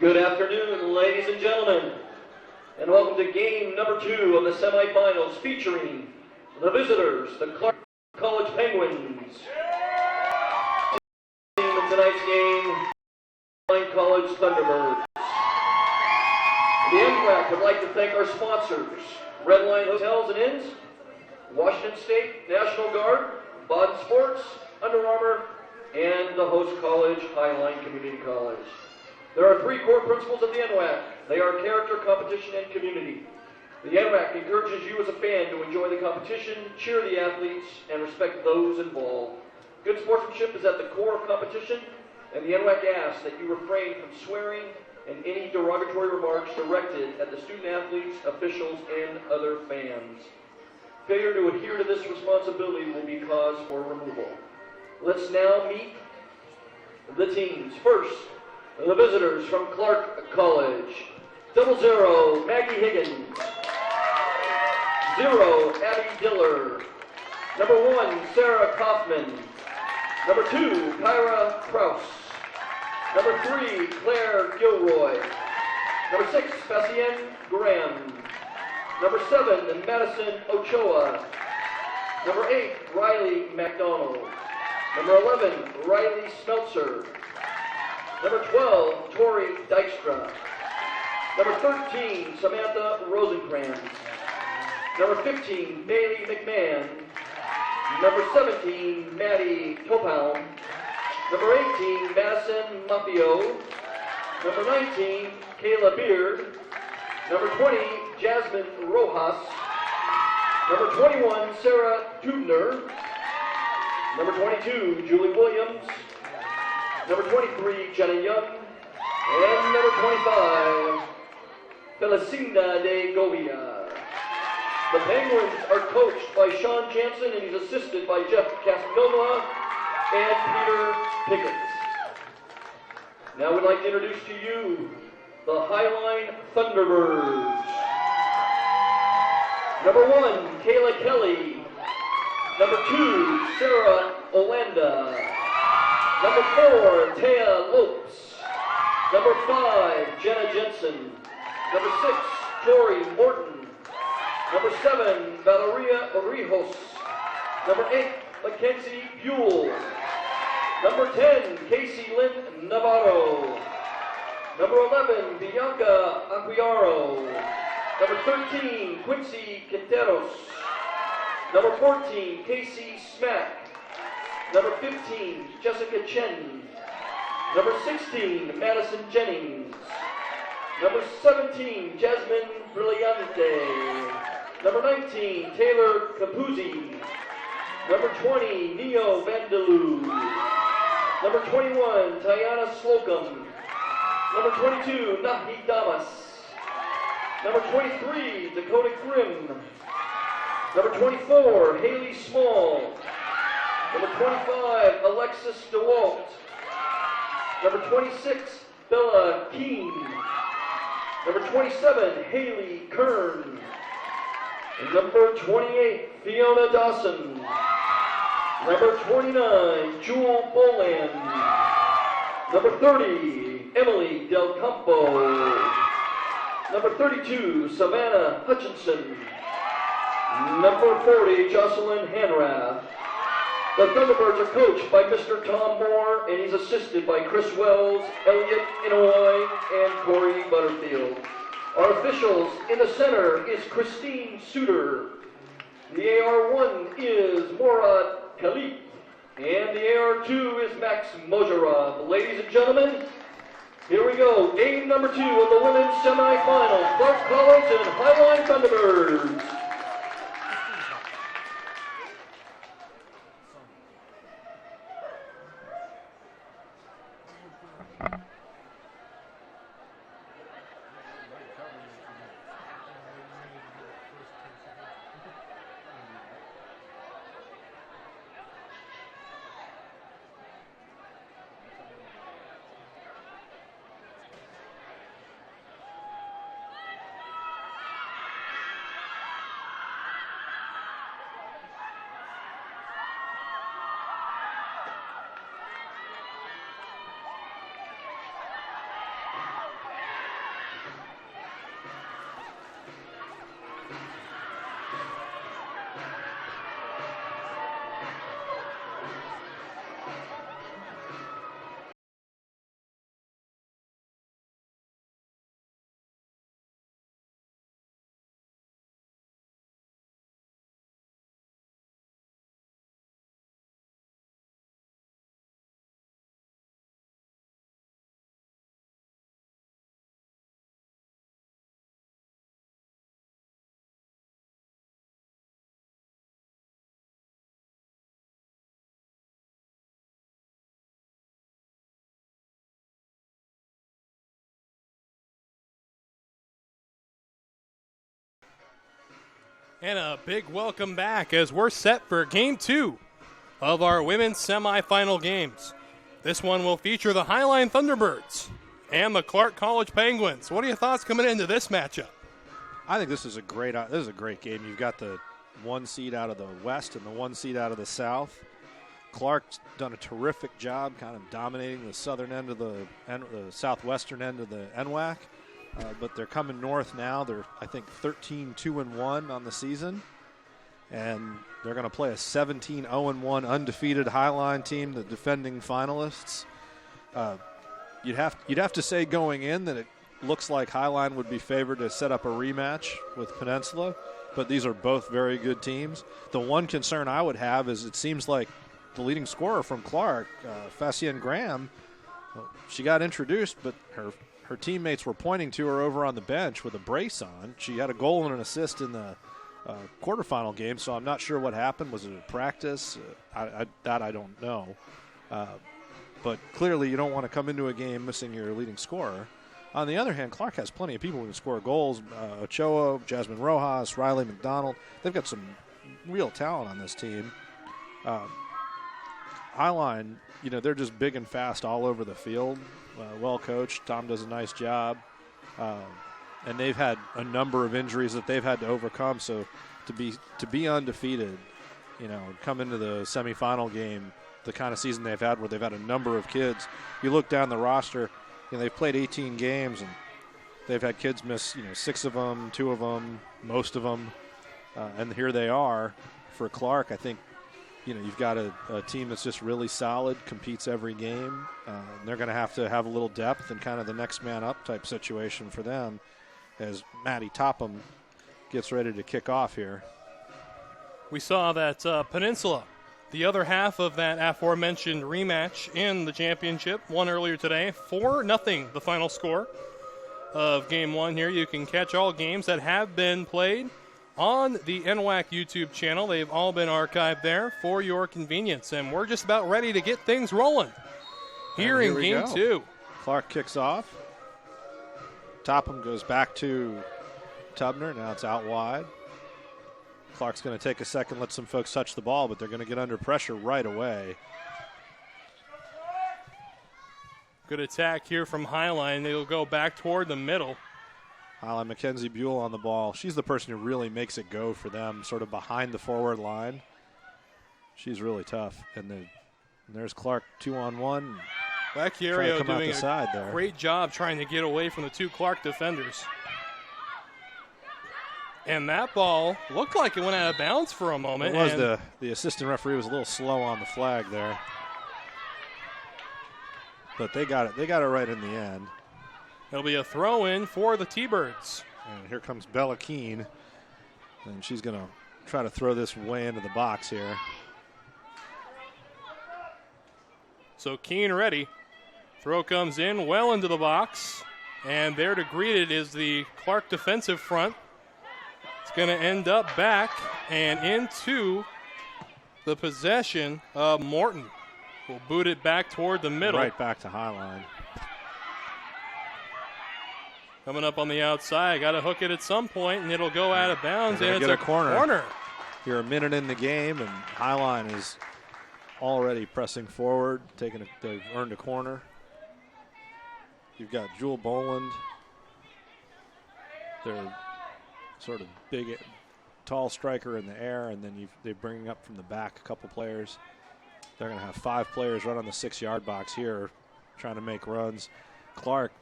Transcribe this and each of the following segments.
Good afternoon, ladies and gentlemen, and welcome to game number 2 of the semifinals featuring the visitors, the Clark College Penguins. Team in tonight's game, Highline College Thunderbirds. The NWAC would like to thank our sponsors, Redline Hotels and Inns, Washington State National Guard, Bond Sports, Under Armour, and the host college, Highline Community College. There are 3 core principles of the NWAC. They are character, competition, and community. The NWAC encourages you as a fan to enjoy the competition, cheer the athletes, and respect those involved. Good sportsmanship is at the core of competition, and the NWAC asks that you refrain from swearing and any derogatory remarks directed at the student athletes, officials, and other fans. Failure to adhere to this responsibility will be cause for removal. Let's now meet the teams. First, the visitors from Clark College. 00, Maggie Higgins. 0, Abby Diller. Number 1, Sarah Kaufman. Number 2, Kyra Kraus. Number 3, Claire Gilroy. Number 6, Facienne Graham. Number 7, Madison Ochoa. Number 8, Riley McDonald. Number 11, Riley Smeltzer. Number 12, Tori Dykstra. Number 13, Samantha Rosenkrantz. Number 15, Bailey McMahon. Number 17, Maddie Topalm. Number 18, Madison Mafio. Number 19, Kayla Beard. Number 20, Jasmine Rojas. Number 21, Sarah Tubner. Number 22, Julie Williams. Number 23, Jenna Young. And number 25, Felicinda de Govia. The Penguins are coached by Sean Jansen, and he's assisted by Jeff Casanova and Peter Pickett. Now we'd like to introduce to you the Highline Thunderbirds. Number 1, Kayla Kelly. Number 2, Sarah Olanda. Number 4, Taya Lopes. Number 5, Jenna Jensen. Number 6, Tori Morton. Number 7, Valeria Orijos. Number 8, Mackenzie Buell. Number 10, Casey Lynn Navarro. Number 11, Bianca Aguiaro. Number 13, Quincy Quinteros. Number 14, Casey Smack. Number 15, Jessica Chen. Number 16, Madison Jennings. Number 17, Jasmine Brillante. Number 19, Taylor Capuzzi. Number 20, Neo Vandaloo. Number 21, Tiana Slocum. Number 22, Nahi Damas. Number 23, Dakota Grimm. Number 24, Haley Small. Number 25, Alexis DeWalt. Number 26, Bella Keene. Number 27, Haley Kern. And number 28, Fiona Dawson. Number 29, Jewel Boland. Number 30, Emily Del Campo. Number 32, Savannah Hutchinson. Number 40, Jocelyn Hanrath. The Thunderbirds are coached by Mr. Tom Moore, and he's assisted by Chris Wells, Elliot Inouye, and Corey Butterfield. Our officials, in the center is Christine Suter. The AR1 is Morad Khalif, and the AR2 is Max Mojarov. Ladies and gentlemen, here we go. Game number 2 of the women's semifinals. Clark College and Highline Thunderbirds. And a big welcome back as we're set for Game 2 of our women's semifinal games. This one will feature the Highline Thunderbirds and the Clark College Penguins. What are your thoughts coming into this matchup? I think this is a great game. You've got the 1 seed out of the West and the 1 seed out of the South. Clark's done a terrific job kind of dominating the southern end of the southwestern end of the NWAC. But they're coming north now. They're, I think, 13-2-1 on the season. And they're going to play a 17-0-1 undefeated Highline team, the defending finalists. You'd have to say going in that it looks like Highline would be favored to set up a rematch with Peninsula. But these are both very good teams. The one concern I would have is it seems like the leading scorer from Clark, Facienne Graham, she got introduced, but her teammates were pointing to her over on the bench with a brace on. She had a goal and an assist in the quarterfinal game, so I'm not sure what happened. Was it a practice? I don't know. But clearly you don't want to come into a game missing your leading scorer. On the other hand, Clark has plenty of people who can score goals. Ochoa, Jasmine Rojas, Riley McDonald. They've got some real talent on this team. Highline, they're just big and fast all over the field. Well coached. Tom does a nice job. And they've had a number of injuries that they've had to overcome. So to be undefeated, come into the semifinal game, the kind of season they've had where they've had a number of kids. You look down the roster, they've played 18 games and they've had kids miss, 6 of them, 2 of them, most of them. And here they are. For Clark, I think, you've got a team that's just really solid, competes every game. And they're going to have a little depth and kind of the next man up type situation for them as Maddie Topham gets ready to kick off here. We saw that Peninsula, the other half of that aforementioned rematch in the championship, won earlier today. 4-0 the final score of Game 1 here. You can catch all games that have been played on the NWAC YouTube channel. They've all been archived there for your convenience. And we're just about ready to get things rolling here in Game 2. Clark kicks off. Topham goes back to Tubner. Now it's out wide. Clark's going to take a second, let some folks touch the ball, but they're going to get under pressure right away. Good attack here from Highline. They'll go back toward the middle. Highline, Mackenzie Buell on the ball. She's the person who really makes it go for them, sort of behind the forward line. She's really tough. And there's Clark 2-on-1. Vaccario doing a great job trying to get away from the 2 Clark defenders. And that ball looked like it went out of bounds for a moment. It was. The assistant referee was a little slow on the flag there. But they got it right in the end. It'll be a throw-in for the T-Birds. And here comes Bella Keene. And she's going to try to throw this way into the box here. So Keene ready. Throw comes in well into the box. And there to greet it is the Clark defensive front. It's going to end up back and into the possession of Morton. We'll boot it back toward the middle. Right back to Highline. Coming up on the outside. Got to hook it at some point, and it'll go out of bounds, and it's a corner. You're a minute in the game, and Highline is already pressing forward. They've earned a corner. You've got Jewel Boland. They're sort of big, tall striker in the air, and then they bring up from the back a couple players. They're going to have 5 players right on the 6-yard box here trying to make runs. Clark,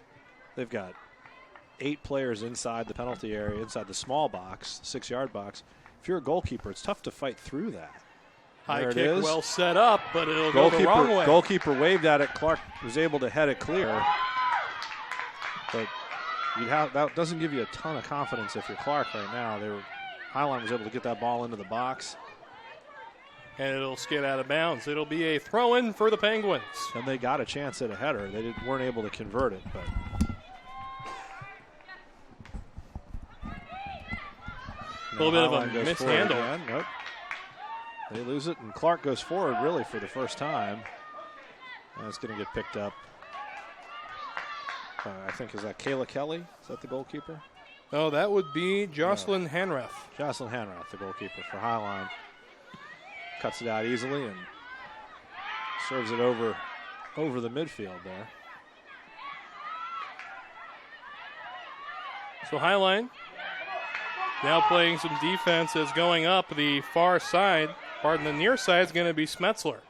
they've got 8 players inside the penalty area, inside the small box, 6-yard box. If you're a goalkeeper, it's tough to fight through that. High kick, well set up, but it'll go the wrong way. Goalkeeper waved at it. Clark was able to head it clear. But that doesn't give you a ton of confidence if you're Clark right now. Highline was able to get that ball into the box. And it'll skid out of bounds. It'll be a throw-in for the Penguins. And they got a chance at a header. They weren't able to convert it. But a little bit of a mishandle. Nope. They lose it, and Clark goes forward really for the first time. And it's going to get picked up. I think, is that Kayla Kelly? Is that the goalkeeper? Oh, that would be Jocelyn Hanrath. Jocelyn Hanrath, the goalkeeper for Highline. Cuts it out easily and serves it over the midfield there. So Highline now playing some defense as going up the far side. The near side is going to be Smetzler.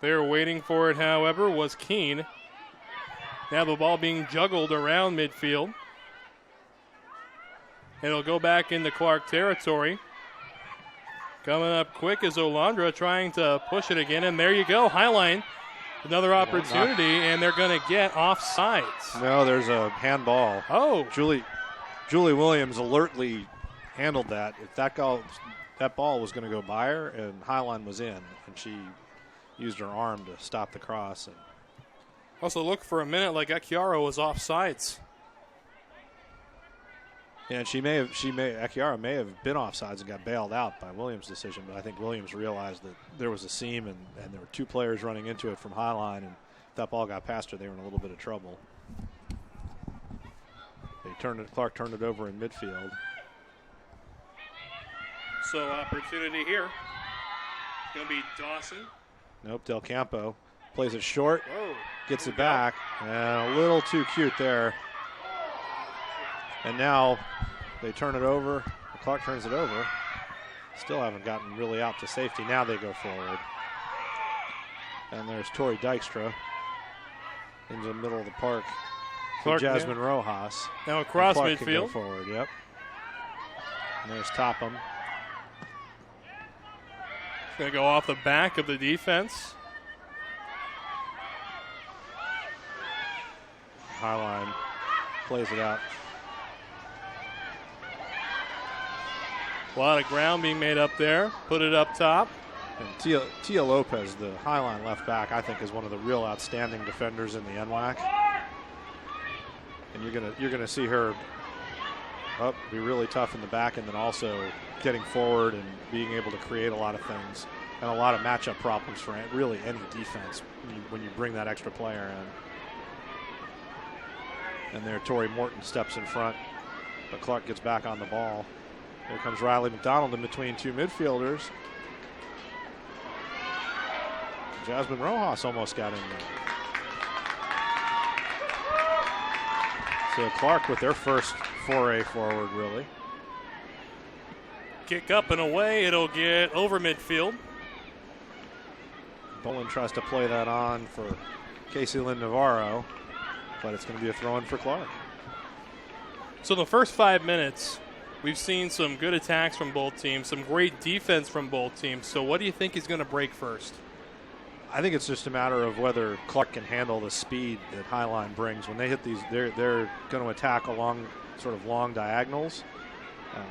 There waiting for it, however, was Keene. Now the ball being juggled around midfield. It'll go back into Clark territory. Coming up quick is Olandra trying to push it again, and there you go, Highline. Another opportunity, and they're going to get offsides. No, there's a handball. Oh. Julie Williams alertly handled that. If that ball was going to go by her, and Highline was in, and she used her arm to stop the cross. And also looked for a minute like Akiara was offsides. And Akiara may have been offsides and got bailed out by Williams' decision, but I think Williams realized that there was a seam and there were two players running into it from Highline, and if that ball got past her, they were in a little bit of trouble. Clark turned it over in midfield. So opportunity here. Going to be Dawson. Nope, Del Campo plays it short, Whoa. Gets it back, and a little too cute there. And now they turn it over. Clark turns it over. Still haven't gotten really out to safety. Now they go forward. And there's Tori Dykstra into the middle of the park for Jasmine Rojas. Now across Clark midfield. Can go forward, yep. And there's Topham. Going to go off the back of the defense. Highline plays it out. A lot of ground being made up there. Put it up top. And Tia Lopez, the Highline left back, I think is one of the real outstanding defenders in the NWAC. And you're gonna see her be really tough in the back, and then also getting forward and being able to create a lot of things and a lot of matchup problems for really any defense when you bring that extra player in. And there, Tori Morton steps in front, but Clark gets back on the ball. Here comes Riley McDonald in between two midfielders. Jasmine Rojas almost got in there. So Clark with their first foray forward, really. Kick up and away. It'll get over midfield. Bolin tries to play that on for Casey Lynn Navarro, but it's going to be a throw-in for Clark. So the first 5 minutes, we've seen some good attacks from both teams, some great defense from both teams. So what do you think is going to break first? I think it's just a matter of whether Clark can handle the speed that Highline brings. When they hit these, they're going to attack along sort of long diagonals.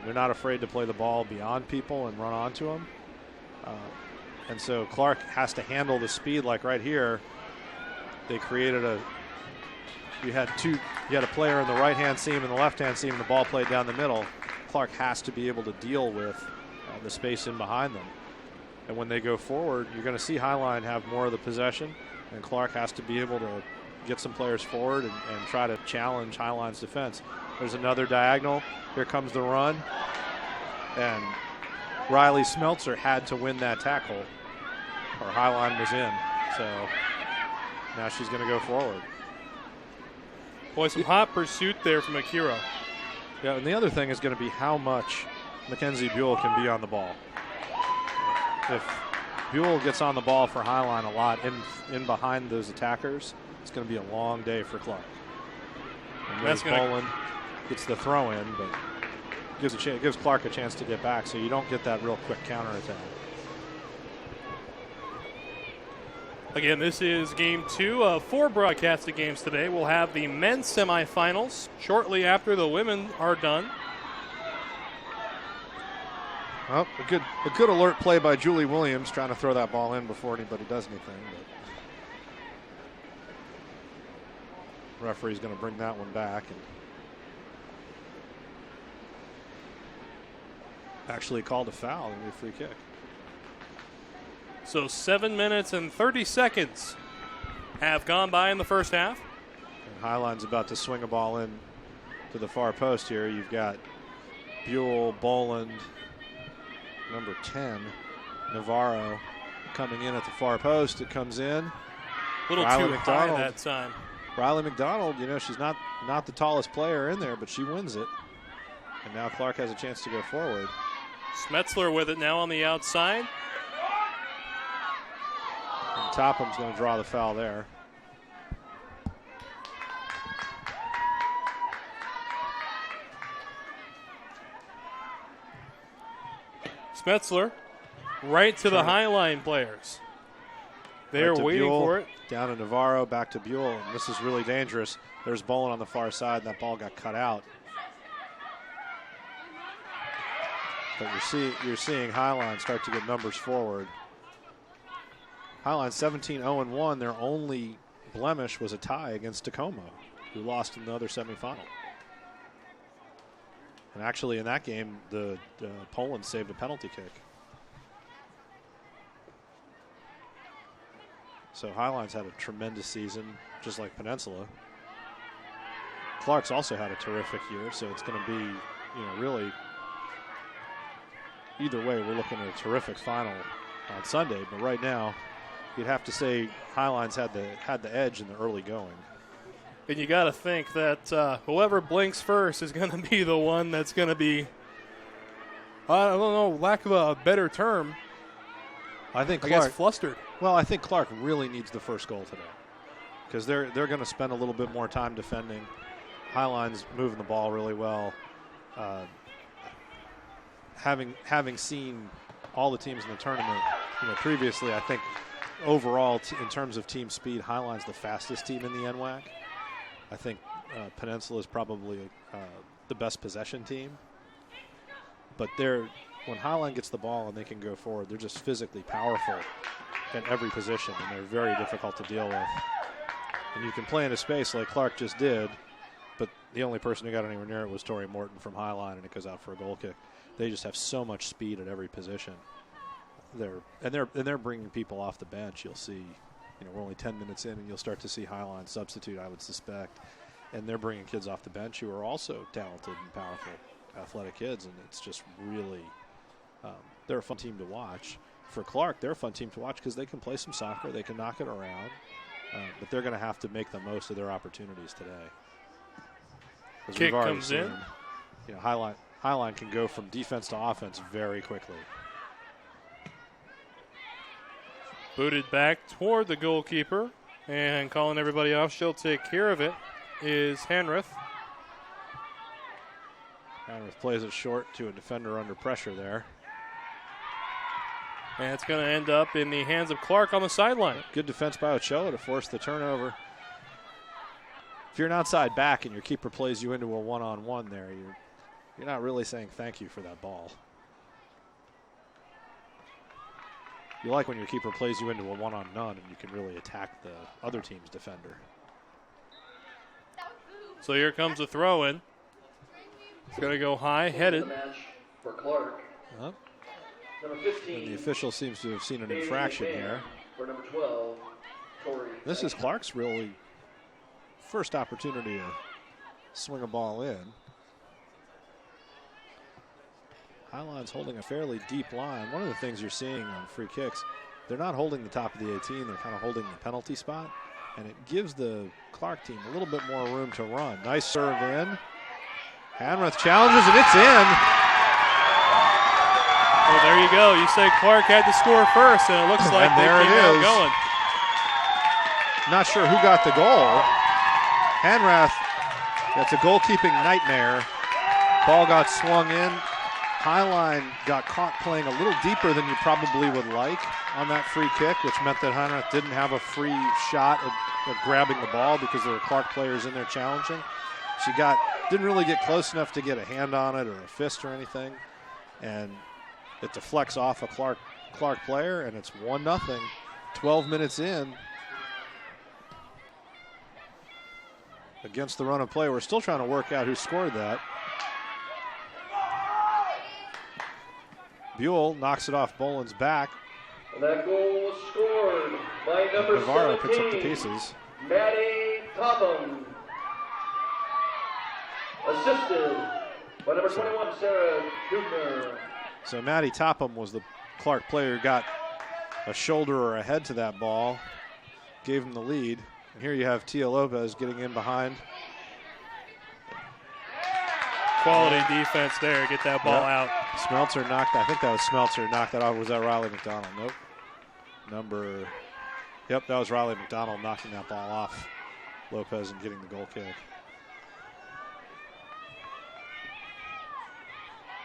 They're not afraid to play the ball beyond people and run onto them. And so Clark has to handle the speed. Like right here, they created you had a player in the right-hand seam and the left-hand seam, and the ball played down the middle. Clark has to be able to deal with the space in behind them. And when they go forward, you're going to see Highline have more of the possession, and Clark has to be able to get some players forward and try to challenge Highline's defense. There's another diagonal. Here comes the run. And Riley Smeltzer had to win that tackle, or Highline was in. So now she's going to go forward. Boy, some hot pursuit there from Akira. Yeah, and the other thing is going to be how much Mackenzie Buell can be on the ball. If Buell gets on the ball for Highline a lot in behind those attackers, it's going to be a long day for Clark. And that's Bolin gets the throw in, but gives Clark a chance to get back, so you don't get that real quick counterattack. Again, this is game 2 of 4 broadcasted games today. We'll have the men's semifinals shortly after the women are done. Well, a good alert play by Julie Williams, trying to throw that ball in before anybody does anything. But referee's going to bring that one back and actually called a foul and a free kick. So 7 minutes and 30 seconds have gone by in the first half. And Highline's about to swing a ball in to the far post here. You've got Buell, Boland, number 10, Navarro coming in at the far post. It comes in. A little Riley too McDonald. high that time. Riley McDonald, you know, she's not the tallest player in there, but she wins it. And now Clark has a chance to go forward. Schmetzler with it now on the outside. And Topham's going to draw the foul there. Schmetzler right to the Highline players. They're Right to waiting Buell, for it. Down to Navarro, back to Buell. And this is really dangerous. There's Boland on the far side, and that ball got cut out. But you're seeing Highline start to get numbers forward. Highline 17-0-1. Their only blemish was a tie against Tacoma, who lost in the other semifinal. And actually, in that game, the Poland saved a penalty kick. So Highline's had a tremendous season, just like Peninsula. Clark's also had a terrific year, so it's going to be, really, either way, we're looking at a terrific final on Sunday. But right now, you'd have to say Highline's had the edge in the early going. And you got to think that whoever blinks first is going to be the one that's going to be, I don't know, lack of a better term, I guess flustered. Well, I think Clark really needs the first goal today because they're going to spend a little bit more time defending. Highline's moving the ball really well. Having seen all the teams in the tournament, previously, I think overall in terms of team speed, Highline's the fastest team in the NWAC. I think Peninsula is probably the best possession team. But when Highline gets the ball and they can go forward, they're just physically powerful at every position, and they're very difficult to deal with. And you can play in a space like Clark just did, but the only person who got anywhere near it was Tori Morton from Highline, and it goes out for a goal kick. They just have so much speed at every position. They're bringing people off the bench. You'll see, we're only 10 minutes in, and you'll start to see Highline substitute, I would suspect. And they're bringing kids off the bench who are also talented and powerful, athletic kids, and it's just really, they're a fun team to watch. For Clark, they're a fun team to watch because they can play some soccer, they can knock it around, but they're going to have to make the most of their opportunities today. As Kick we've already comes seen, in. Highline can go from defense to offense very quickly. Booted back toward the goalkeeper and calling everybody off. She'll take care of it is Hanrath. Hanrath plays it short to a defender under pressure there. And it's going to end up in the hands of Clark on the sideline. Good defense by Ochoa to force the turnover. If you're an outside back and your keeper plays you into a one-on-one there, you're not really saying thank you for that ball. You like when your keeper plays you into a one-on-none and you can really attack the other team's defender. So here comes a throw-in. It's going to go high, headed. For Clark. Number 15. And the official seems to have seen an infraction here. For number 12, Tori. This is Clark's really first opportunity to swing a ball in. Highline's holding a fairly deep line. One of the things you're seeing on free kicks, they're not holding the top of the 18, they're kind of holding the penalty spot, and it gives the Clark team a little bit more room to run. Nice serve in. Hanrath challenges, and it's in. Well, there you go. You say Clark had to score first, and it looks like they there keep it out is. going. Not sure who got the goal. Hanrath, that's a goalkeeping nightmare. Ball got swung in. Highline got caught playing a little deeper than you probably would like on that free kick, which meant that Hanrath didn't have a free shot at grabbing the ball because there were Clark players in there challenging. She didn't really get close enough to get a hand on it or a fist or anything, and it deflects off a Clark player, and it's 1-0. 12 minutes in. Against the run of play. We're still trying to work out who scored that. Buell knocks it off Boland's back. And that goal was scored by number Navarro 17, picks up the pieces. Maddie Topham. Assisted by number 21, Sarah Dubner. So Maddie Topham was the Clark player who got a shoulder or a head to that ball, gave him the lead. And here you have Tia Lopez getting in behind. Quality defense there, get that ball out. Smeltzer knocked, I think that was Smeltzer knocked that off. Was that Riley McDonald? Nope. Yep, that was Riley McDonald knocking that ball off Lopez and getting the goal kick.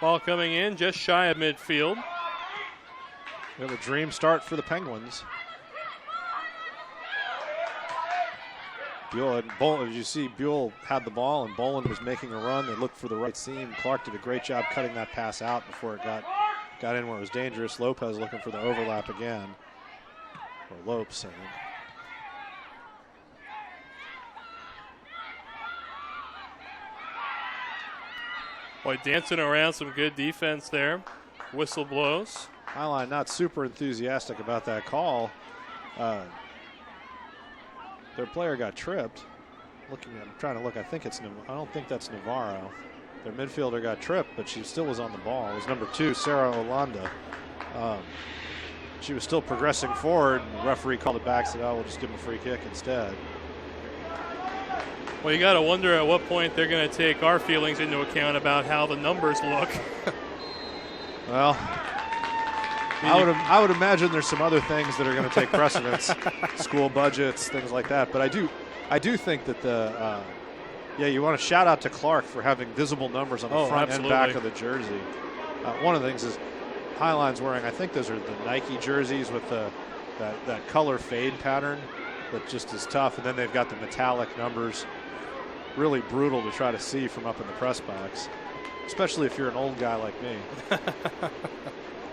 Ball coming in just shy of midfield. We have a dream start for the Penguins. Buell had, as you see, Buell had the ball and Boland was making a run. They looked for the right seam. Clark did a great job cutting that pass out before it got in where it was dangerous. Lopez looking for the overlap again. Or Lopes, I think. Boy, dancing around, some good defense there. Whistle blows. Highline not super enthusiastic about that call. Their player got tripped. I'm trying to look. I don't think that's Navarro. Their midfielder got tripped, but she still was on the ball. It was number 2, Sarah Olanda. She was still progressing forward, and the referee called it back, said, "Oh, we'll just give him a free kick instead." Well, you got to wonder at what point they're going to take our feelings into account about how the numbers look. Well, I would imagine there's some other things that are going to take precedence, school budgets, things like that. But I do think that you want to shout out to Clark for having visible numbers on the front and back of the jersey. One of the things is Highline's wearing, I think those are the Nike jerseys with that color fade pattern that just is tough. And then they've got the metallic numbers. Really brutal to try to see from up in the press box, especially if you're an old guy like me.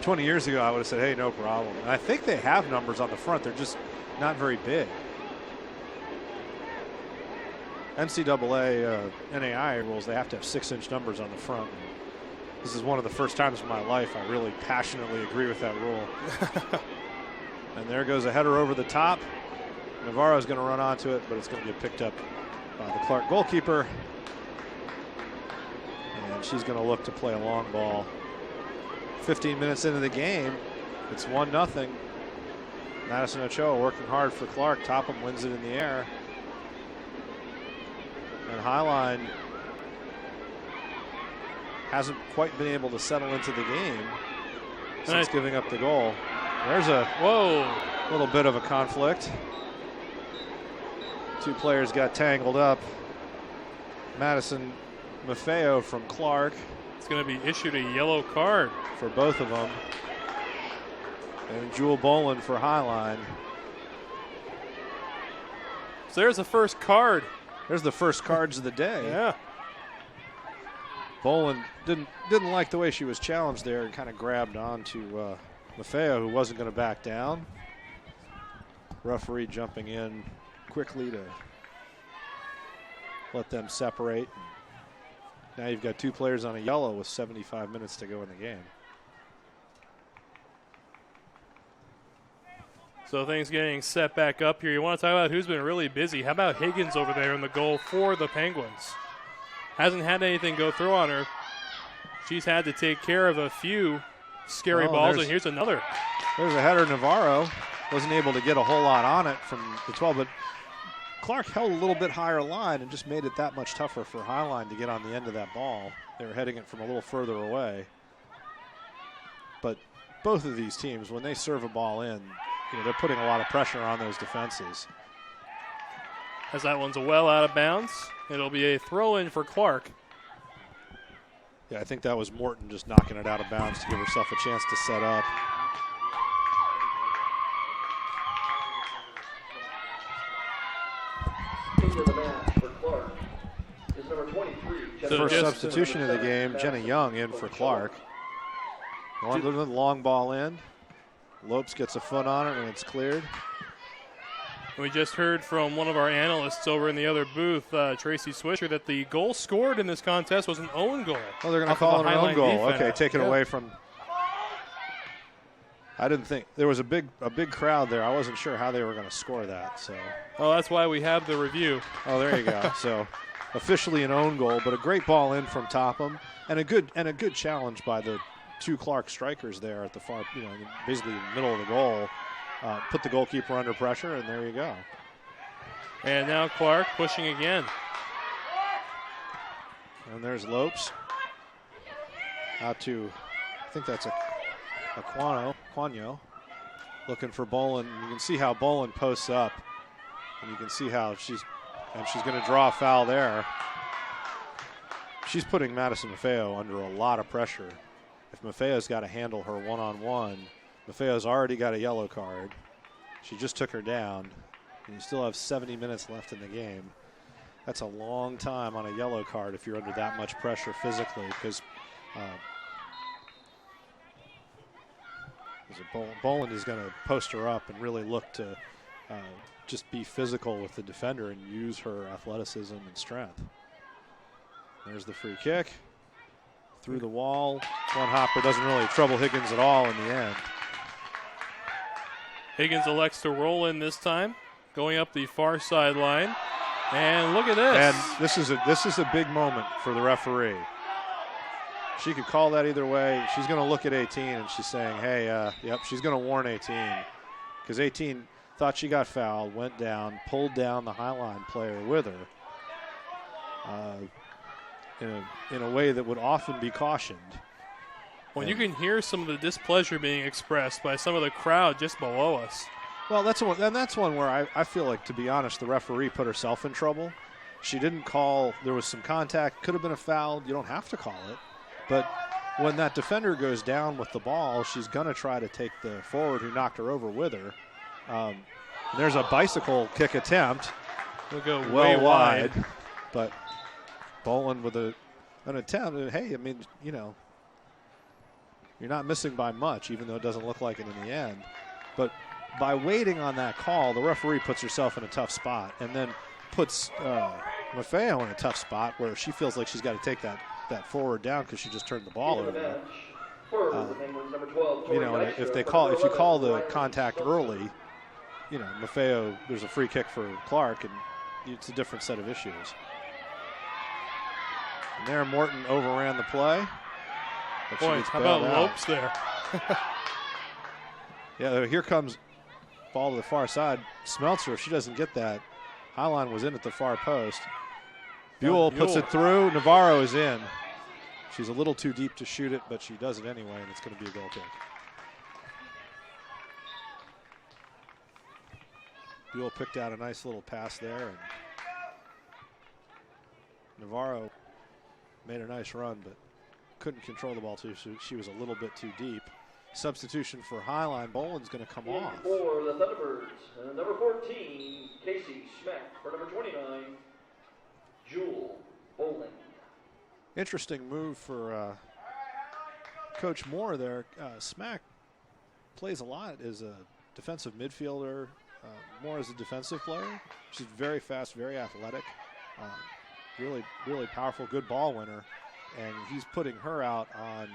20 years ago, I would have said, hey, no problem. And I think they have numbers on the front. They're just not very big. NCAA, NAI rules, they have to have 6-inch numbers on the front. This is one of the first times in my life I really passionately agree with that rule. And there goes a header over the top. Navarro's going to run onto it, but it's going to get picked up by the Clark goalkeeper. And she's going to look to play a long ball. 15 minutes into the game, it's 1-0. Madison Ochoa working hard for Clark. Topham wins it in the air. And Highline hasn't quite been able to settle into the game since giving up the goal. There's a little bit of a conflict. Two players got tangled up. Madison Maffeo from Clark. It's going to be issued a yellow card for both of them. And Jewel Boland for Highline. So there's the first card. There's the first cards of the day. Yeah. Boland didn't like the way she was challenged there and kind of grabbed on to Maffeo, who wasn't going to back down. Referee jumping in quickly to let them separate. Now you've got two players on a yellow with 75 minutes to go in the game. So things getting set back up here. You want to talk about who's been really busy. How about Higgins over there in the goal for the Penguins? Hasn't had anything go through on her. She's had to take care of a few scary balls, and here's another. There's a header. Navarro wasn't able to get a whole lot on it from the 12, but Clark held a little bit higher line and just made it that much tougher for Highline to get on the end of that ball. They were heading it from a little further away. But both of these teams, when they serve a ball in, they're putting a lot of pressure on those defenses. As that one's well out of bounds, it'll be a throw-in for Clark. Yeah, I think that was Morton just knocking it out of bounds to give herself a chance to set up. Into the match for Clark is number 23. The first substitution of the game, Jenna Young in for Clark. Long ball in. Lopes gets a foot on it and it's cleared. We just heard from one of our analysts over in the other booth, Tracy Swisher, that the goal scored in this contest was an own goal. Oh, they're going to call it an own goal. Okay, take it away from. I didn't think there was a big crowd there. I wasn't sure how they were going to score that. So. Oh, that's why we have the review. Oh, there you go. So officially an own goal, but a great ball in from Topham, and a good challenge by the two Clark strikers there at the far, basically in the middle of the goal. Put the goalkeeper under pressure, and there you go. And now Clark pushing again. And there's Lopes. Out to, I think that's a Quano. Looking for Bolin. You can see how Bolin posts up. And you can see how she's going to draw a foul there. She's putting Madison Maffeo under a lot of pressure. If Maffeo's got to handle her one-on-one, Maffeo's already got a yellow card. She just took her down. And you still have 70 minutes left in the game. That's a long time on a yellow card if you're under that much pressure physically, because Bolin is going to post her up and really look to just be physical with the defender and use her athleticism and strength. There's the free kick. Through the wall. One hopper doesn't really trouble Higgins at all in the end. Higgins elects to roll in this time, going up the far sideline. And look at this. And this is a big moment for the referee. She could call that either way. She's going to look at 18 and she's saying, hey, she's going to warn 18. Because 18 thought she got fouled, went down, pulled down the Highline player with her in a way that would often be cautioned. Well, you can hear some of the displeasure being expressed by some of the crowd just below us. Well, that's one where I feel like, to be honest, the referee put herself in trouble. She didn't call. There was some contact. Could have been a foul. You don't have to call it. But when that defender goes down with the ball, she's going to try to take the forward who knocked her over with her. There's a bicycle kick attempt. It'll go well way wide. But Bolin with an attempt. Hey, I mean, you're not missing by much, even though it doesn't look like it in the end. But by waiting on that call, the referee puts herself in a tough spot and then puts Maffeo in a tough spot where she feels like she's got to take that forward down because she just turned the ball over. If you call the contact early, Maffeo, there's a free kick for Clark, and it's a different set of issues. And there, Morton overran the play. Boy, how about Lopes there? Yeah, here comes ball to the far side. Smeltzer, if she doesn't get that, Highline was in at the far post. Buell puts it through. Navarro is in. She's a little too deep to shoot it, but she does it anyway, and it's going to be a goal kick. Buell picked out a nice little pass there, and Navarro made a nice run, but couldn't control the ball too, so she was a little bit too deep. Substitution for Highline. Bolin's going to come off. For the Thunderbirds, number 14, Casey Schmack. For number 29, Jewel Bolin. Interesting move for Coach Moore there. Smack plays a lot as a defensive midfielder, more as a defensive player. She's very fast, very athletic, really, really powerful, good ball winner. And he's putting her out on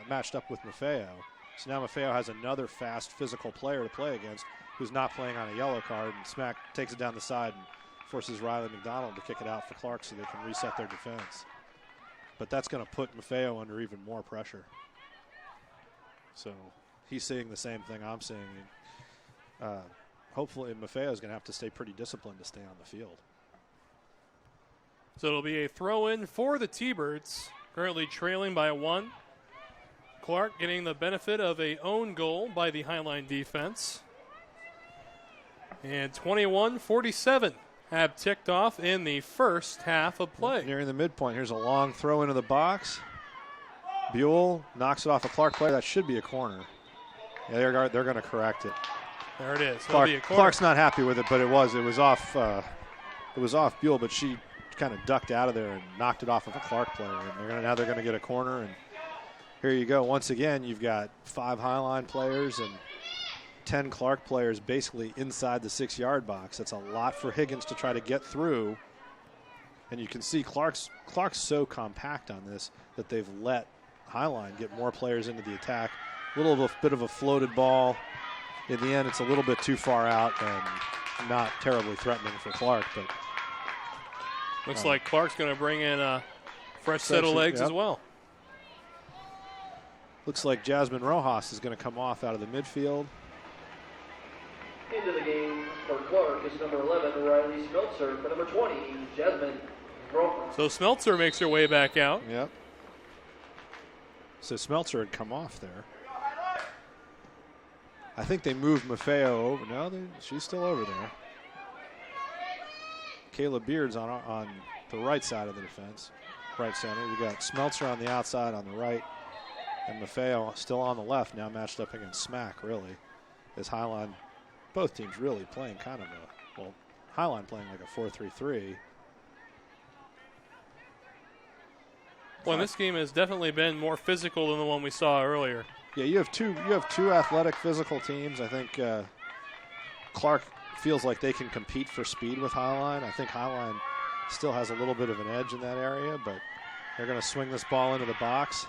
matched up with Maffeo. So now Maffeo has another fast, physical player to play against who's not playing on a yellow card. And Smack takes it down the side and forces Riley Mcdonald to kick it out for Clark so they can reset their defense. But that's going to put Maffeo under even more pressure. So he's seeing the same thing I'm seeing. Hopefully Maffeo is going to have to stay pretty disciplined to stay on the field. So it'll be a throw-in for the T-Birds, currently trailing by 1. Clark getting the benefit of a own goal by the Highline defense. And 21-47 have ticked off in the first half of play. Nearing the midpoint, here's a long throw into the box. Buell knocks it off a Clark player. That should be a corner. Yeah, they're going to correct it. There it is. Clark's not happy with it, but it was off. It was off Buell, but she kind of ducked out of there and knocked it off of a Clark player. And now they're going to get a corner. And here you go. Once again, you've got 5 Highline players and 10 Clark players basically inside the 6-yard box. That's a lot for Higgins to try to get through. And you can see Clark's so compact on this that they've let Highline get more players into the attack. A bit of a floated ball. In the end, it's a little bit too far out and not terribly threatening for Clark. But Looks like Clark's going to bring in a fresh set of legs as well. Looks like Jasmine Rojas is going to come off out of the midfield. Into the game for Clark is number 11, Riley Smeltzer. For number 20, Jasmine Rojas. So Smeltzer makes her way back out. Yep. So Smeltzer had come off there. I think they moved Maffeo over. No, she's still over there. Kayla Beard's on the right side of the defense, right center. We got Smeltzer on the outside on the right, and Maffeo still on the left, now matched up against Smack, really. As Highline, both teams really playing kind of Highline playing like a 4-3-3. Well, this game has definitely been more physical than the one we saw earlier. Yeah, you have two athletic, physical teams. I think Clark feels like they can compete for speed with Highline. I think Highline still has a little bit of an edge in that area, but they're going to swing this ball into the box.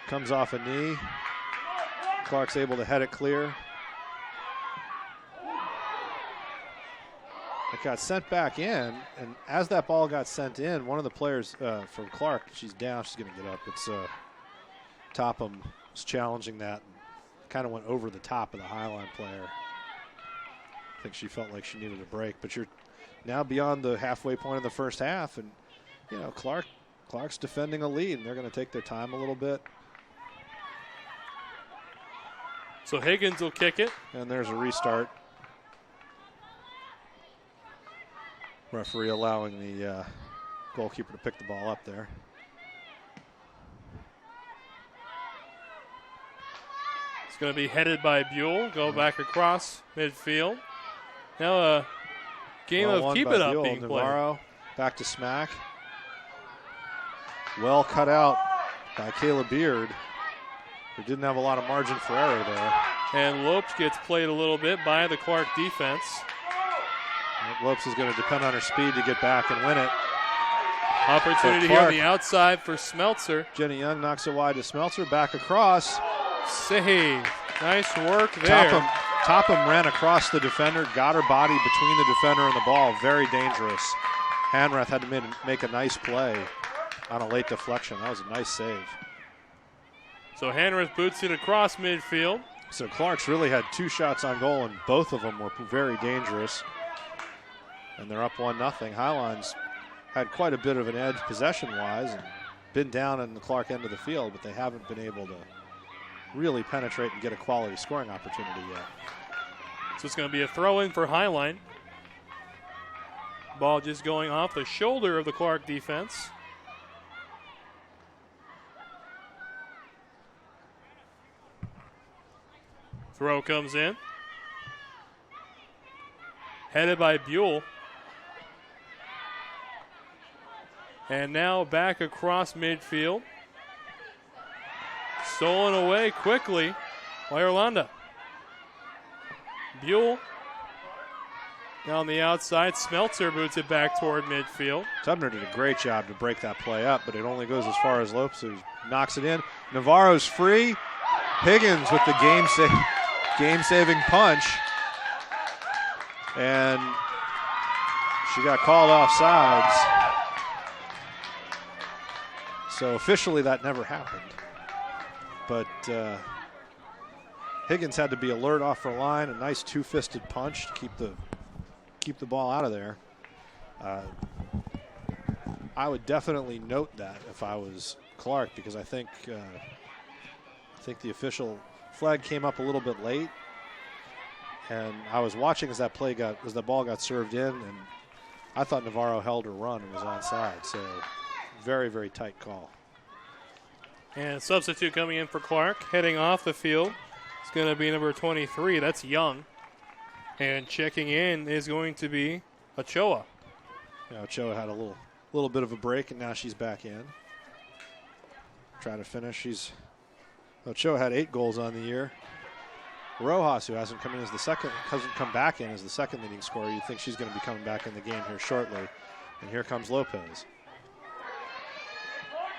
Comes off a knee. Clark's able to head it clear. It got sent back in, and as that ball got sent in, one of the players from Clark, she's down, she's going to get up. It's Topham was challenging that. Kind of went over the top of the Highline player. I think she felt like she needed a break, but you're now beyond the halfway point of the first half, and Clark's defending a lead, and they're going to take their time a little bit. So Higgins will kick it. And there's a restart. Referee allowing the goalkeeper to pick the ball up there. It's going to be headed by Buell. Go back across midfield. Now a game of keep it up Buell. being played. Navarro back to Smack. Well cut out by Kayla Beard, who didn't have a lot of margin for error there. And Lopes gets played a little bit by the Clark defense. Lopes is going to depend on her speed to get back and win it. Opportunity here on the outside for Smeltzer. Jenny Young knocks it wide to Smeltzer. Back across. Save. Nice work there. Topham ran across the defender, got her body between the defender and the ball. Very dangerous. Hanrath had to make a nice play on a late deflection. That was a nice save. So Hanrath boots it across midfield. So Clark's really had 2 shots on goal, and both of them were very dangerous. And they're up 1-0. Highline's had quite a bit of an edge possession-wise and been down in the Clark end of the field, but they haven't been able to really penetrate and get a quality scoring opportunity yet. So it's going to be a throw-in for Highline. Ball just going off the shoulder of the Clark defense. Throw comes in. Headed by Buell. And now back across midfield. Stolen away quickly by Orlando. Buell down the outside. Smeltzer boots it back toward midfield. Tubner did a great job to break that play up, but it only goes as far as Lopez, who knocks it in. Navarro's free. Higgins with the game-saving punch. And she got called off sides. So officially that never happened. But Higgins had to be alert off her line. A nice 2-fisted punch to keep the ball out of there. I would definitely note that if I was Clark, because I think the official flag came up a little bit late. And I was watching as that ball got served in, and I thought Navarro held her run and was onside. So very, very tight call. And a substitute coming in for Clark, heading off the field. It's going to be number 23. That's Young. And checking in is going to be Ochoa. Yeah, Ochoa had a little bit of a break, and now she's back in. Trying to finish. Ochoa had 8 goals on the year. Rojas, who hasn't come back in as the second leading scorer. You'd think she's going to be coming back in the game here shortly. And here comes Lopez.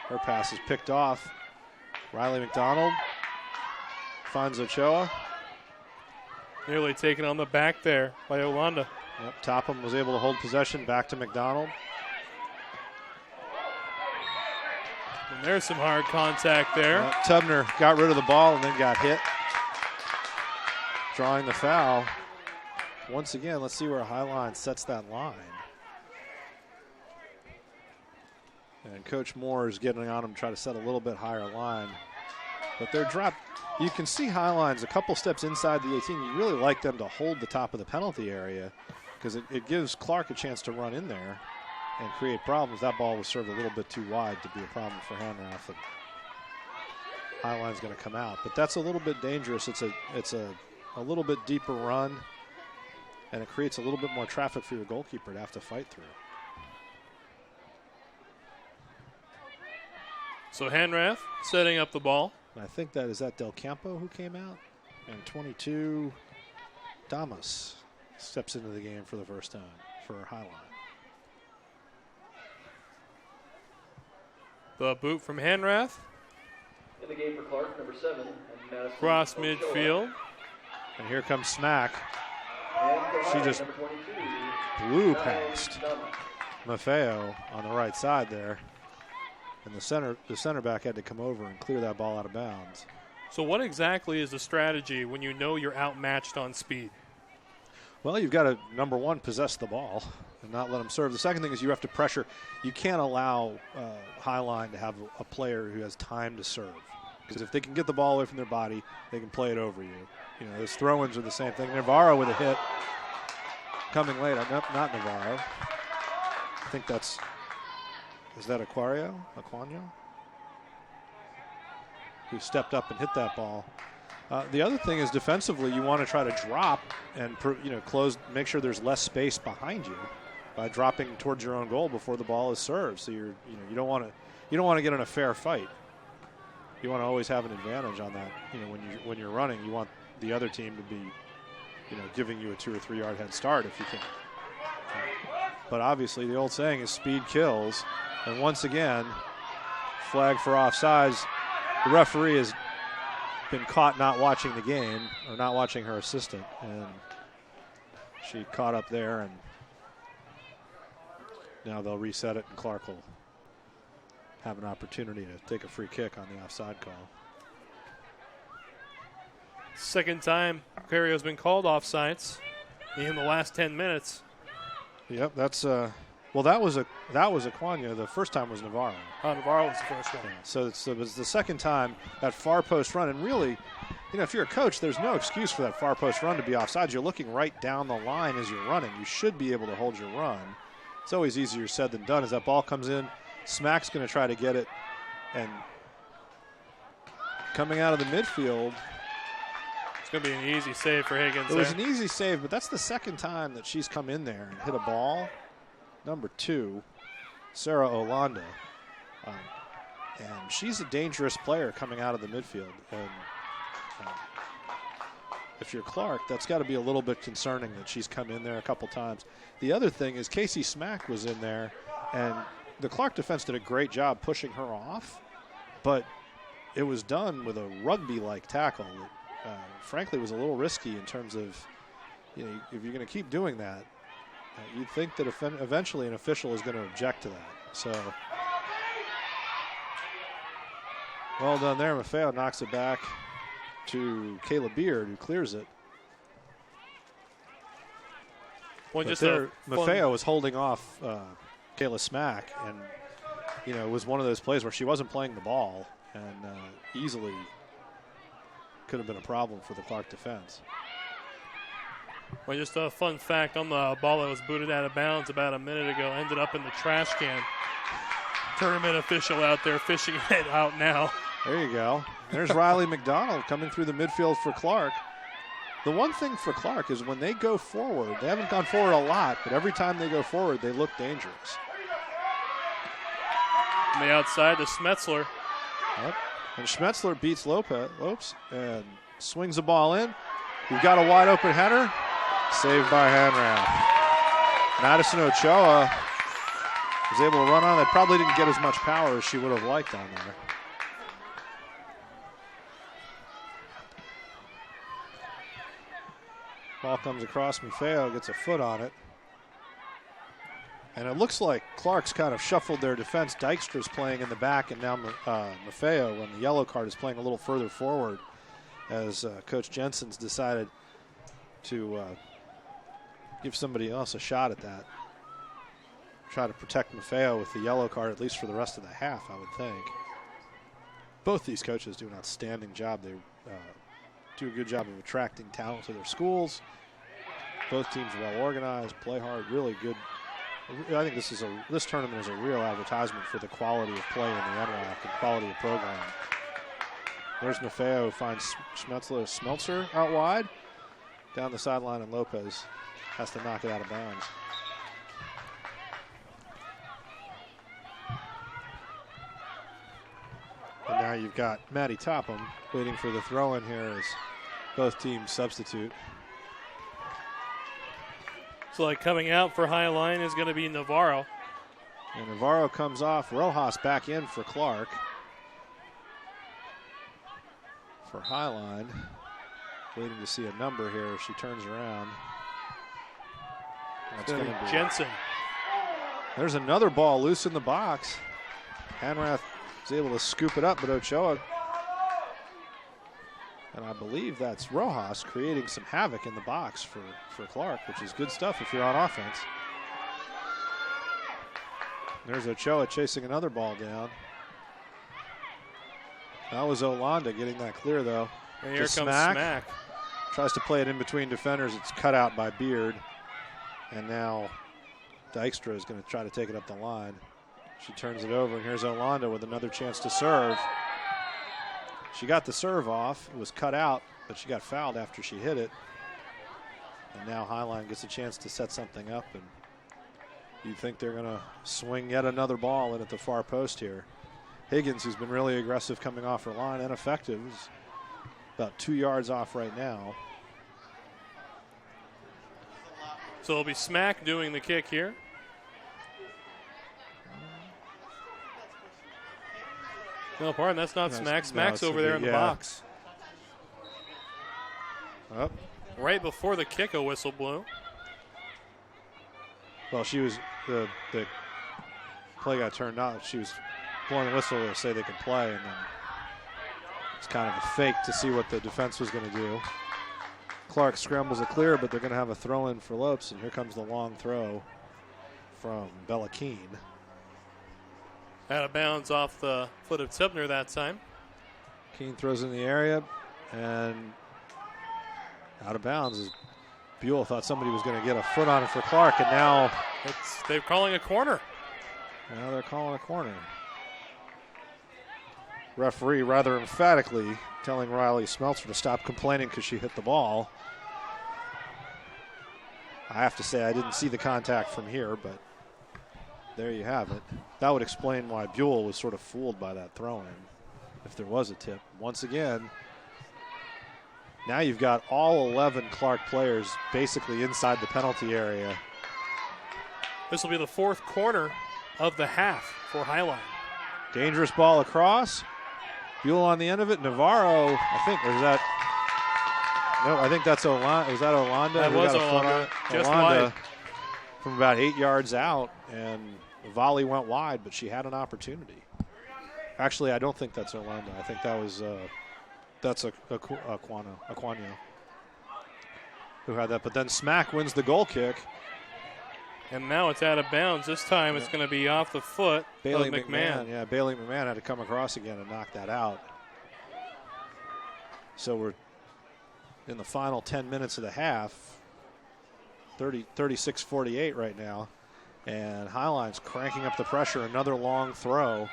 Her pass is picked off. Riley Mcdonald finds Ochoa. Nearly taken on the back there by Yolanda. Yep, Topham was able to hold possession back to Mcdonald. And there's some hard contact there. Tubner got rid of the ball and then got hit. Drawing the foul. Once again, let's see where Highline sets that line. And Coach Moore is getting on him to try to set a little bit higher line. But they're dropped. You can see Highline's a couple steps inside the 18. You really like them to hold the top of the penalty area because it gives Clark a chance to run in there and create problems. That ball was served a little bit too wide to be a problem for Hanrath. And Highline's going to come out. But that's a little bit dangerous. It's a little bit deeper run, and it creates a little bit more traffic for your goalkeeper to have to fight through. So Hanrath setting up the ball. And I think that is that Del Campo who came out. And 22, Damas steps into the game for the first time for Highline. The boot from Hanrath. In the game for Clark, number 7. And Madison Cross Ochoa. midfield. And here comes Smack. And for She Highline, just number 22, blew Nine past Damas. Maffeo on the right side there. And the center back had to come over and clear that ball out of bounds. So what exactly is the strategy when you know you're outmatched on speed? Well, you've got to, number one, possess the ball and not let them serve. The second thing is you have to pressure. You can't allow Highline to have a player who has time to serve. Because if they can get the ball away from their body, they can play it over you. You know, those throw-ins are the same thing. Navarro with a hit coming late. Not Navarro. I think that's... Is that Aquino? Who stepped up and hit that ball. The other thing is defensively, you want to try to drop and close, make sure there's less space behind you by dropping towards your own goal before the ball is served. So you don't want to get in a fair fight. You want to always have an advantage on that. When you're running, you want the other team to be, giving you a 2 or 3 yard head start if you can. But obviously, the old saying is speed kills. And once again, flag for offsides. The referee has been caught not watching the game or not watching her assistant, and she caught up there, and now they'll reset it, and Clark will have an opportunity to take a free kick on the offside call. Second time Carrio's been called offsides in the last 10 minutes. Yep, that's that was Aquino. The first time was Navarro. Navarro was the first one. Yeah, so it was the second time that far post run, and really, if you're a coach, there's no excuse for that far post run to be offsides. You're looking right down the line as you're running. You should be able to hold your run. It's always easier said than done. As that ball comes in, Smack's going to try to get it, and coming out of the midfield. It's going to be an easy save for Higgins. It was an easy save, but that's the second time that she's come in there and hit a ball. Number 2, Sarah Olanda. And she's a dangerous player coming out of the midfield. And if you're Clark, that's got to be a little bit concerning that she's come in there a couple times. The other thing is Casey Smack was in there, and the Clark defense did a great job pushing her off, but it was done with a rugby-like tackle that, frankly, was a little risky in terms of, if you're going to keep doing that, you'd think that eventually an official is going to object to that. So, well done there. Maffeo knocks it back to Kayla Beard, who clears it. Well, Maffeo was holding off Kayla Smack, and it was one of those plays where she wasn't playing the ball, and easily could have been a problem for the Clark defense. Well, just a fun fact on the ball that was booted out of bounds about a minute ago, ended up in the trash can. Tournament official out there fishing it out now. There you go. There's Riley McDonald coming through the midfield for Clark. The one thing for Clark is when they go forward, they haven't gone forward a lot, but every time they go forward, they look dangerous. On the outside to Schmetzler. Yep. And Schmetzler beats Lopez and swings the ball in. We've got a wide open header. Saved by Hanrath. Madison Ochoa was able to run on it. Probably didn't get as much power as she would have liked on there. Ball comes across. Maffeo gets a foot on it. And it looks like Clark's kind of shuffled their defense. Dykstra's playing in the back, and now Maffeo on the yellow card is playing a little further forward as Coach Jensen's decided to give somebody else a shot at that. Try to protect Maffeo with the yellow card, at least for the rest of the half, I would think. Both these coaches do an outstanding job. They do a good job of attracting talent to their schools. Both teams are well organized, play hard, really good. I think this tournament is a real advertisement for the quality of play in the NWAC and quality of program. There's Maffeo, who finds Smeltzer out wide. Down the sideline, and Lopez has to knock it out of bounds. And now you've got Maddie Topham waiting for the throw-in here as both teams substitute. So like coming out for Highline is going to be Navarro. And Navarro comes off. Rojas back in for Clark. For Highline. Waiting to see a number here. She turns around. That's going to be Jensen. There's another ball loose in the box. Hanrath is able to scoop it up, but Ochoa, and I believe that's Rojas, creating some havoc in the box for Clark, which is good stuff if you're on offense. There's Ochoa chasing another ball down. That was Olanda getting that clear, though. And here comes Smack. Tries to play it in between defenders. It's cut out by Beard. And now Dykstra is going to try to take it up the line. She turns it over, and here's Olanda with another chance to serve. She got the serve off. It was cut out, but she got fouled after she hit it. And now Highline gets a chance to set something up, and you think they're going to swing yet another ball in at the far post here. Higgins, who's been really aggressive coming off her line and effective, is about 2 yards off right now. So it'll be Smack doing the kick here. No, pardon, that's not Smack. Smack's over there in the box. Up. Right before the kick, a whistle blew. Well, she was, the play got turned out. She was blowing the whistle to say they could play, and then it's kind of a fake to see what the defense was going to do. Clark scrambles it clear, but they're going to have a throw-in for Lopes, and here comes the long throw from Bella Keene. Out of bounds off the foot of Tibner that time. Keene throws in the area, and out of bounds is Buell. Thought somebody was going to get a foot on it for Clark, and now they're calling a corner. Now they're calling a corner. Referee rather emphatically telling Riley Smeltzer to stop complaining because she hit the ball. I have to say I didn't see the contact from here, but there you have it. That would explain why Buell was sort of fooled by that throw-in, if there was a tip. Once again, now you've got all 11 Clark players basically inside the penalty area. This will be the fourth corner of the half for Highline. Dangerous ball across. Buell on the end of it. Navarro, I think, or is that? No, I think that's Olanda. Was that Olanda? That was Olanda. Just Olanda wide. From about 8 yards out, and the volley went wide, but she had an opportunity. Actually, I don't think that's Olanda. I think that was that's Aquano who had that. But then Smack wins the goal kick. And now it's out of bounds. This time it's going to be off the foot Bailey of McMahon. Yeah, Bailey McMahon had to come across again and knock that out. So we're in the final 10 minutes of the half, 36-48 right now. And Highline's cranking up the pressure. Another long throw.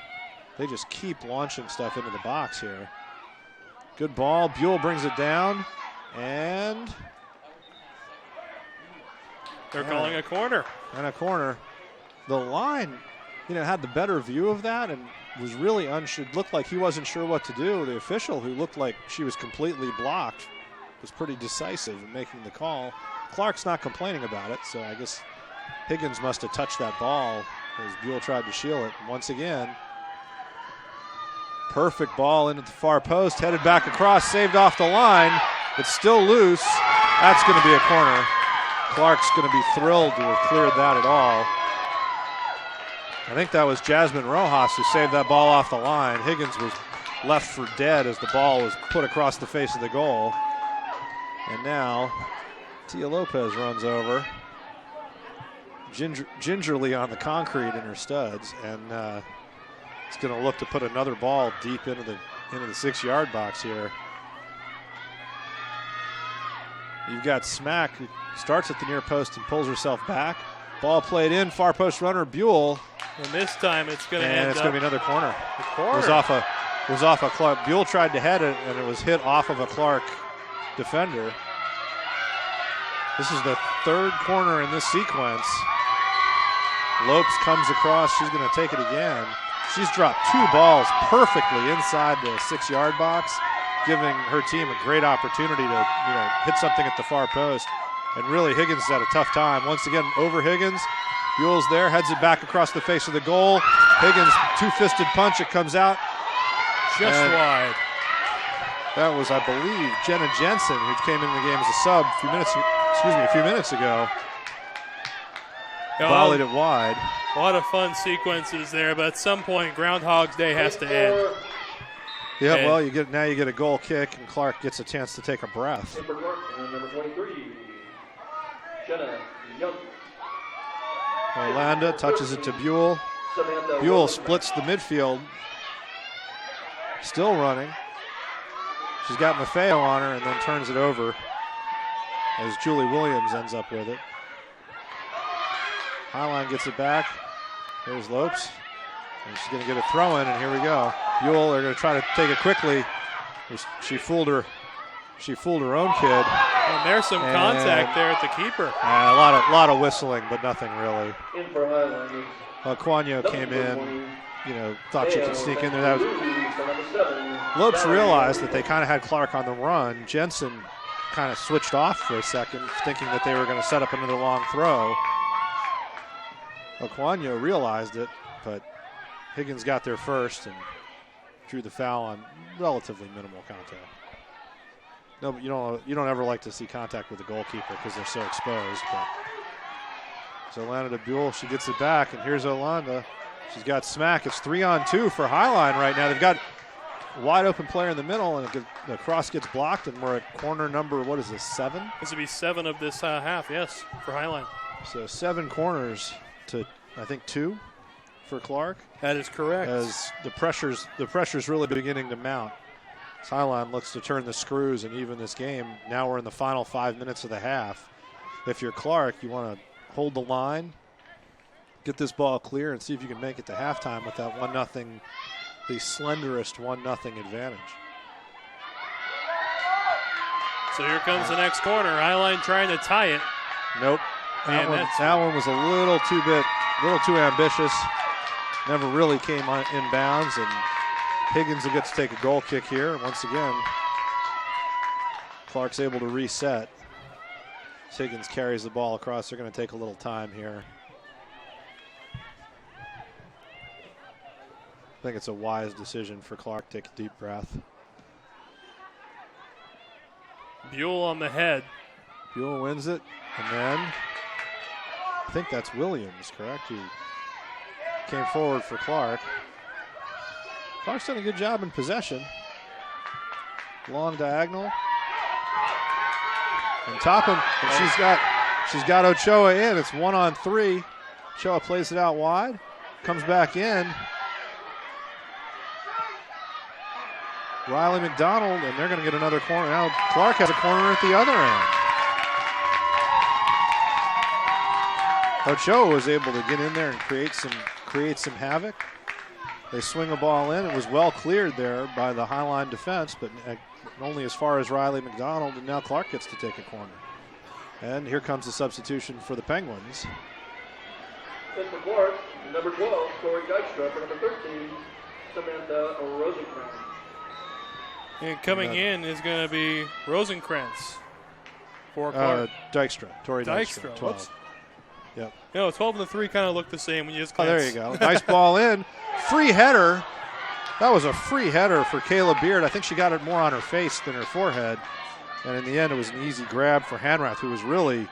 They just keep launching stuff into the box here. Good ball. Buell brings it down. And they're calling a corner. And a corner. The line, had the better view of that and was really unsure. Looked like he wasn't sure what to do. The official, who looked like she was completely blocked, was pretty decisive in making the call. Clark's not complaining about it, so I guess Higgins must have touched that ball as Buell tried to shield it. Once again, perfect ball into the far post, headed back across, saved off the line, but still loose. That's going to be a corner. Clark's going to be thrilled to have cleared that at all. I think that was Jasmine Rojas who saved that ball off the line. Higgins was left for dead as the ball was put across the face of the goal. And now Tia Lopez runs over, gingerly on the concrete in her studs, and it's going to look to put another ball deep into the 6-yard box here. You've got Smack, who starts at the near post and pulls herself back. Ball played in, far post runner Buell. And this time it's going to end And it's going to be another corner. The corner. It was off a Clark. Buell tried to head it, and it was hit off of a Clark defender. This is the third corner in this sequence. Lopes comes across. She's going to take it again. She's dropped 2 balls perfectly inside the 6-yard box, giving her team a great opportunity to hit something at the far post. And really, Higgins had a tough time. Once again, over Higgins. Buell's there, heads it back across the face of the goal. Higgins, 2-fisted punch. It comes out. Just wide. That was, I believe, Jenna Jensen, who came in the game as a sub a few minutes ago. Volleyed it wide. A lot of fun sequences there, but at some point, Groundhog's Day has to end. Yeah, well, you get a goal kick, and Clark gets a chance to take a breath. Number 23, Jenna Young. Orlando touches it to Buell. Buell splits the midfield. Still running. She's got Maffeo on her and then turns it over as Julie Williams ends up with it. Highline gets it back. Here's Lopes. And she's going to get a throw in, and here we go. Buell are going to try to take it quickly. She fooled her own kid. And there's some contact there at the keeper. A lot of whistling, but nothing really. In for Highline. Quagno came in, thought she could sneak in there. Lopes realized that they kind of had Clark on the run. Jensen kind of switched off for a second, thinking that they were going to set up another long throw. Quagno realized it, but Higgins got there first and drew the foul on relatively minimal contact. No, but you don't ever like to see contact with the goalkeeper because they're so exposed. But so Yolanda to Buell, she gets it back, and here's Yolanda. She's got Smack. It's 3-on-2 for Highline right now. They've got a wide open player in the middle, and the cross gets blocked, and we're at corner number, 7? This would be 7 of this half, yes, for Highline. So 7 corners to, I think, 2 for Clark. That is correct. As the pressure's really beginning to mount. Highline looks to turn the screws and even this game. Now we're in the final 5 minutes of the half. If you're Clark, you want to hold the line, get this ball clear, and see if you can make it to halftime with that 1-0, the slenderest 1-0 advantage. So here comes the next corner. Highline trying to tie it. Nope. That one was a little too ambitious. Never really came in bounds, and Higgins will get to take a goal kick here. Once again, Clark's able to reset. Higgins carries the ball across. They're going to take a little time here. I think it's a wise decision for Clark to take a deep breath. Buell on the head. Buell wins it, and then I think that's Williams, correct? Who came forward for Clark. Clark's done a good job in possession. Long diagonal. And Topham, and she's got Ochoa in. It's 1-on-3. Ochoa plays it out wide. Comes back in. Riley Mcdonald, and they're going to get another corner. Now Clark has a corner at the other end. Ochoa was able to get in there and create some havoc. They swing a ball in. It was well cleared there by the Highline defense, but only as far as Riley Mcdonald, and now Clark gets to take a corner. And here comes the substitution for the Penguins. In for Clark, number 12, Corey Dykstra, for number 13, Samantha Rosencrantz. And coming in is going to be Rosencrantz for Clark. Dykstra, Tori Dykstra, 12. Whoops. Yep. 12 and the 3 kind of look the same when you just glance. Oh, there you go. Nice ball in. Free header. That was a free header for Kayla Beard. I think she got it more on her face than her forehead. And in the end, it was an easy grab for Hanrath, who was really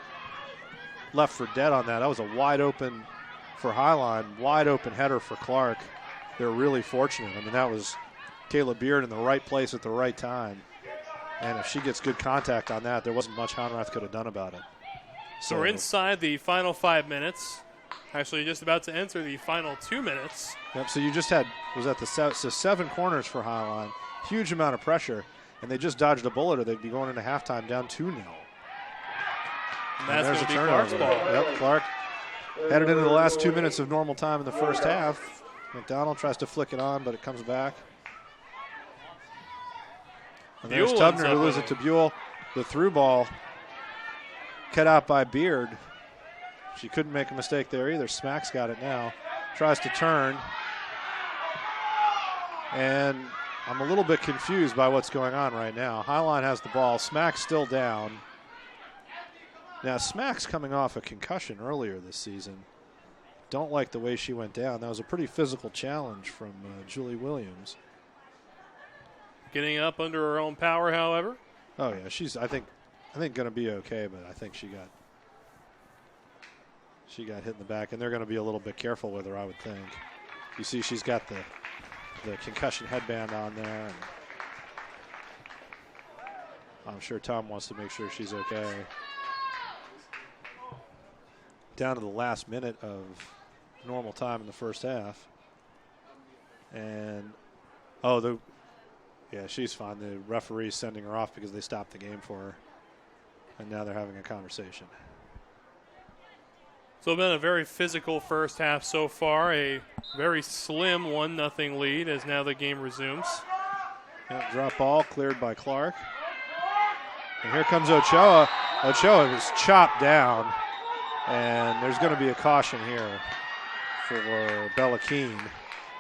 left for dead on that. That was a wide open for Highline. Wide open header for Clark. They're really fortunate. I mean, that was Kayla Beard in the right place at the right time. And if she gets good contact on that, there wasn't much Honrath could have done about it. So we're inside the final 5 minutes. Actually, just about to enter the final 2 minutes. Yep, so you just had, was at the 7 corners for Highline. Huge amount of pressure. And they just dodged a bullet or they'd be going into halftime down 2-0. And that's going to be Clark's ball. Yep, Clark headed into the last 2 minutes of normal time in the first half. Mcdonald tries to flick it on, but it comes back. And there's Tubner who loses it to Buell. The through ball cut out by Beard. She couldn't make a mistake there either. Smack's got it now. Tries to turn. And I'm a little bit confused by what's going on right now. Highline has the ball. Smack's still down. Now, Smack's coming off a concussion earlier this season. Don't like the way she went down. That was a pretty physical challenge from Julie Williams. Getting up under her own power, however. Oh, yeah. She's, I think going to be okay, but I think she got hit in the back, and they're going to be a little bit careful with her, I would think. You see she's got the concussion headband on there. And I'm sure Tom wants to make sure she's okay. Down to the last minute of normal time in the first half. And, yeah, she's fine. The referee's sending her off because they stopped the game for her. And now they're having a conversation. So it's been a very physical first half so far. A very slim 1-0 lead as now the game resumes. Yep, drop ball cleared by Clark. And here comes Ochoa. Ochoa is chopped down. And there's going to be a caution here for Bella Keene.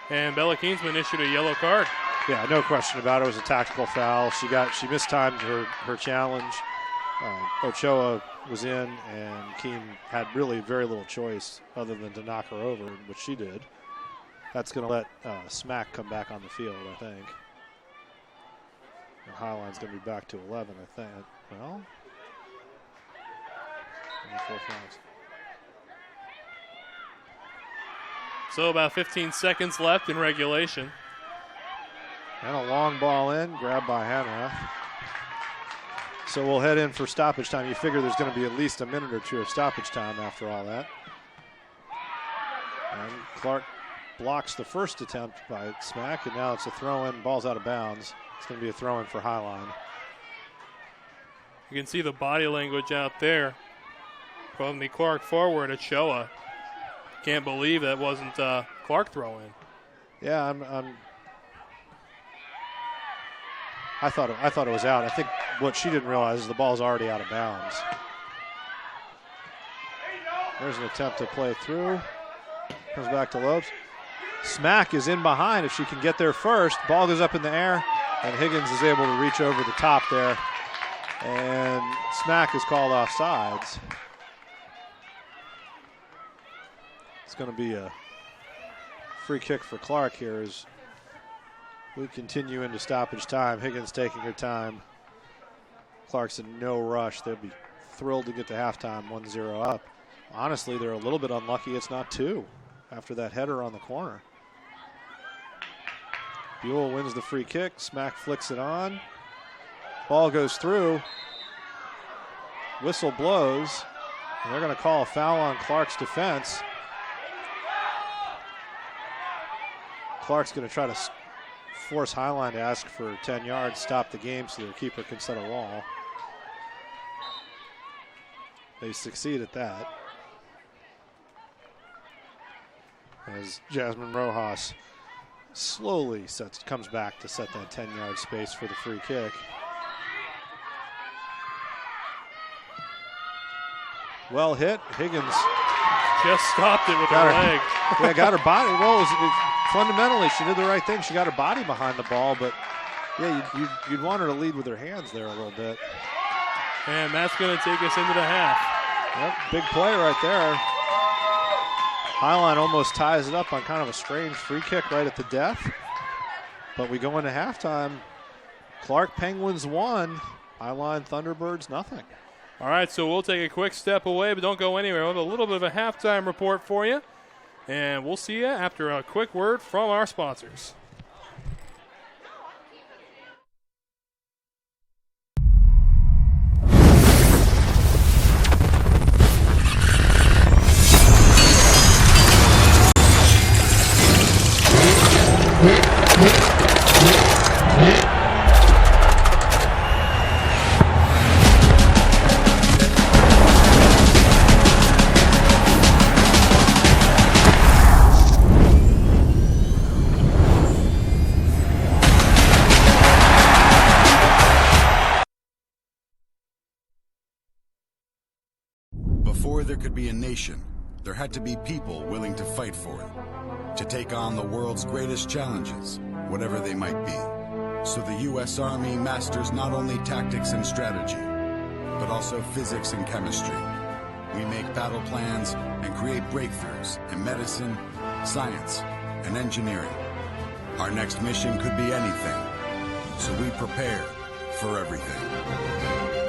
And Bella Keene's been issued a yellow card. Yeah, no question about it. It was a tactical foul. She mistimed her challenge. Ochoa was in, and Keene had really very little choice other than to knock her over, which she did. That's going to let Smack come back on the field, I think. And Highline's going to be back to 11, I think. Well, 24 fouls. So about 15 seconds left in regulation. And a long ball in, grabbed by Hannah. So we'll head in for stoppage time. You figure there's going to be at least a minute or two of stoppage time after all that. And Clark blocks the first attempt by Smack, and now it's a throw-in. Ball's out of bounds. It's going to be a throw-in for Highline. You can see the body language out there from the Clark forward, Ochoa. Can't believe that wasn't Clark throw-in. Yeah, I thought it was out. I think what she didn't realize is the ball's already out of bounds. There's an attempt to play through. Comes back to Lopes. Smack is in behind if she can get there first. Ball goes up in the air, and Higgins is able to reach over the top there. And Smack is called off sides. It's going to be a free kick for Clark here as we continue into stoppage time. Higgins taking her time. Clark's in no rush. They'll be thrilled to get to halftime 1-0 up. Honestly, they're a little bit unlucky it's not 2 after that header on the corner. Buell wins the free kick. Smack flicks it on. Ball goes through. Whistle blows. And they're going to call a foul on Clark's defense. Clark's going to try to force Highline to ask for 10 yards, stop the game so their keeper can set a wall. They succeed at that. As Jasmine Rojas slowly comes back to set that 10-yard space for the free kick. Well hit. Higgins just stopped it with her leg. Yeah, got her body. Well, fundamentally, she did the right thing. She got her body behind the ball, but yeah, you'd want her to lead with her hands there a little bit. And that's going to take us into the half. Yep, big play right there. Highline almost ties it up on kind of a strange free kick right at the death. But we go into halftime. Clark Penguins 1, Highline Thunderbirds nothing. All right, so we'll take a quick step away, but don't go anywhere. We'll have a little bit of a halftime report for you. And we'll see you after a quick word from our sponsors. Before there could be a nation, there had to be people willing to fight for it, to take on the world's greatest challenges, whatever they might be. So the U.S. Army masters not only tactics and strategy, but also physics and chemistry. We make battle plans and create breakthroughs in medicine, science, and engineering. Our next mission could be anything, so we prepare for everything.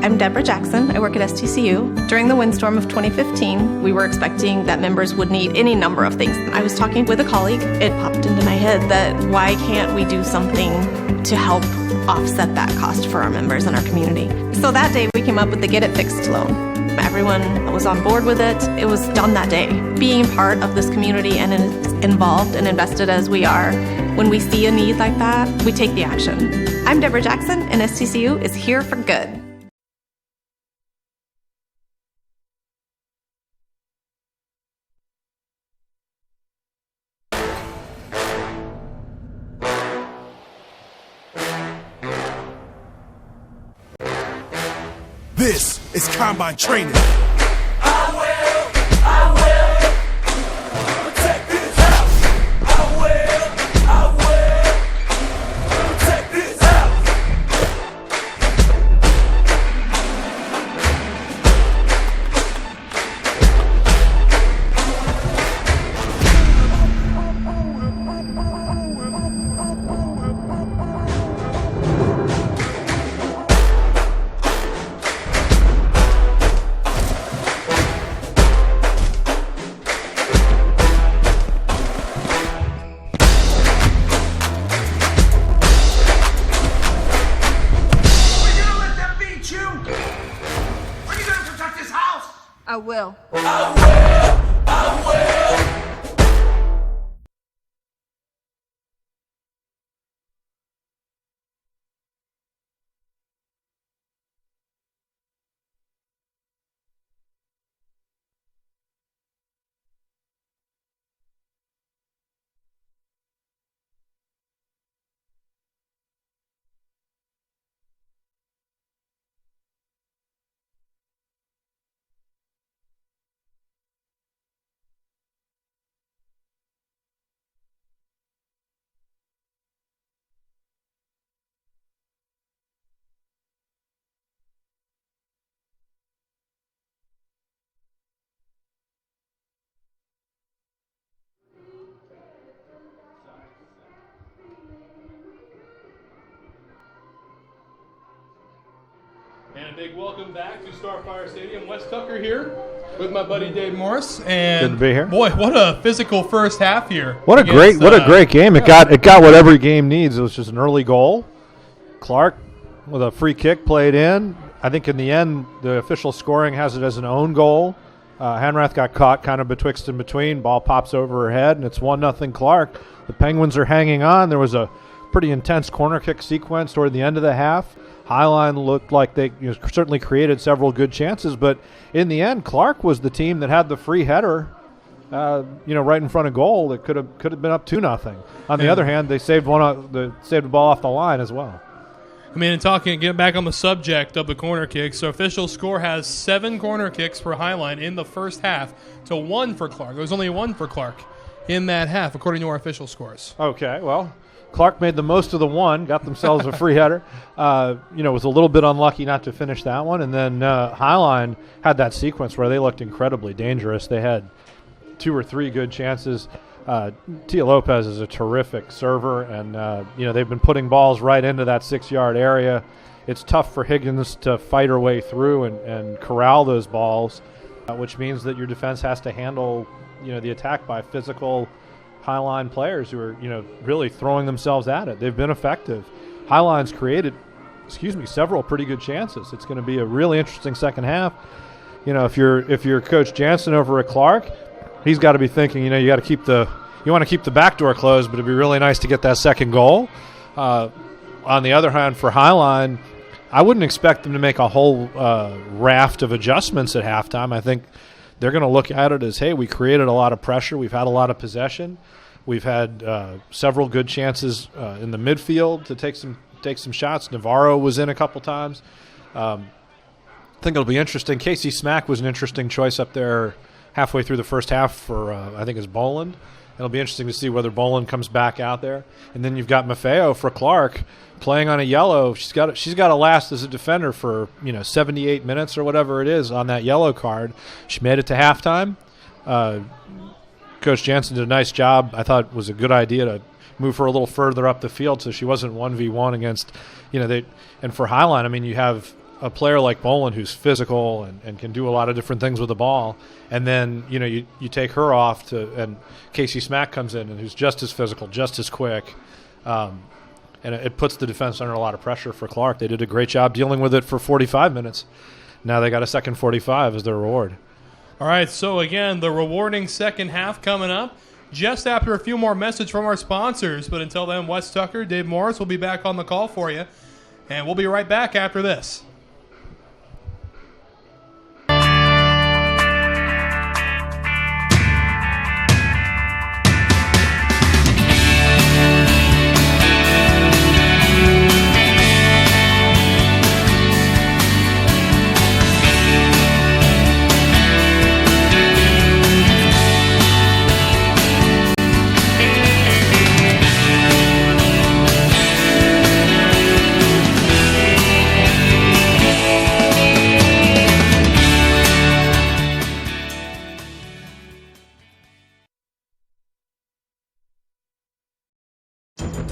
I'm Deborah Jackson. I work at STCU. During the windstorm of 2015, we were expecting that members would need any number of things. I was talking with a colleague. It popped into my head that why can't we do something to help offset that cost for our members and our community? So that day we came up with the Get It Fixed loan. Everyone was on board with it. It was done that day. Being part of this community and involved and invested as we are, when we see a need like that, we take the action. I'm Deborah Jackson, and STCU is here for good. This is Combine Training. I will. And a big welcome back to Starfire Stadium. Wes Tucker here with my buddy Dave Morris. And good to be here. Boy, what a physical first half here. What a great game. It got what every game needs. It was just an early goal. Clark with a free kick played in. I think in the end the official scoring has it as an own goal. Hanrath got caught kind of betwixt and between. Ball pops over her head, and it's 1-0 Clark. The Penguins are hanging on. There was a pretty intense corner kick sequence toward the end of the half. Highline looked like they certainly created several good chances, but in the end, Clark was the team that had the free header, right in front of goal. That could have been up 2-0. On the other hand, they saved the ball off the line as well. I mean, getting back on the subject of the corner kicks, so official score has 7 corner kicks for Highline in the first half to 1 for Clark. It was only 1 for Clark in that half, according to our official scores. Okay, well, Clark made the most of the one, got themselves a free header. Was a little bit unlucky not to finish that one. And then Highline had that sequence where they looked incredibly dangerous. They had 2 or 3 good chances. Tia Lopez is a terrific server, and they've been putting balls right into that 6-yard area. It's tough for Higgins to fight her way through and corral those balls, which means that your defense has to handle the attack by physical Highline players who are really throwing themselves at it. They've been effective. Highline's created several pretty good chances. It's going to be a really interesting second half. If you're Coach Jansen over at Clark, he's got to be thinking, you want to keep the back door closed, but it'd be really nice to get that second goal. On the other hand, for Highline, I wouldn't expect them to make a whole raft of adjustments at halftime. I think they're going to look at it as, hey, we created a lot of pressure. We've had a lot of possession. We've had several good chances in the midfield to take some shots. Navarro was in a couple times. I think it'll be interesting. Casey Smack was an interesting choice up there halfway through the first half for, I think it's Boland. It'll be interesting to see whether Boland comes back out there. And then you've got Maffeo for Clark playing on a yellow. She's got to last as a defender for 78 minutes or whatever it is on that yellow card. She made it to halftime. Coach Jansen did a nice job. I thought it was a good idea to move her a little further up the field so she wasn't 1v1 against and for Highline, I mean, you have a player like Boland who's physical and can do a lot of different things with the ball, and then you take her off and Casey Smack comes in and who's just as physical, just as quick, and it puts the defense under a lot of pressure for Clark. They did a great job dealing with it for 45 minutes. Now they got a second 45 as their reward. All right, so again, the rewarding second half coming up just after a few more messages from our sponsors. But until then, Wes Tucker, Dave Morris will be back on the call for you, and we'll be right back after this.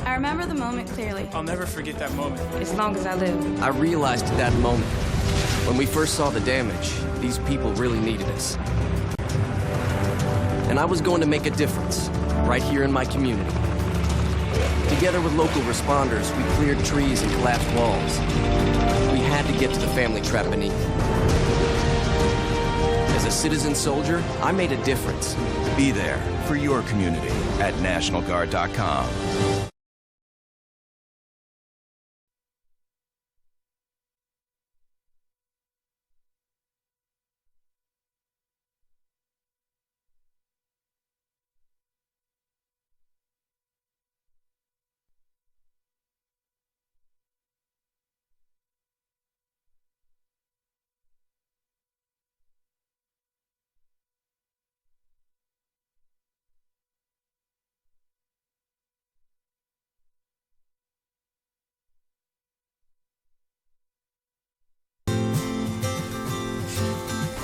I remember the moment clearly. I'll never forget that moment. As long as I live. I realized at that moment, when we first saw the damage, these people really needed us. And I was going to make a difference, right here in my community. Together with local responders, we cleared trees and collapsed walls. We had to get to the family trapped beneath. As a citizen soldier, I made a difference. Be there for your community at NationalGuard.com.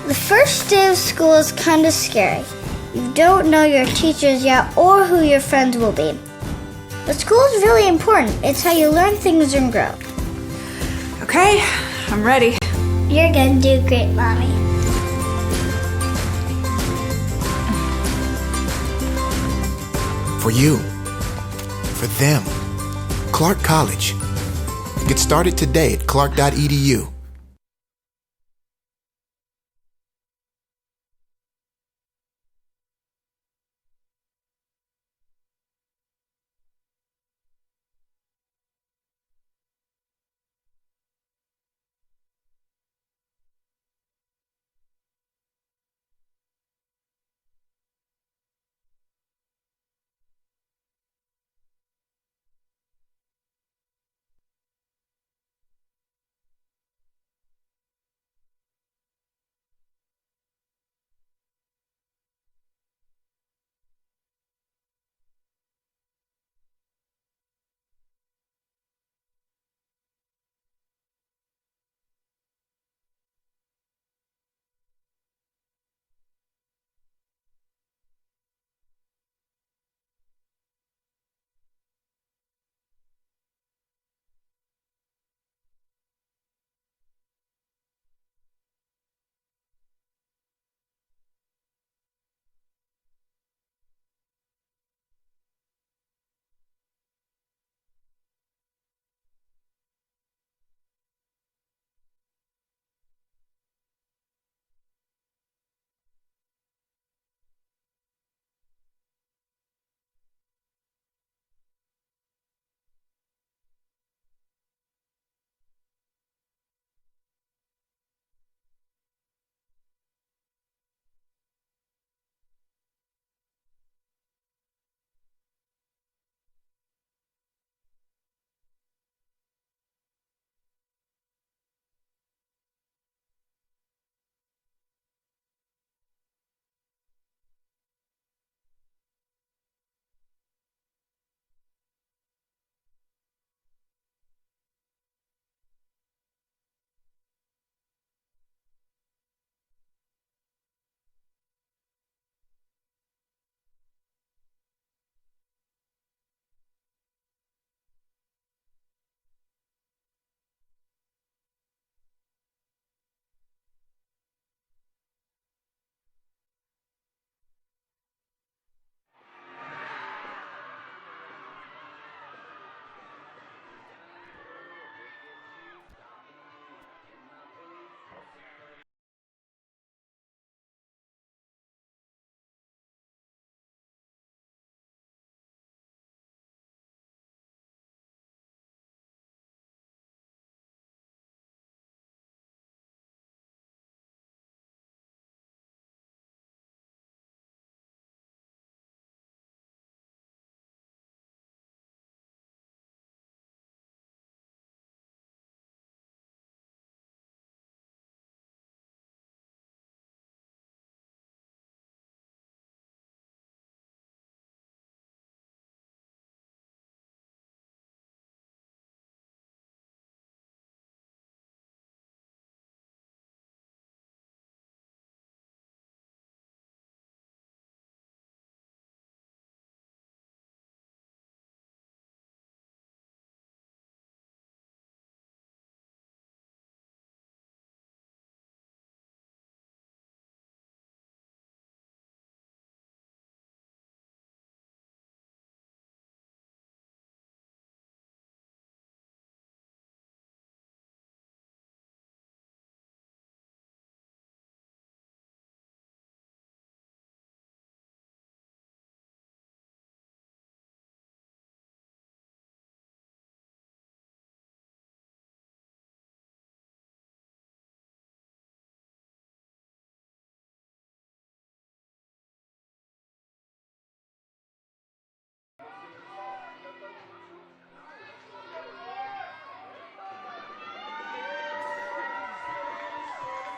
The first day of school is kind of scary. You don't know your teachers yet or who your friends will be. But school is really important. It's how you learn things and grow. Okay, I'm ready. You're gonna do great, Mommy. For you. For them. Clark College. Get started today at clark.edu.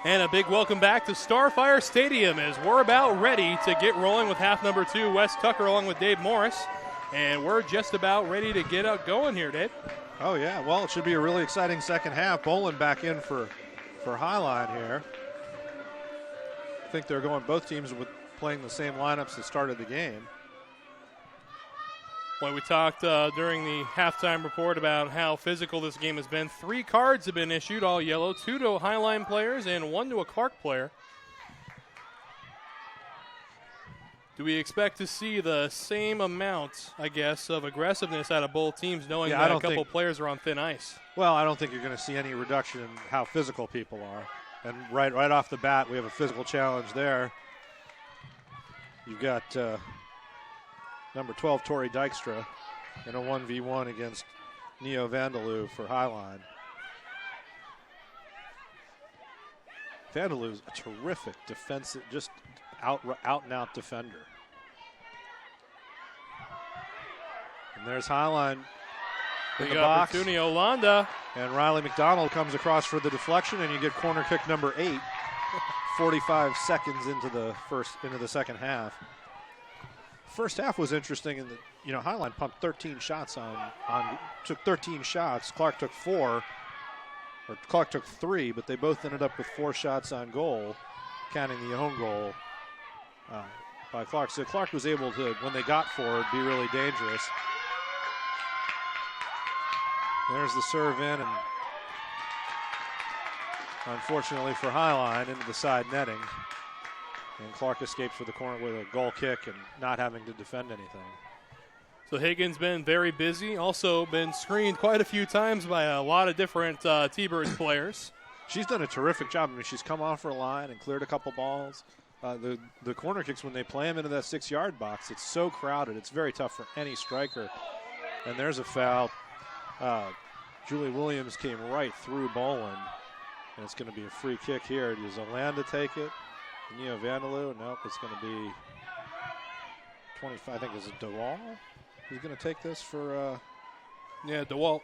And a big welcome back to Starfire Stadium as we're about ready to get rolling with half number 2, Wes Tucker along with Dave Morris. And we're just about ready to get out going here, Dave. Oh, yeah. Well, it should be a really exciting second half. Bolin back in for Highline here. I think they're going both teams with playing the same lineups that started the game. Well, we talked during the halftime report about how physical this game has been. 3 cards have been issued, all yellow, 2 to Highline players and 1 to a Clark player. Do we expect to see the same amount, I guess, of aggressiveness out of both teams, knowing that a couple players are on thin ice? Well, I don't think you're going to see any reduction in how physical people are. And right off the bat, we have a physical challenge there. You've got number 12, Tori Dykstra, in a 1v1 against Neo Vandaloo for Highline. Vandaloo's a terrific defensive, just out-and-out defender. And there's Highline in the box. Opportunity, Olanda. And Riley McDonald comes across for the deflection, and you get corner kick number 8, 45 seconds into the second half. First half was interesting in that, Highline pumped 13 shots took 13 shots. Clark took 4, or Clark took 3, but they both ended up with 4 shots on goal, counting the own goal by Clark. So Clark was able to, when they got forward, be really dangerous. There's the serve in, and unfortunately for Highline, into the side netting. And Clark escapes with the corner with a goal kick and not having to defend anything. So Higgins been very busy, also been screened quite a few times by a lot of different T-Birds players. She's done a terrific job. I mean, she's come off her line and cleared a couple balls. The corner kicks, when they play them into that 6-yard box, it's so crowded. It's very tough for any striker. And there's a foul. Julie Williams came right through Boland, and it's going to be a free kick here. Does Olanda take it? Neo Vandaloo? Nope, it's going to be 25. I think is it DeWall who's going to take this for? Yeah, DeWalt.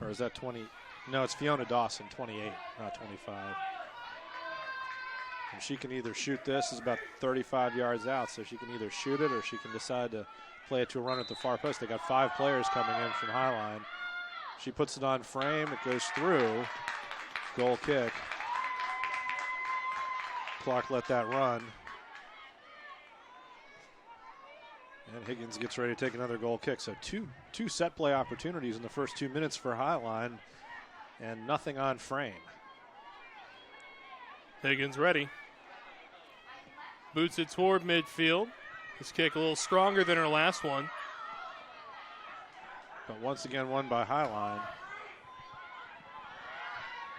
Or is that 20? No, it's Fiona Dawson, 28, not 25. And she can either shoot this. It's about 35 yards out, so she can either shoot it or she can decide to play it to a run at the far post. They got 5 players coming in from Highline. She puts it on frame. It goes through. Goal kick. Clark let that run. And Higgins gets ready to take another goal kick. So two set play opportunities in the first 2 minutes for Highline, and nothing on frame. Higgins ready. Boots it toward midfield. This kick a little stronger than her last one. But once again won by Highline.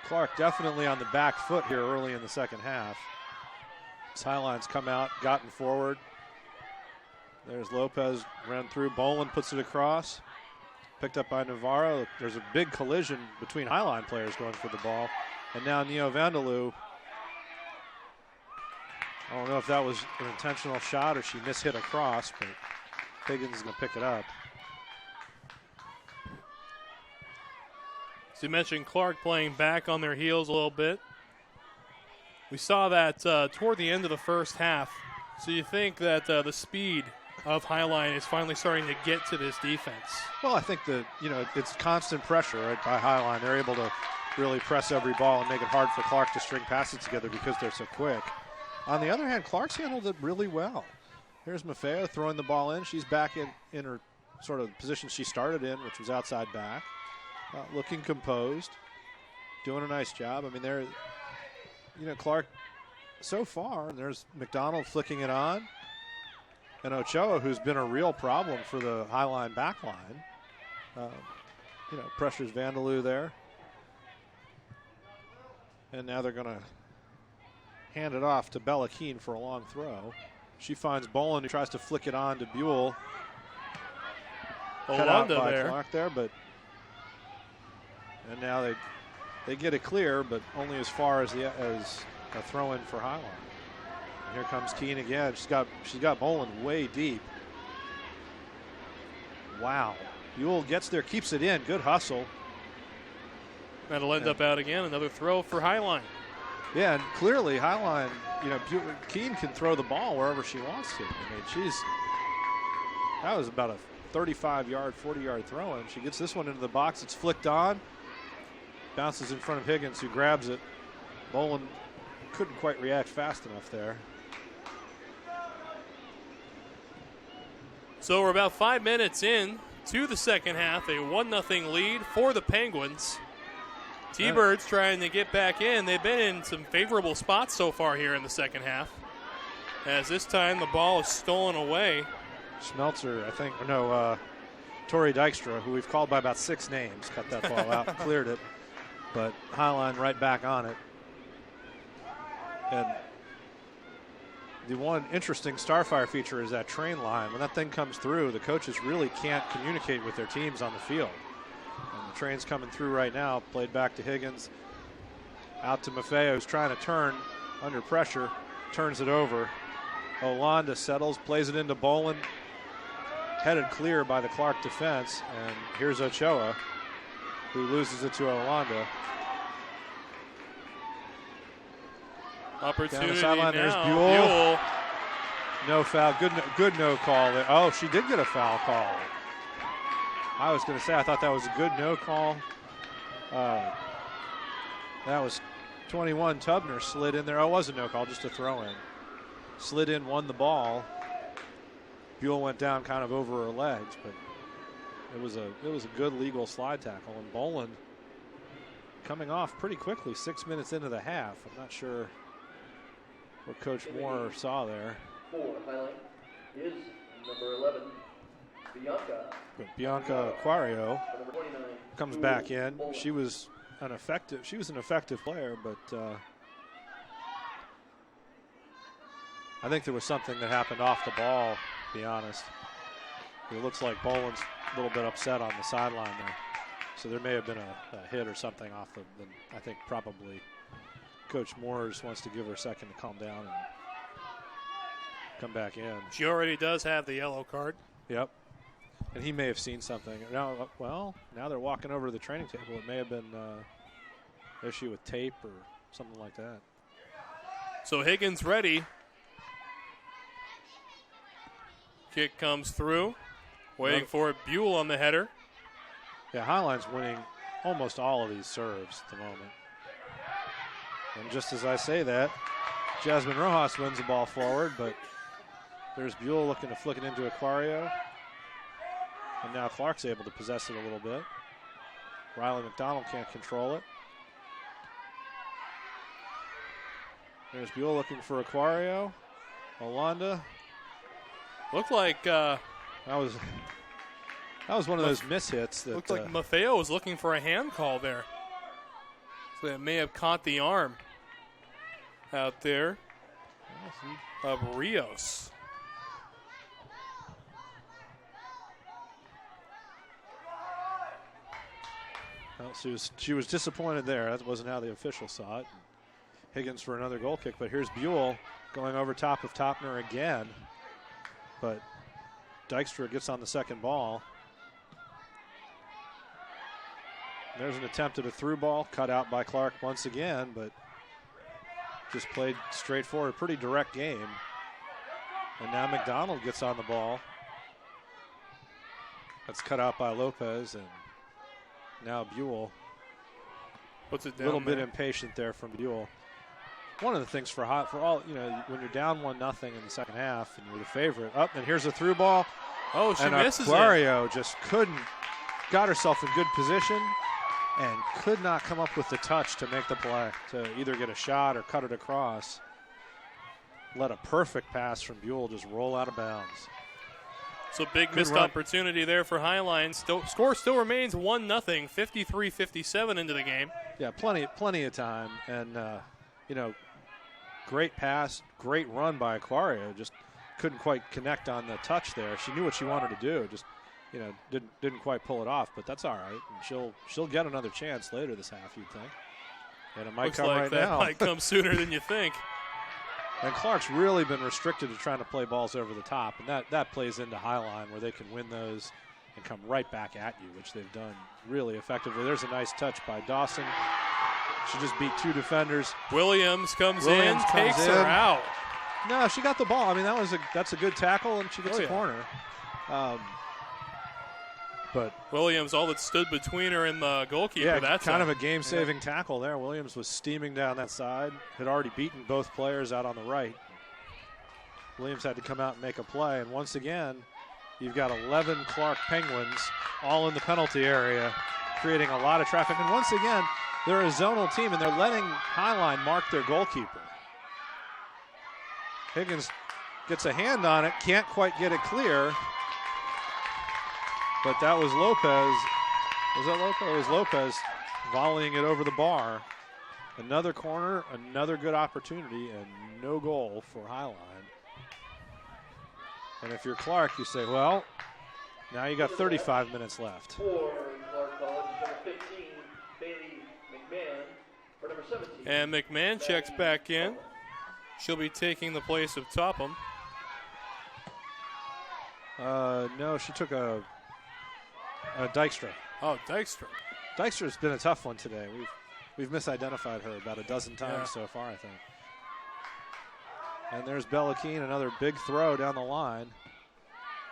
Clark definitely on the back foot here early in the second half. As Highline's come out, gotten forward. There's Lopez, ran through. Boland puts it across. Picked up by Navarro. There's a big collision between Highline players going for the ball. And now Neo Vandaloo. I don't know if that was an intentional shot or she mishit a cross, but Higgins is going to pick it up. So you mentioned Clark playing back on their heels a little bit. We saw that toward the end of the first half. So you think that the speed of Highline is finally starting to get to this defense? Well, I think that, it's constant pressure right, by Highline. They're able to really press every ball and make it hard for Clark to string passes together because they're so quick. On the other hand, Clark's handled it really well. Here's Maffeo throwing the ball in. She's back in her sort of position she started in, which was outside back. Looking composed, doing a nice job. I mean, Clark, so far, there's McDonald flicking it on, and Ochoa, who's been a real problem for the Highline back line. Pressures Vandaloo there. And now they're going to hand it off to Bella Keene for a long throw. She finds Boland, who tries to flick it on to Buell. Cut out by Clark there, but and now they get it clear, but only as far as a throw in for Highline. And here comes Keene again. She's got Boland way deep. Wow. Buell gets there, keeps it in. Good hustle. That'll end up out again. Another throw for Highline. Yeah, and clearly Highline, Keene can throw the ball wherever she wants to. I mean, that was about a 35-yard, 40-yard throw in. She gets this one into the box. It's flicked on. Bounces in front of Higgins, who grabs it. Boland couldn't quite react fast enough there. So we're about 5 minutes in to the second half, a 1-0 lead for the Penguins. T-Birds trying to get back in. They've been in some favorable spots so far here in the second half. As this time the ball is stolen away. Schmelzer, I think, Torrey Dykstra, who we've called by about 6 names, cut that ball out and cleared it. But Highline right back on it. And the one interesting Starfire feature is that train line. When that thing comes through, the coaches really can't communicate with their teams on the field. And the train's coming through right now, played back to Higgins. Out to Maffeo, who's trying to turn under pressure, turns it over. Olanda settles, plays it into Bolin. Headed clear by the Clark defense, and here's Ochoa, who loses it to Olanda. Opportunity down the sideline, now. there's Buell. No foul, good no call there. Oh, she did get a foul call. I was going to say, I thought that was a good no call. That was 21, Tubner slid in there. Oh, it was a no call, just a throw in. Slid in, won the ball. Buell went down kind of over her legs, but it was a good legal slide tackle. And Boland coming off pretty quickly, 6 minutes into the half. I'm not sure what Coach Moore saw there. For Highline is number 11, Bianca. But Bianca Aquario Number 29. comes back in. She was an effective player, but I think there was something that happened off the ball. To be honest, it looks like Boland's a little bit upset on the sideline there, so there may have been a hit or something off the. I think probably Coach Moore just wants to give her a second to calm down and come back in. She already does have the yellow card. Yep, and he may have seen something. Now they're walking over to the training table. It may have been an issue with tape or something like that. So Higgins ready. Kick comes through. Waiting for it. Buell on the header. Yeah, Highline's winning almost all of these serves at the moment. And just as I say that, Jasmine Rojas wins the ball forward, but there's Buell looking to flick it into Aquario. And now Clark's able to possess it a little bit. Riley McDonald can't control it. There's Buell looking for Aquario. Olanda. Looked like that was one of those mishits. That looked like Maffeo was looking for a hand call there. So it may have caught the arm out there of Rios. Well, she was disappointed there. That wasn't how the official saw it. Higgins for another goal kick, but here's Buell going over top of Topner again. But Dykstra gets on the second ball. There's an attempt at a through ball, cut out by Clark once again, but just played straightforward, pretty direct game. And now McDonald gets on the ball. That's cut out by Lopez, and now Buell. Puts it down. A little bit impatient there from Buell. One of the things for all, when you're down 1-0 in the second half and you're the favorite, and here's a through ball. Oh, she misses it. Aquario just got herself in good position and could not come up with the touch to make the play, to either get a shot or cut it across. Let a perfect pass from Buell just roll out of bounds. So big missed opportunity there for Highline. Score still remains 1-0, 53-57 into the game. Yeah, plenty of time, and great pass, great run by Aquario. Just couldn't quite connect on the touch there. She knew what she wanted to do. Just, didn't quite pull it off. But that's all right. And she'll get another chance later this half, you'd think. And it might Looks come like right that now. might come sooner than you think. And Clark's really been restricted to trying to play balls over the top, and that plays into Highline where they can win those and come right back at you, which they've done really effectively. There's a nice touch by Dawson. She just beat 2 defenders. Williams comes in, takes her out. No, she got the ball. I mean, that's a good tackle, and she gets a corner. But Williams, all that stood between her and the goalkeeper. Yeah, that's kind of a game-saving tackle there. Williams was steaming down that side, had already beaten both players out on the right. Williams had to come out and make a play, and once again, you've got 11 Clark Penguins all in the penalty area, creating a lot of traffic. And once again, they're a zonal team, and they're letting Highline mark their goalkeeper. Higgins gets a hand on it, can't quite get it clear. But that was Lopez. Was that Lopez? It was Lopez volleying it over the bar. Another corner, another good opportunity, and no goal for Highline. And if you're Clark, you say, well, now you got 35 minutes left. For Clark College, number 15, Bailey McMahon. For number 17. And McMahon checks back in. She'll be taking the place of Topham. No, she took a Dykstra. Oh, Dykstra. Dykstra's been a tough one today. We've misidentified her about a dozen times so far, I think. And there's Bella Keene, another big throw down the line.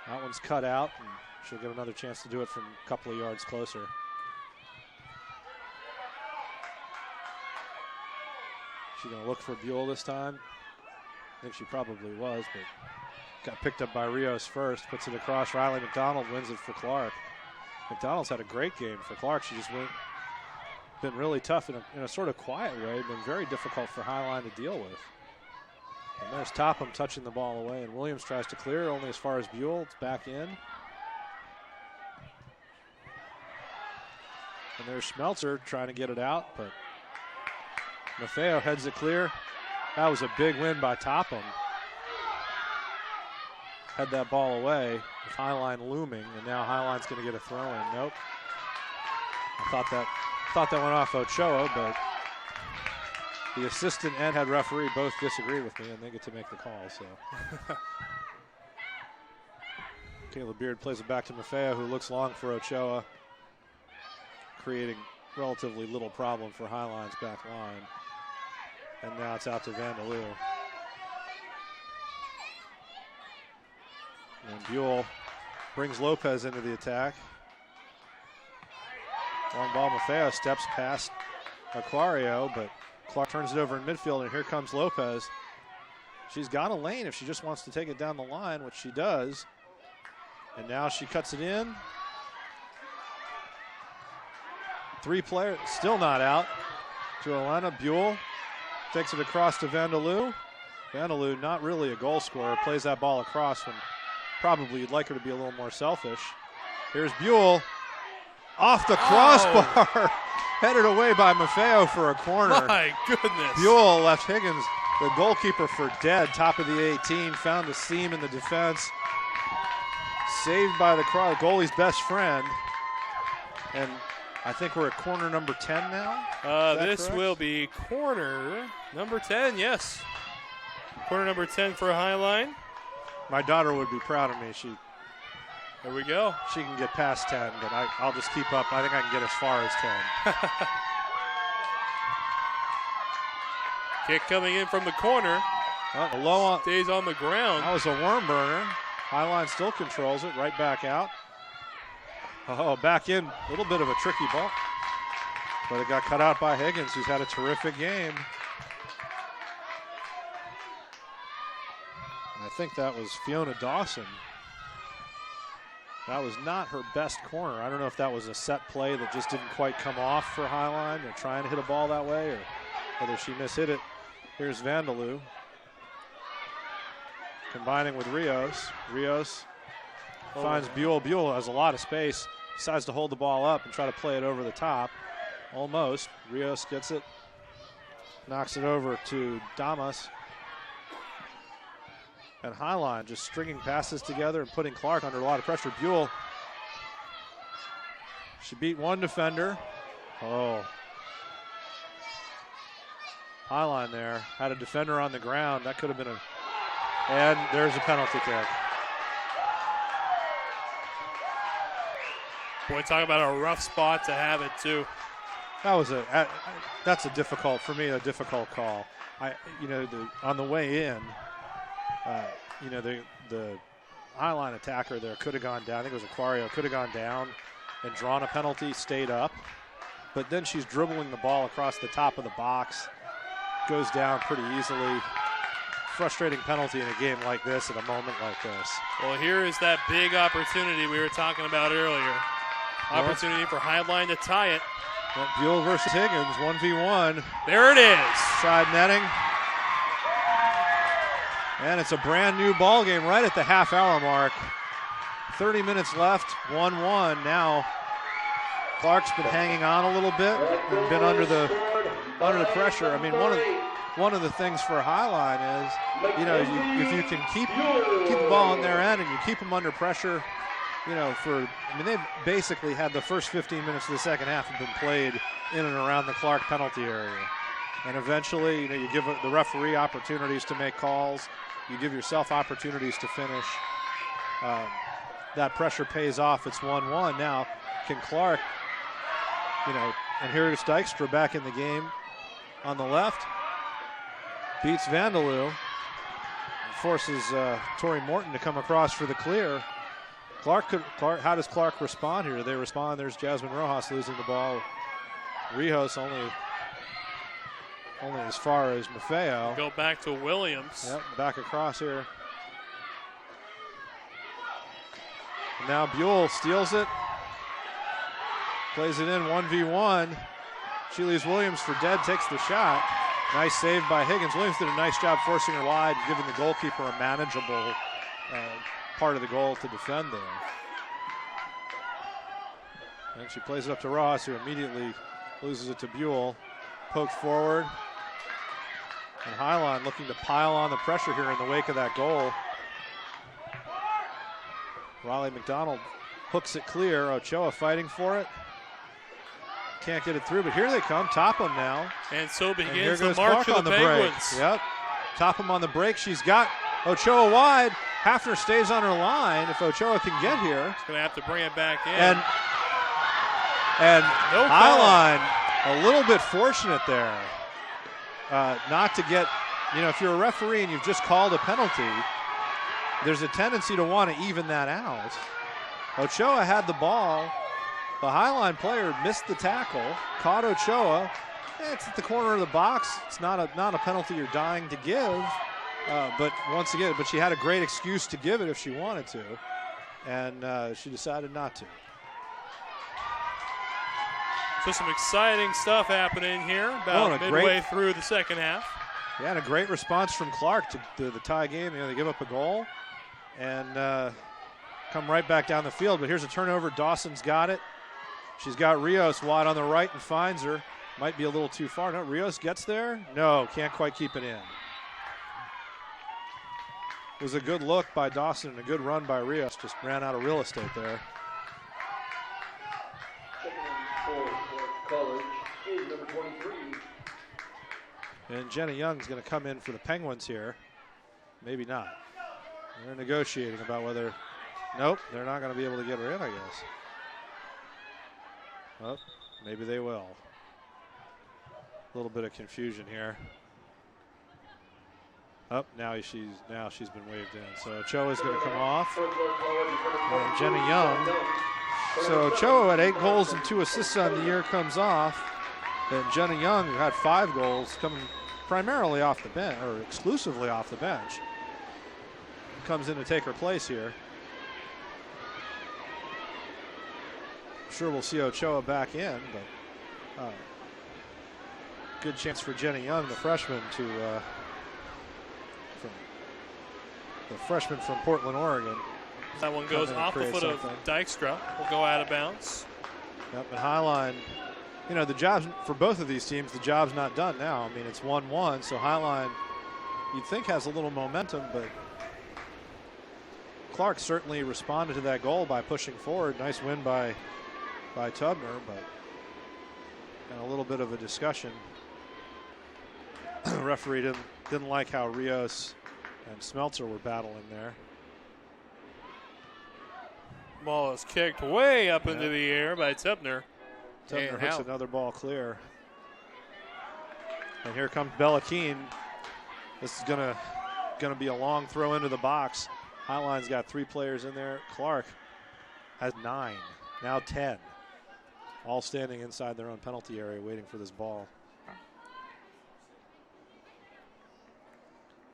That one's cut out, and she'll get another chance to do it from a couple of yards closer. She gonna look for Buell this time? I think she probably was, but got picked up by Rios first, puts it across. Riley Mcdonald wins it for Clark. McDonald's had a great game for Clark. She just been really tough in a sort of quiet way, been very difficult for Highline to deal with. And there's Topham touching the ball away, and Williams tries to clear only as far as Buell. It's back in. And there's Schmelzer trying to get it out, but Maffeo heads it clear. That was a big win by Topham. Had that ball away with Highline looming, and now Highline's going to get a throw in. Nope. I thought that went off Ochoa, but the assistant and head referee both disagree with me, and they get to make the call. So Caleb Beard plays it back to Maffeo, who looks long for Ochoa, creating relatively little problem for Highline's back line. And now it's out to Vandaloo. And Buell brings Lopez into the attack. Long ball, Maffeo steps past Aquario, but Clark turns it over in midfield, and here comes Lopez. She's got a lane if she just wants to take it down the line, which she does. And now she cuts it in. 3 players, still not out. To Elena, Buell takes it across to Vandaloo. Vandaloo, not really a goal scorer, plays that ball across when probably you'd like her to be a little more selfish. Here's Buell off the crossbar, headed away by Maffeo for a corner. My goodness. Buell left Higgins, the goalkeeper, for dead. Top of the 18, found a seam in the defense. Saved by the goalie's best friend. And I think we're at corner number 10 now. This correct? will be corner number 10, yes. Corner number 10 for Highline. My daughter would be proud of me. There we go. She can get past 10, but I'll just keep up. I think I can get as far as 10. Kick coming in from the corner. Stays on the ground. That was a worm burner. Highline still controls it. Right back out. Oh, back in. A little bit of a tricky ball. But it got cut out by Higgins, who's had a terrific game. I think that was Fiona Dawson. That was not her best corner. I don't know if that was a set play that just didn't quite come off for Highline. They're trying to hit a ball that way, or whether she mishit it. Here's Vandaloo combining with Rios. Rios finds Buell. Buell has a lot of space. Decides to hold the ball up and try to play it over the top. Almost. Rios gets it. Knocks it over to Damas. And Highline just stringing passes together and putting Clark under a lot of pressure. Buell, she beat one defender. Oh. Highline there had a defender on the ground. That could have been and there's a penalty kick. Boy, talk about a rough spot to have it too. That was that's a difficult call. On the way in, the Highline attacker there could have gone down. I think it was Aquario, could have gone down and drawn a penalty, stayed up. But then she's dribbling the ball across the top of the box, goes down pretty easily. frustrating penalty in a game like this at a moment like this. Well, here is that big opportunity we were talking about earlier. Opportunity for Highline to tie it. Buell versus Higgins, 1v1. There it is. Side netting. And it's a brand new ball game right at the half-hour mark. 30 minutes left, 1-1. Now Clark's been hanging on a little bit and been under the pressure. I mean, one of the things for Highline is, if you can keep the ball in their end and you keep them under pressure, they've basically had the first 15 minutes of the second half have been played in and around the Clark penalty area. And eventually, you give the referee opportunities to make calls. You give yourself opportunities to finish. That pressure pays off. It's 1-1. Now, can Clark, and here's Dykstra back in the game on the left. Beats Vandaloo. Forces Torrey Morton to come across for the clear. How does Clark respond here? They respond. There's Jasmine Rojas losing the ball. Rijos only as far as Maffeo. Go back to Williams. Yep, back across here. And now Buell steals it. Plays it in 1v1. She leaves Williams for dead, takes the shot. Nice save by Higgins. Williams did a nice job forcing her wide, giving the goalkeeper a manageable part of the goal to defend there. And she plays it up to Ross, who immediately loses it to Buell. Poked forward. And Highline looking to pile on the pressure here in the wake of that goal. Riley McDonald hooks it clear. Ochoa fighting for it. Can't get it through, but here they come. Topham now. And so begins and here the goes march Clark of the on Penguins. Break. Yep. Topham on the break. She's got Ochoa wide. Hafner stays on her line if Ochoa can get here. She's going to have to bring it back in. And no Highline a little bit fortunate there. Not to get, if you're a referee and you've just called a penalty, there's a tendency to want to even that out. Ochoa had the ball. The Highline player missed the tackle, caught Ochoa. It's at the corner of the box. It's not a penalty you're dying to give. But once again, she had a great excuse to give it if she wanted to. And she decided not to. So some exciting stuff happening here about midway through the second half. Yeah, and a great response from Clark to the tie game. They give up a goal and come right back down the field. But here's a turnover. Dawson's got it. She's got Rios wide on the right and finds her. Might be a little too far. No, Rios gets there. No, can't quite keep it in. It was a good look by Dawson and a good run by Rios. Just ran out of real estate there. College is number 23. And Jenna Young's going to come in for the Penguins here. Maybe not. They're negotiating about whether... Nope, they're not going to be able to get her in, I guess. Well, maybe they will. A little bit of confusion here. Oh, now she's been waved in. So Ochoa's going to come off. And Jenna Young. So Ochoa had 8 goals and 2 assists on the year comes off. And Jenna Young, who had 5 goals, coming primarily off the bench, or exclusively off the bench, comes in to take her place here. I'm sure we'll see Ochoa back in, but good chance for Jenna Young, the freshman, from Portland, Oregon. That one goes off the foot of Dykstra. Will go out of bounds. Yep, and Highline, the job's for both of these teams, the job's not done now. I mean, it's 1-1, so Highline, you'd think, has a little momentum, but Clark certainly responded to that goal by pushing forward. Nice win by Tubner, but and a little bit of a discussion. The referee didn't like how Rios and Smeltzer were battling there. Ball is kicked way up into the air by Tubner. Tubner hits another ball clear. And here comes Bella Keene. This is gonna be a long throw into the box. Highline's got 3 players in there. Clark has 9, now 10. All standing inside their own penalty area waiting for this ball.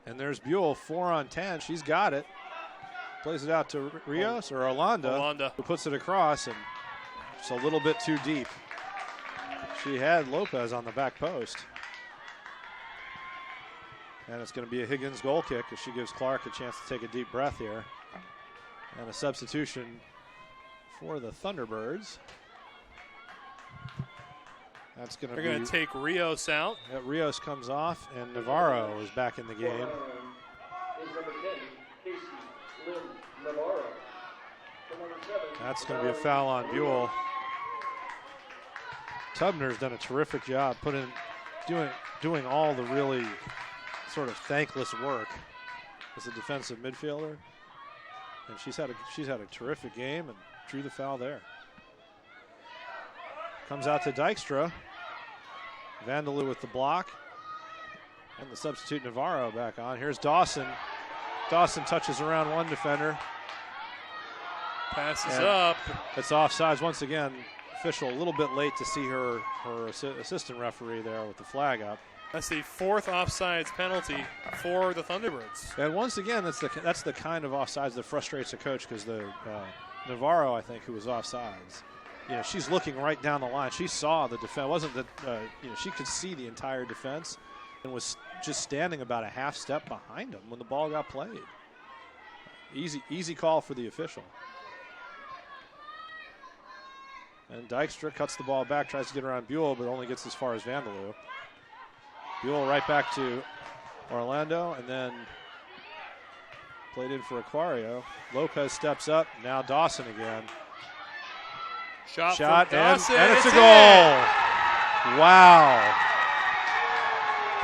And there's Buell, 4 on 10. She's got it. Plays it out to Rios or Orlando, who puts it across, and it's a little bit too deep. She had Lopez on the back post. And it's going to be a Higgins goal kick as she gives Clark a chance to take a deep breath here. And a substitution for the Thunderbirds. That's going to They're going to take Rios out. Rios comes off, and Navarro is back in the game. Is number 10, Casey Lynn Navarro. Number 7. That's going to be a foul on Buell. Tubner's done a terrific job doing all the really sort of thankless work as a defensive midfielder. And she's had a terrific game and drew the foul there. Comes out to Dykstra. Vandaloo with the block. And the substitute Navarro back on. Here's Dawson. Dawson touches around one defender. Passes up. It's offsides once again. Official a little bit late to see her assistant referee there with the flag up. That's the 4th offsides penalty for the Thunderbirds. And once again, that's the kind of offsides that frustrates a coach, because the Navarro, I think, who was offsides, she's looking right down the line. She saw the defense. Wasn't that she could see the entire defense and was just standing about a half step behind them when the ball got played. Easy call for the official. And Dykstra cuts the ball back, tries to get around Buell, but only gets as far as Vandaloo. Buell right back to Orlando, and then played in for Aquario. Lopez steps up. Now Dawson again. Shot from Dawson, and it's a goal. Wow.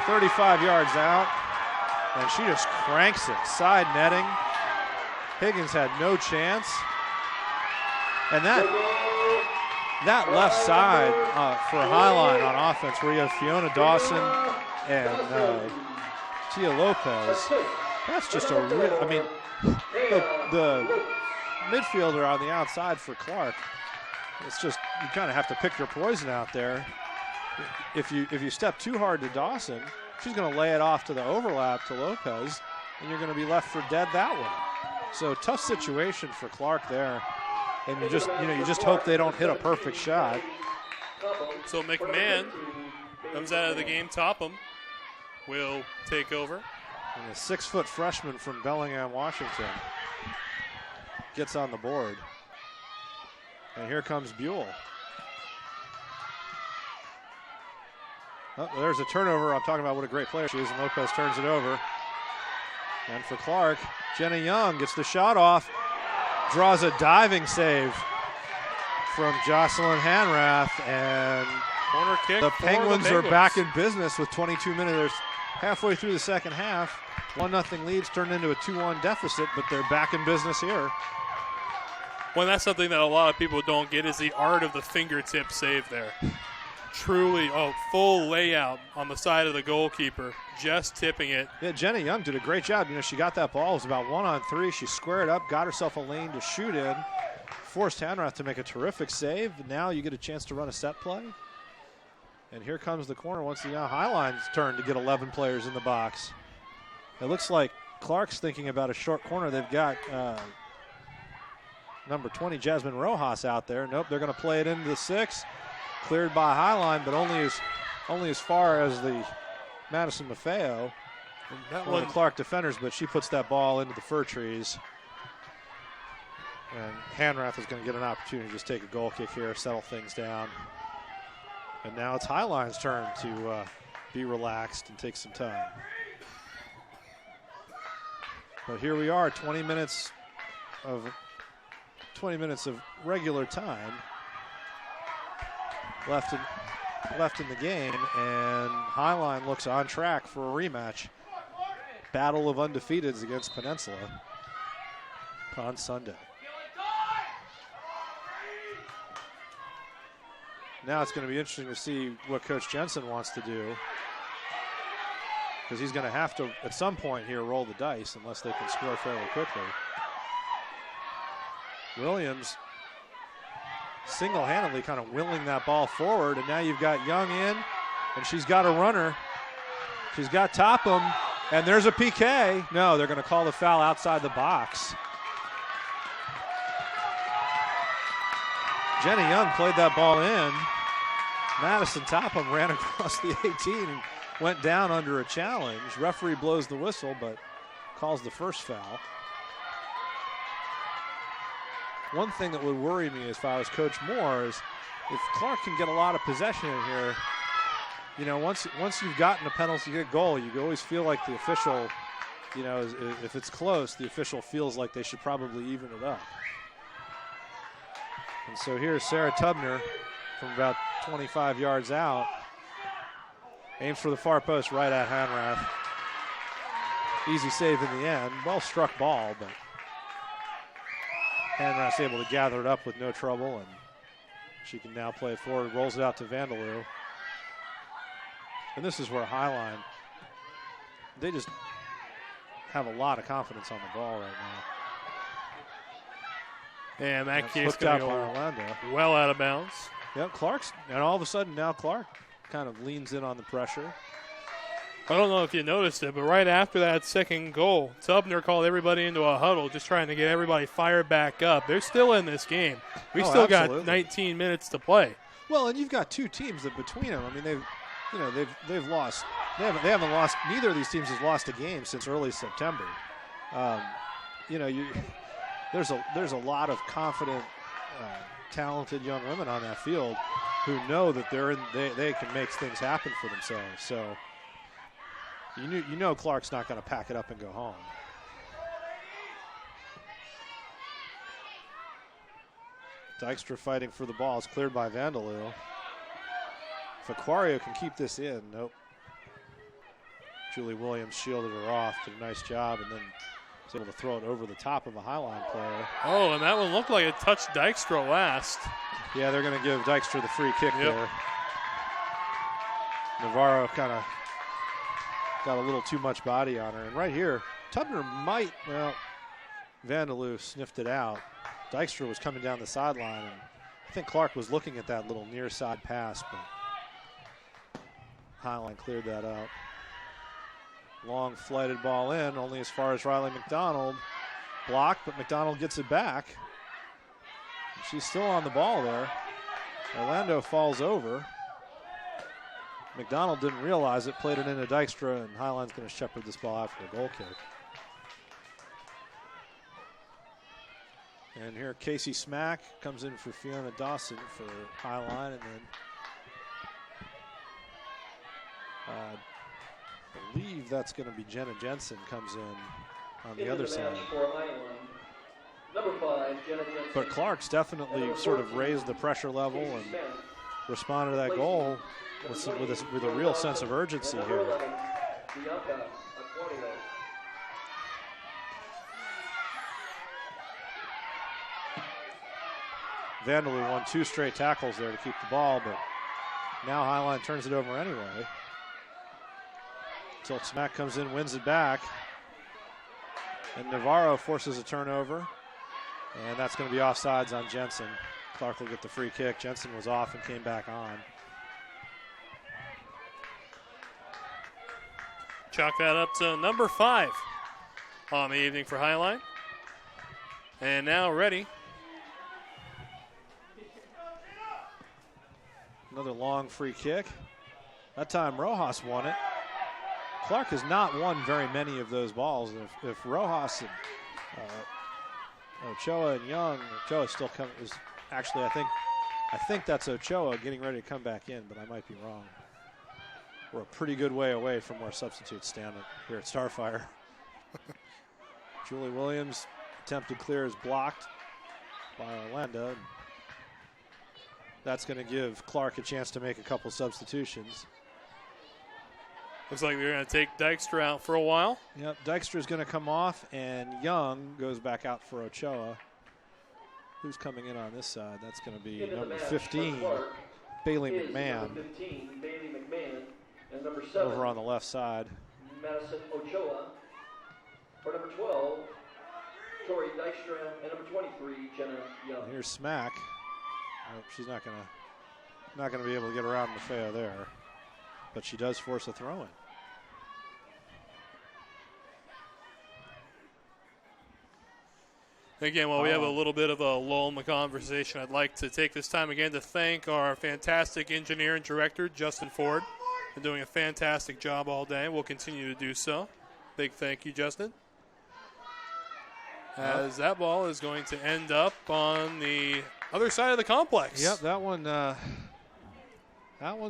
35 yards out, and she just cranks it. Side netting. Higgins had no chance. And that left side for Highline on offense, where you have Fiona Dawson and Tia Lopez, that's just a real, the midfielder on the outside for Clark, it's just, you kind of have to pick your poison out there. If you step too hard to Dawson, she's going to lay it off to the overlap to Lopez, and you're going to be left for dead that way. So tough situation for Clark there. And you just hope they don't hit a perfect shot. So McMahon comes out of the game. Topham will take over. And a 6-foot freshman from Bellingham, Washington, gets on the board. And here comes Buell. Oh, there's a turnover. I'm talking about what a great player she is, and Lopez turns it over. And for Clark, Jenna Young gets the shot off. Draws a diving save from Jocelyn Hanrath, and corner kick. The Penguins are back in business with 22 minutes. Halfway through the second half, 1-0 leads turned into a 2-1 deficit, but they're back in business here. Well, that's something that a lot of people don't get, is the art of the fingertip save there. Truly, full layout on the side of the goalkeeper, just tipping it. Yeah, Jenna Young did a great job. She got that ball. It was about 1-on-3. She squared up, got herself a lane to shoot in, forced Hanrath to make a terrific save. Now you get a chance to run a set play. And here comes the corner once again. Highline's turn to get 11 players in the box. It looks like Clark's thinking about a short corner. They've got number 20, Jasmine Rojas, out there. Nope, they're going to play it into the 6. Cleared by Highline, but only as far as the Madison Maffeo. That one, the Clark defenders, but she puts that ball into the fir trees. And Hanrath is going to get an opportunity to just take a goal kick here, settle things down. And now it's Highline's turn to be relaxed and take some time. But here we are, 20 minutes of regular time left in the game, and Highline looks on track for a rematch. Battle of undefeateds against Peninsula on Sunday. Now it's going to be interesting to see what Coach Jensen wants to do, because he's going to have to, at some point here, roll the dice unless they can score fairly quickly. Williams single-handedly kind of willing that ball forward, and now you've got Young in, and she's got a runner. She's got Topham, And there's a PK. No, they're going to call the foul outside the box. Jenny Young played that ball in. Madison Topham ran across the 18 and went down under a challenge. Referee blows the whistle, but calls the first foul. One thing that would worry me if I was Coach Moore is if Clark can get a lot of possession in here, you know, once you've gotten a penalty kick goal, you always feel like the official, you know, if it's close, the official feels like they should probably even it up. And so here's Sarah Tubner from about 25 yards out. Aims for the far post right at Hanrath. Easy save in the end. Well struck ball, but Hanrath's able to gather it up with no trouble, and she can now play it forward. Rolls it out to Vandaloo. And this is where Highline, they just have a lot of confidence on the ball right now. And that It's kick's hooked out going by to Orlando. go well out of bounds. Yep, and all of a sudden now Clark kind of leans in on the pressure. I don't know if you noticed it, but right after that second goal, Tubner called everybody into a huddle, just trying to get everybody fired back up. They're still in this game. We still got 19 minutes to play. Well, and you've got two teams that between them, I mean, they've lost. They haven't lost. Neither of these teams has lost a game since early September. There's a lot of confident, talented young women on that field who know that they can make things happen for themselves. So you know Clark's not going to pack it up and go home. Dykstra fighting for the ball. It's cleared by Vandaloo. If Aquario can keep this in, nope. Julie Williams shielded her off, did a nice job, and then was able to throw it over the top of a Highline player. Oh, and that one looked like it touched Dykstra last. Yeah, they're going to give Dykstra the free kick there. Navarro kind of got a little too much body on her. And right here, Tubner might, Vandaloo sniffed it out. Dykstra was coming down the sideline, and I think Clark was looking at that little near side pass, but Highline cleared that out. Long flighted ball in, only as far as Riley McDonald. Blocked, but McDonald gets it back. She's still on the ball there. Orlando falls over. McDonald didn't realize it, played it into Dykstra, and Highline's going to shepherd this ball out for a goal kick. And here Casey Smack comes in for Fiona Dawson for Highline, and then I believe that's going to be Jenna Jensen comes in on the other side. Number 5, Jenna Jensen. But Clark's definitely sort of raised the pressure level and responded to that goal with a real sense of urgency here. Vandaloo won 2 straight tackles there to keep the ball, but now Highline turns it over anyway. Until Smack comes in, wins it back. And Navarro forces a turnover. And that's going to be offsides on Jensen. Clark will get the free kick. Jensen was off and came back on. Chalk that up to number 5 on the evening for Highline. And now ready. Another long free kick. That time Rojas won it. Clark has not won very many of those balls. If Rojas and Ochoa and Young, Ochoa still coming. Actually, I think that's Ochoa getting ready to come back in, but I might be wrong. We're a pretty good way away from where substitutes stand here at Starfire. Julie Williams attempted clear is blocked by Orlando. That's going to give Clark a chance to make a couple substitutions. Looks like they're going to take Dykstra out for a while. Yep, Dykstra's going to come off, and Young goes back out for Ochoa. Who's coming in on this side? That's going to be number 15, Bailey McMahon. Number 15, Bailey McMahon. And number 7, over on the left side. Madison Ochoa. For number 12, Tori Dykstra. And number 23, Jenna Young. And here's Smack. Nope, she's not going to be able to get around Maffeo there. But she does force a throw-in. Again, while we have a little bit of a lull in the conversation, I'd like to take this time again to thank our fantastic engineer and director, Justin Ford, for doing a fantastic job all day. We'll continue to do so. Big thank you, Justin. As that ball is going to end up on the other side of the complex. Yep, that one's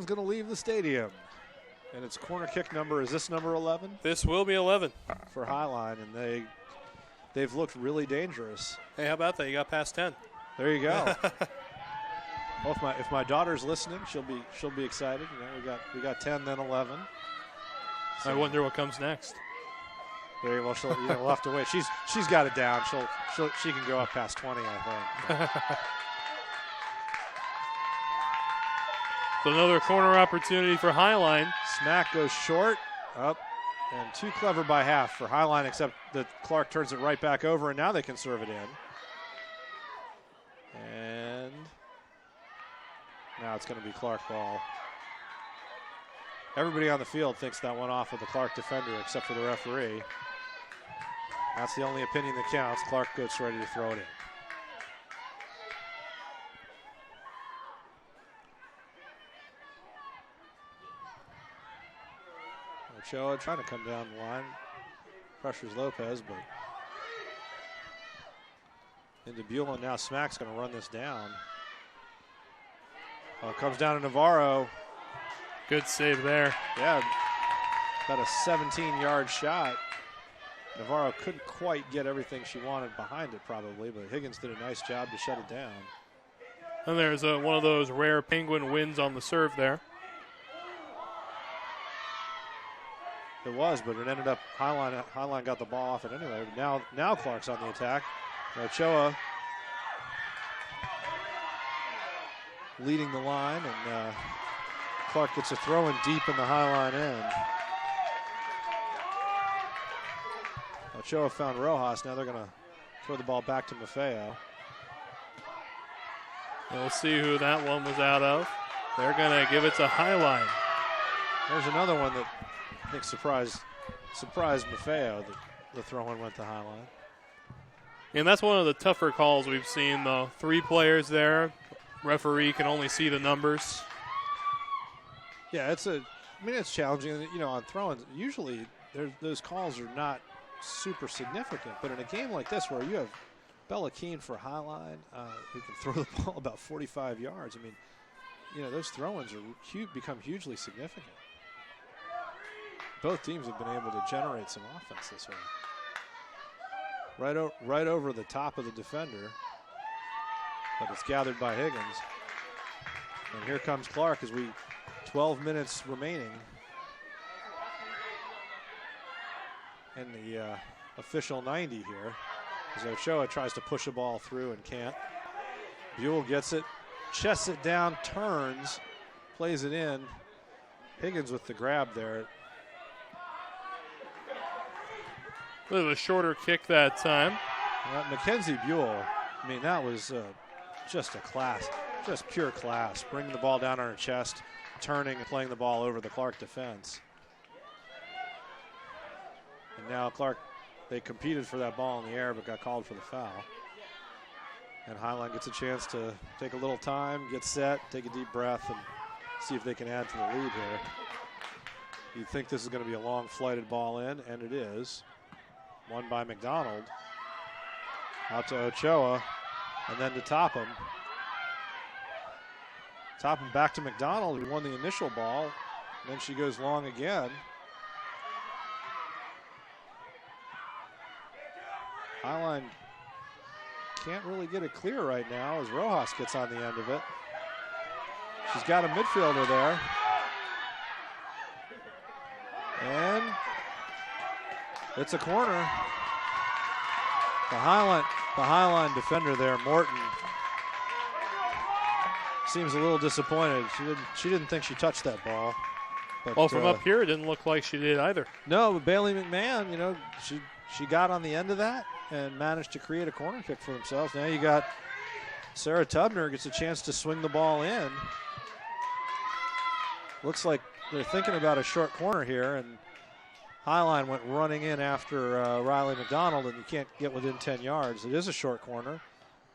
going to leave the stadium. And its corner kick number, is this number 11? This will be 11. For Highline, and they've looked really dangerous. Hey, how about that? You got past 10. There you go. Well, if my daughter's listening, she'll be excited. You know, we got 10, then 11. So I wonder what comes next. Very well. We'll have to wait. She's got it down. She can go up past 20, I think. So another corner opportunity for Highline. Smack goes short, up, and too clever by half for Highline, except that Clark turns it right back over, and now they can serve it in. And now it's going to be Clark ball. Everybody on the field thinks that went off of the Clark defender, except for the referee. That's the only opinion that counts. Clark gets ready to throw it in. Ochoa trying to come down the line. Pressures Lopez, but into Beulah. Now Smack's going to run this down. Comes down to Navarro. Good save there. Yeah, about a 17-yard shot. Navarro couldn't quite get everything she wanted behind it probably, but Higgins did a nice job to shut it down. And there's one of those rare Penguin wins on the serve there. It was, but it ended up Highline got the ball off it anyway. But now Clark's on the attack. Ochoa leading the line, and Clark gets a throw in deep in the Highline end. Ochoa found Rojas. Now they're going to throw the ball back to Maffeo. We'll see who that one was out of. They're going to give it to Highline. There's another one that I think surprised Maffeo that the throw-in went to Highline. And that's one of the tougher calls we've seen, though. 3 players there. Referee can only see the numbers. Yeah, it's challenging. You know, on throw-ins, usually those calls are not super significant, but in a game like this where you have Bella Keene for Highline, who can throw the ball about 45 yards, I mean, you know, those throw-ins are become hugely significant. Both teams have been able to generate some offense this way. Right over the top of the defender, but it's gathered by Higgins. And here comes Clark 12 minutes remaining. And the official 90 here, as Ochoa tries to push a ball through and can't. Buell gets it, chests it down, turns, plays it in. Higgins with the grab there. A bit of a shorter kick that time. Mackenzie Buell, I mean, that was just a class, just pure class. Bringing the ball down on her chest, turning and playing the ball over the Clark defense. And now Clark, they competed for that ball in the air but got called for the foul. And Highline gets a chance to take a little time, get set, take a deep breath, and see if they can add to the lead here. You'd think this is going to be a long flighted ball in, and it is. Won by Mcdonald. Out to Ochoa, and then to Topham. Topham back to Mcdonald, who won the initial ball. And then she goes long again. Highline can't really get it clear right now as Rojas gets on the end of it. She's got a midfielder there. And it's a corner. The Highline defender there, Morton, seems a little disappointed. She didn't think she touched that ball. But, well, from up here, it didn't look like she did either. No, but Bailey McMahon, you know, she got on the end of that and managed to create a corner kick for themselves. Now you got Sarah Tubner gets a chance to swing the ball in. Looks like they're thinking about a short corner here, and Highline went running in after Riley McDonald, and you can't get within 10 yards. It is a short corner.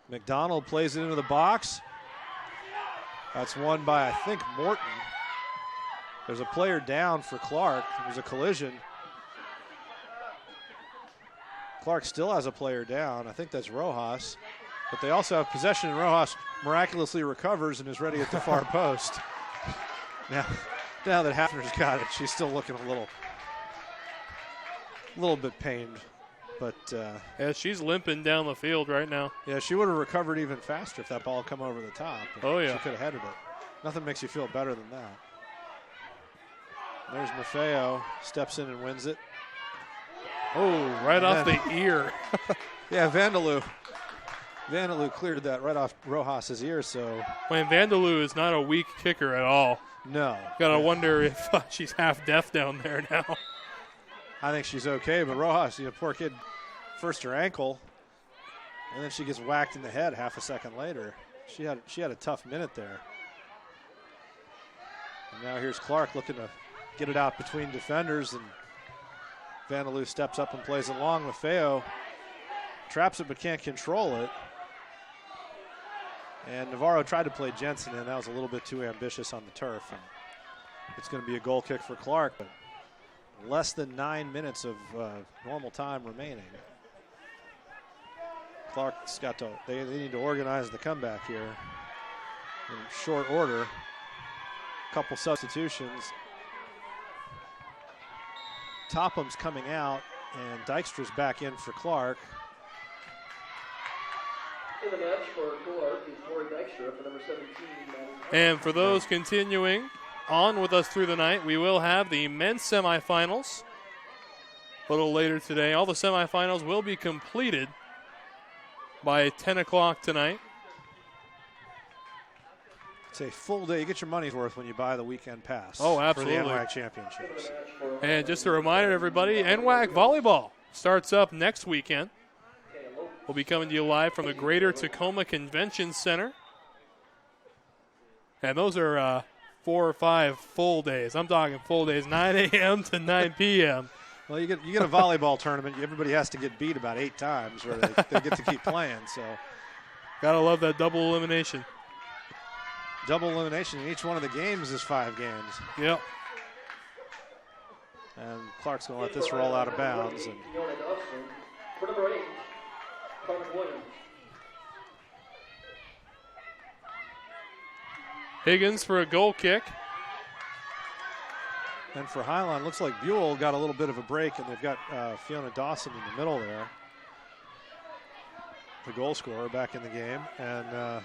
McDonald plays it into the box. That's won by, I think, Morton. There's a player down for Clark. There's a collision. Clark still has a player down. I think that's Rojas. But they also have possession, and Rojas miraculously recovers and is ready at the far post. Now that Hafner's got it, she's still looking a little bit pained. But yeah, she's limping down the field right now. Yeah, she would have recovered even faster if that ball had come over the top. Oh, yeah. She could have headed it. Nothing makes you feel better than that. There's Maffeo, steps in and wins it. Oh, right off the ear. Yeah, Vandaloo cleared that right off Rojas's ear, so. Vandaloo is not a weak kicker at all. No. Gotta wonder if she's half deaf down there now. I think she's okay, but Rojas, poor kid, first her ankle, and then she gets whacked in the head half a second later. She had a tough minute there. And now here's Clark looking to get it out between defenders, and Vandaloo steps up and plays along. Maffeo traps it but can't control it. And Navarro tried to play Jensen in. That was a little bit too ambitious on the turf. And it's going to be a goal kick for Clark, but less than 9 minutes of normal time remaining. Clark's got to, they need to organize the comeback here in short order. Couple substitutions. Topham's coming out, and Dykstra's back in for Clark. In the match for Clark is Lori Dykstra for number 17. And for those continuing on with us through the night, we will have the men's semifinals a little later today. All the semifinals will be completed by 10 o'clock tonight. It's a full day. You get your money's worth when you buy the weekend pass. Oh, absolutely. For the NWAC championships. And just a reminder, everybody, NWAC volleyball starts up next weekend. We'll be coming to you live from the Greater Tacoma Convention Center. And those are 4 or 5 full days. I'm talking full days, 9 a.m. to 9 p.m. Well, you get a volleyball tournament. Everybody has to get beat about 8 times, or they get to keep playing. So, gotta love that double elimination. Double elimination. And each one of the games is 5 games. Yep. And Clark's going to let this roll out of bounds. And Fiona Dawson for number 8, Carmen Williams. Higgins for a goal kick. And for Highline, looks like Buell got a little bit of a break, and they've got Fiona Dawson in the middle there, the goal scorer back in the game. And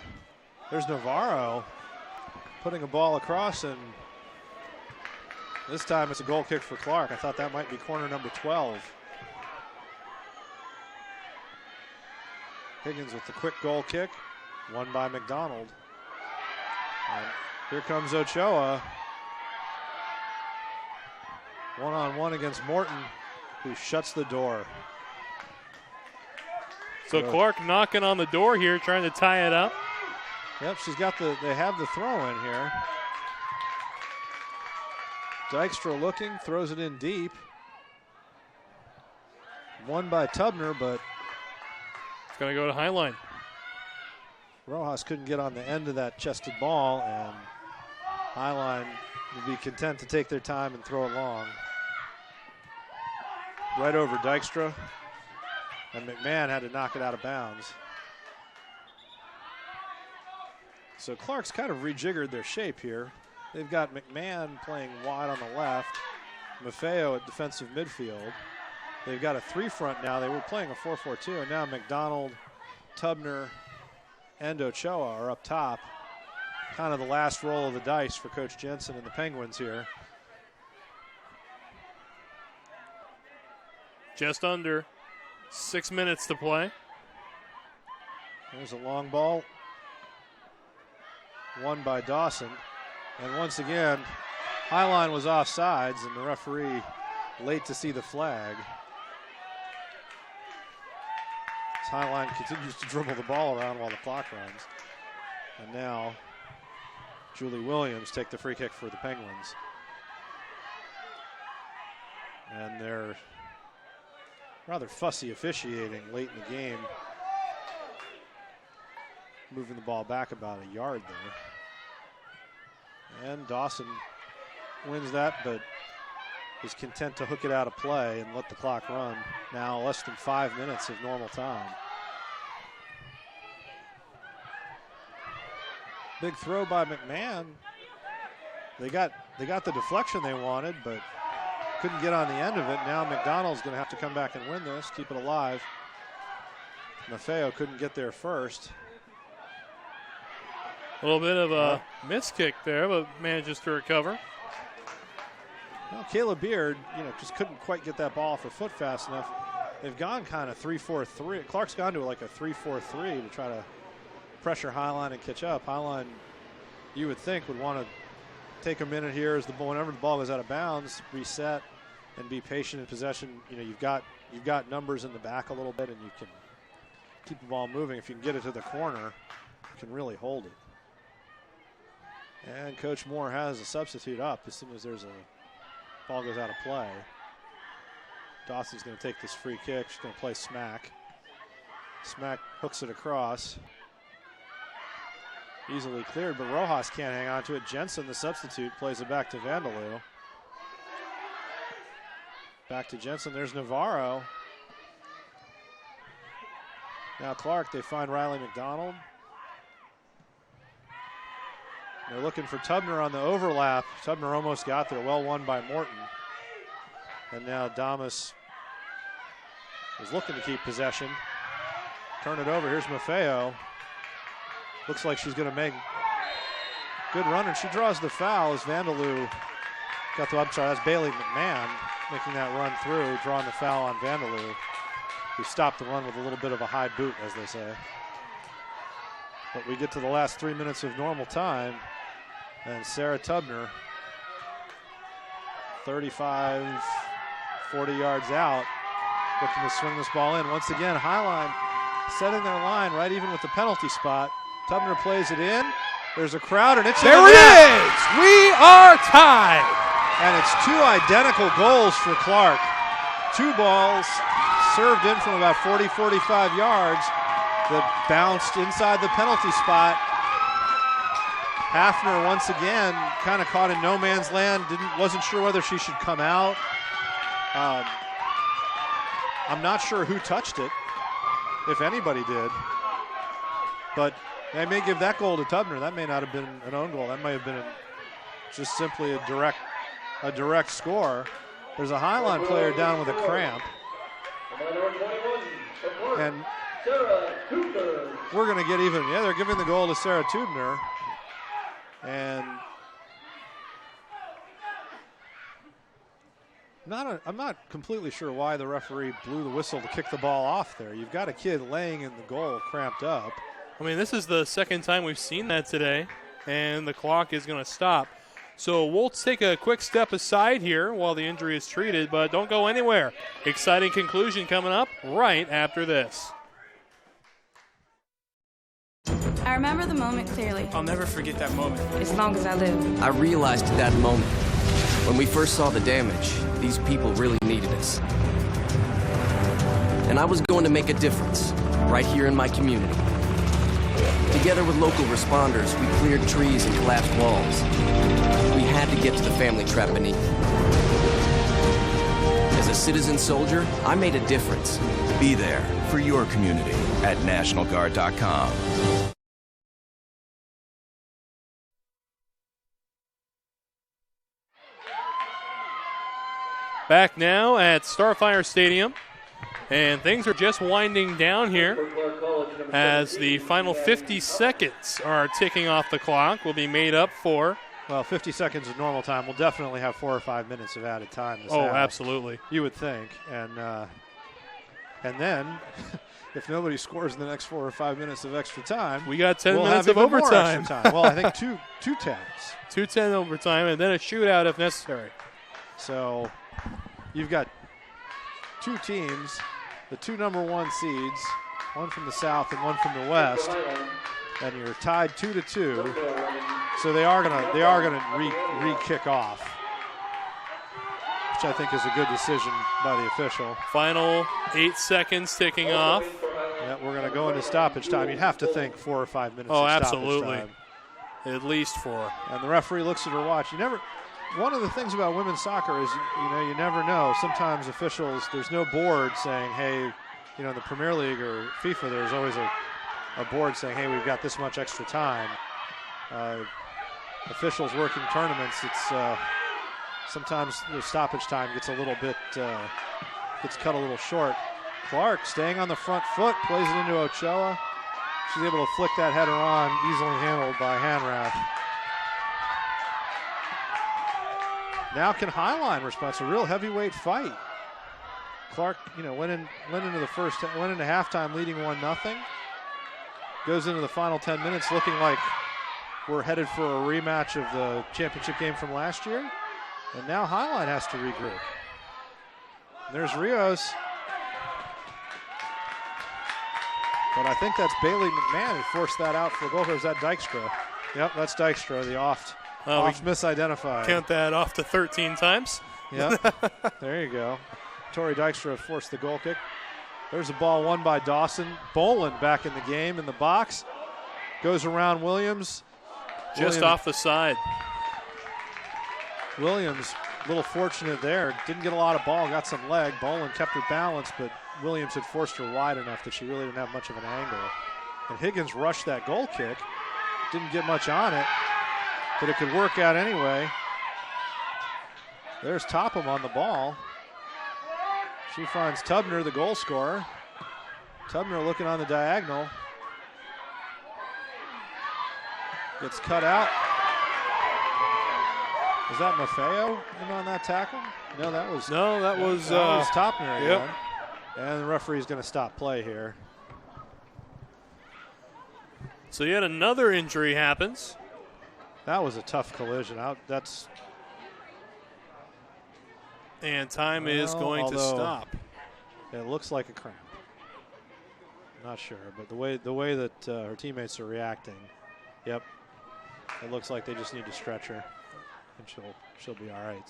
there's Navarro putting a ball across, and this time it's a goal kick for Clark. I thought that might be corner number 12. Higgins with the quick goal kick, won by McDonald. And here comes Ochoa. One-on-one against Morton, who shuts the door. So Clark knocking on the door here, trying to tie it up. Yep, they have the throw in here. Dykstra looking, throws it in deep. Won by Tubner, but it's going to go to Highline. Rojas couldn't get on the end of that chested ball, and Highline would be content to take their time and throw it long. Right over Dykstra, and McMahon had to knock it out of bounds. So Clark's kind of rejiggered their shape here. They've got McMahon playing wide on the left, Maffeo at defensive midfield. They've got a 3-front now. They were playing a 4-4-2, and now McDonald, Tubner, and Ochoa are up top. Kind of the last roll of the dice for Coach Jensen and the Penguins here. Just under 6 minutes to play. There's a long ball. Won by Dawson. And once again, Highline was offsides, and the referee late to see the flag. Highline continues to dribble the ball around while the clock runs. And now Julie Williams take the free kick for the Penguins. And they're rather fussy officiating late in the game, moving the ball back about a yard there. And Dawson wins that, but is content to hook it out of play and let the clock run. Now less than 5 minutes of normal time. Big throw by McMahon. They got the deflection they wanted, but couldn't get on the end of it. Now Mcdonald's going to have to come back and win this, keep it alive. Maffeo couldn't get there first. A little bit of a miss kick there, but manages to recover. Well, Caleb Beard, just couldn't quite get that ball off her foot fast enough. They've gone kind of 3-4-3. Clark's gone to like a 3-4-3 to try to pressure Highline and catch up. Highline, you would think, would want to take a minute here as whenever the ball goes out of bounds, reset and be patient in possession. You've got numbers in the back a little bit, and you can keep the ball moving. If you can get it to the corner, you can really hold it. And Coach Moore has a substitute up as soon as there's a ball goes out of play. Dawson's going to take this free kick. She's going to play smack. Smack hooks it across. Easily cleared, but Rojas can't hang on to it. Jensen, the substitute, plays it back to Vandaloo. Back to Jensen. There's Navarro. Now Clark, they find Riley McDonald. They're looking for Tubner on the overlap. Tubner almost got there. Well won by Morton. And now Damas is looking to keep possession. Turn it over. Here's Maffeo. Looks like she's going to make good run, and she draws the foul as Vandaloo got the, I'm sorry, that's Bailey McMahon making that run through, drawing the foul on Vandaloo, who stopped the run with a little bit of a high boot, as they say. But we get to the last 3 minutes of normal time, and Sarah Tubner, 35, 40 yards out, looking to swing this ball in. Once again, Highline setting their line right even with the penalty spot. Tubner plays it in. There's a crowd, and it's there it is. We are tied. And it's two identical goals for Clark. Two balls served in from about 40, 45 yards that bounced inside the penalty spot. Hafner once again kind of caught in no man's land. Wasn't sure whether she should come out. I'm not sure who touched it, if anybody did. But they may give that goal to Tubner. That may not have been an own goal. That may have been just simply a direct score. There's a Highline player down with a cramp. And we're going to get even. Yeah, they're giving the goal to Sarah Tubner. And I'm not completely sure why the referee blew the whistle to kick the ball off there. You've got a kid laying in the goal cramped up. I mean, this is the second time we've seen that today, and the clock is going to stop. So we'll take a quick step aside here while the injury is treated, but don't go anywhere. Exciting conclusion coming up right after this. I remember the moment clearly. I'll never forget that moment. As long as I live. I realized at that moment, when we first saw the damage, these people really needed us. And I was going to make a difference right here in my community. Together with local responders, we cleared trees and collapsed walls. We had to get to the family trapped beneath. As a citizen soldier, I made a difference. Be there for your community at NationalGuard.com. Back now at Starfire Stadium, and things are just winding down here as the final 50 seconds are ticking off the clock. Will be made up for. Well, 50 seconds of normal time. We'll definitely have 4 or 5 minutes of added time. Oh, absolutely. You would think. And then, if nobody scores in the next 4 or 5 minutes of extra time, we got 10 minutes of overtime. Well, I think two 10s. 2:10 overtime, and then a shootout if necessary. So you've got two teams, the two number 1 seeds, one from the south and one from the west, and you're tied 2-2. So they are gonna re-kick off. which I think is a good decision by the official. Final 8 seconds ticking off. Yeah, we're going to go into stoppage time. You'd have to think 4 or 5 minutes Oh, of absolutely. stoppage time. At least 4. And the referee looks at her watch. One of the things about women's soccer is, you never know. Sometimes officials, there's no board saying, hey, in the Premier League or FIFA, there's always a board saying, hey, we've got this much extra time. Officials working tournaments, it's sometimes the stoppage time gets a little bit, gets cut a little short. Clark staying on the front foot, plays it into Ochoa. She's able to flick that header on, easily handled by Hanrath. Now can Highline respond? It's a real heavyweight fight. Clark, went into halftime leading 1-0. Goes into the final 10 minutes looking like we're headed for a rematch of the championship game from last year. And now Highline has to regroup. There's Rios. But I think that's Bailey McMahon who forced that out for a goal. Or is that Dykstra? Yep, that's Dykstra, the oft misidentified. Count that off to 13 times. Yep, there you go. Tori Dykstra forced the goal kick. There's a ball won by Dawson. Boland back in the game in the box. Goes around Williams. Just off the side. Williams, a little fortunate there. Didn't get a lot of ball, got some leg. Boland kept her balance, but Williams had forced her wide enough that she really didn't have much of an angle. And Higgins rushed that goal kick. Didn't get much on it, but it could work out anyway. There's Topham on the ball. She finds Tubner, the goal scorer. Tubner looking on the diagonal. Gets cut out. Was that Maffeo in on that tackle? No, that was Tophner again. Yep. And the referee's going to stop play here. So yet another injury happens. That was a tough collision. And time is going to stop. It looks like a cramp. Not sure, but the way that her teammates are reacting, yep, it looks like they just need to stretch her, and she'll be all right.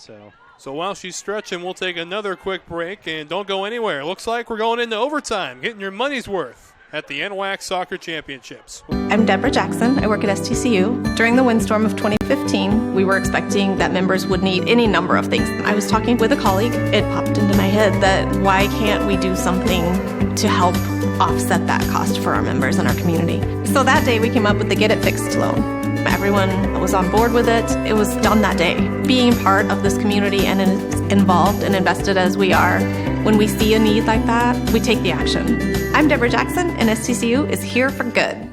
So while she's stretching, we'll take another quick break, and don't go anywhere. Looks like we're going into overtime, getting your money's worth at the NWAC Soccer Championships. I'm Deborah Jackson. I work at STCU. During the windstorm of 2015, we were expecting that members would need any number of things. I was talking with a colleague. It popped into my head that why can't we do something to help offset that cost for our members and our community? So that day we came up with the Get It Fixed loan. Everyone was on board with it. It was done that day. Being part of this community and involved and invested as we are, when we see a need like that, we take the action. I'm Deborah Jackson, and STCU is here for good.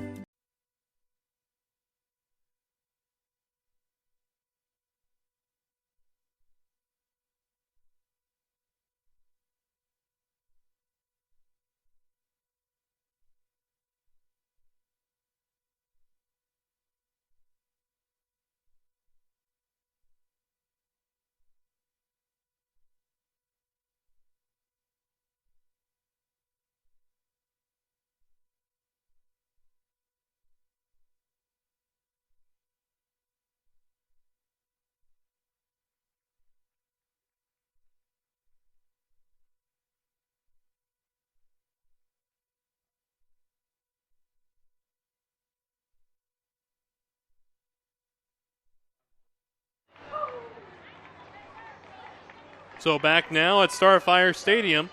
So back now at Starfire Stadium.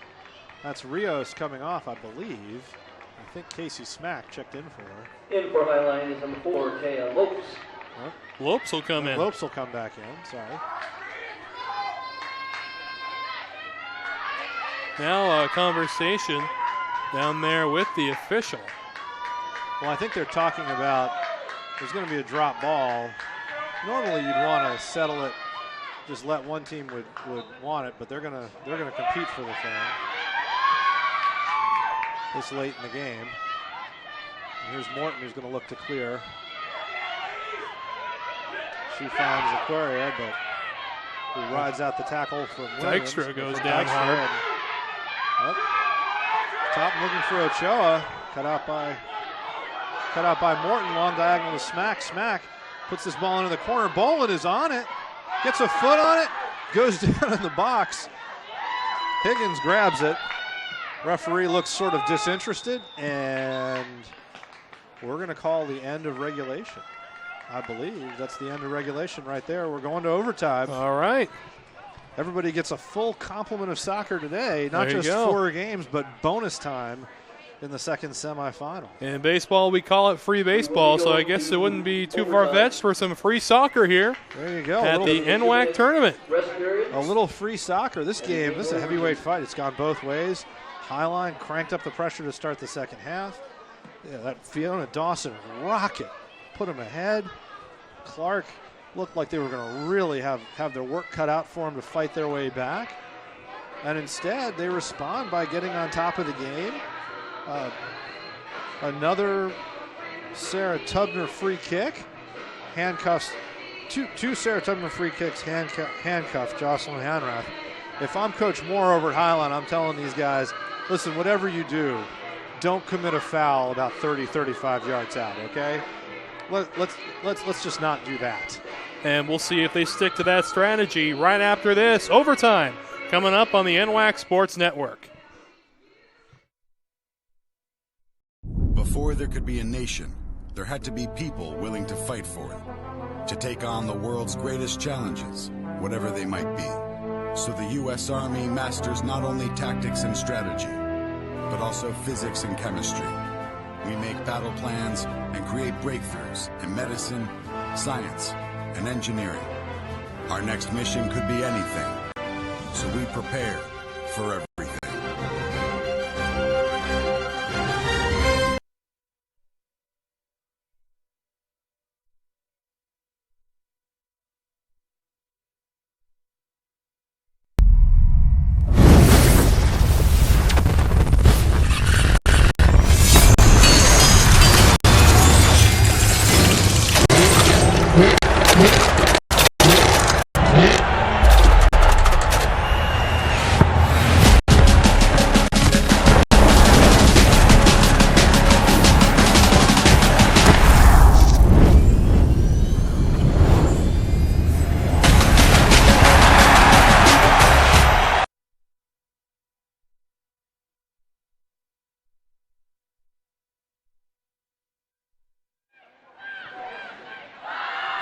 That's Rios coming off, I believe. I think Casey Smack checked in for her. In for Highline is number 4, Kaya Lopez. Lopes will come in. Lopes will come back in, sorry. Now a conversation down there with the official. Well, I think they're talking about there's going to be a drop ball. Normally you'd want to settle it, just let one team would want it, but they're gonna compete for the thing this late in the game. And here's Morton, who's going to look to clear. She finds Aquaria, but who rides out the tackle from Williams. Dykstra goes down hard. Top looking for Ochoa, cut out by Morton, long diagonal to Smack. Smack puts this ball into the corner. Boland is on it, gets a foot on it, goes down in the box. Higgins grabs it. Referee looks sort of disinterested, and we're going to call the end of regulation. I believe that's the end of regulation right there. We're going to overtime. All right. Everybody gets a full complement of soccer today, not There you just go. 4 games, but bonus time in the second semifinal. In baseball, we call it free baseball, so I guess it wouldn't be too far-fetched for some free soccer here There you go. at the NWAC tournament. A little free soccer. This game, this is a heavyweight fight. It's gone both ways. Highline cranked up the pressure to start the second half. Yeah, that Fiona Dawson rocket put him ahead. Clark looked like they were going to really have their work cut out for them to fight their way back. And instead, they respond by getting on top of the game. Another Sarah Tubner free kick. Handcuffs. Two Sarah Tubner free kicks handcuffed Jocelyn Hanrath. If I'm Coach Moore over at Highline, I'm telling these guys, listen, whatever you do, don't commit a foul about 30, 35 yards out, okay? Let's just not do that. And we'll see if they stick to that strategy right after this. Overtime coming up on the NWAC Sports Network. Before there could be a nation, there had to be people willing to fight for it, to take on the world's greatest challenges, whatever they might be. So the U.S. Army masters not only tactics and strategy, but also physics and chemistry. We make battle plans and create breakthroughs in medicine, science, and engineering. Our next mission could be anything, so we prepare for everything.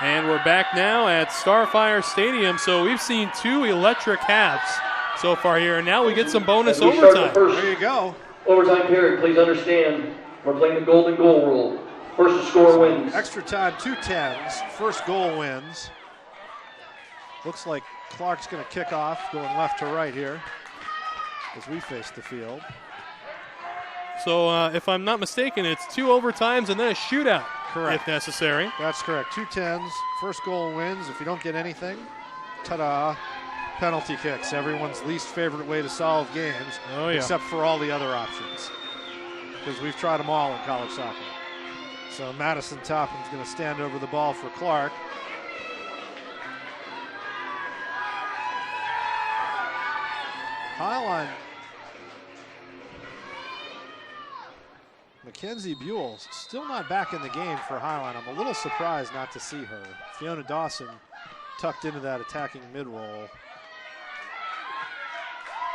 And we're back now at Starfire Stadium. So we've seen 2 electric halves so far here, and now we get some bonus overtime. There you go. Overtime period, please understand, we're playing the golden goal rule. First to score wins. Extra time, 2-10s. First goal wins. Looks like Clark's going to kick off, going left to right here as we face the field. So if I'm not mistaken, it's 2 overtimes and then a shootout, correct, if necessary. That's correct. 2-10s. First goal wins. If you don't get anything, ta-da, penalty kicks. Everyone's least favorite way to solve games, except for all the other options, because we've tried them all in college soccer. So Madison Toppin's going to stand over the ball for Clark. Highline. Mackenzie Buell still not back in the game for Highline. I'm a little surprised not to see her. Fiona Dawson tucked into that attacking mid-roll.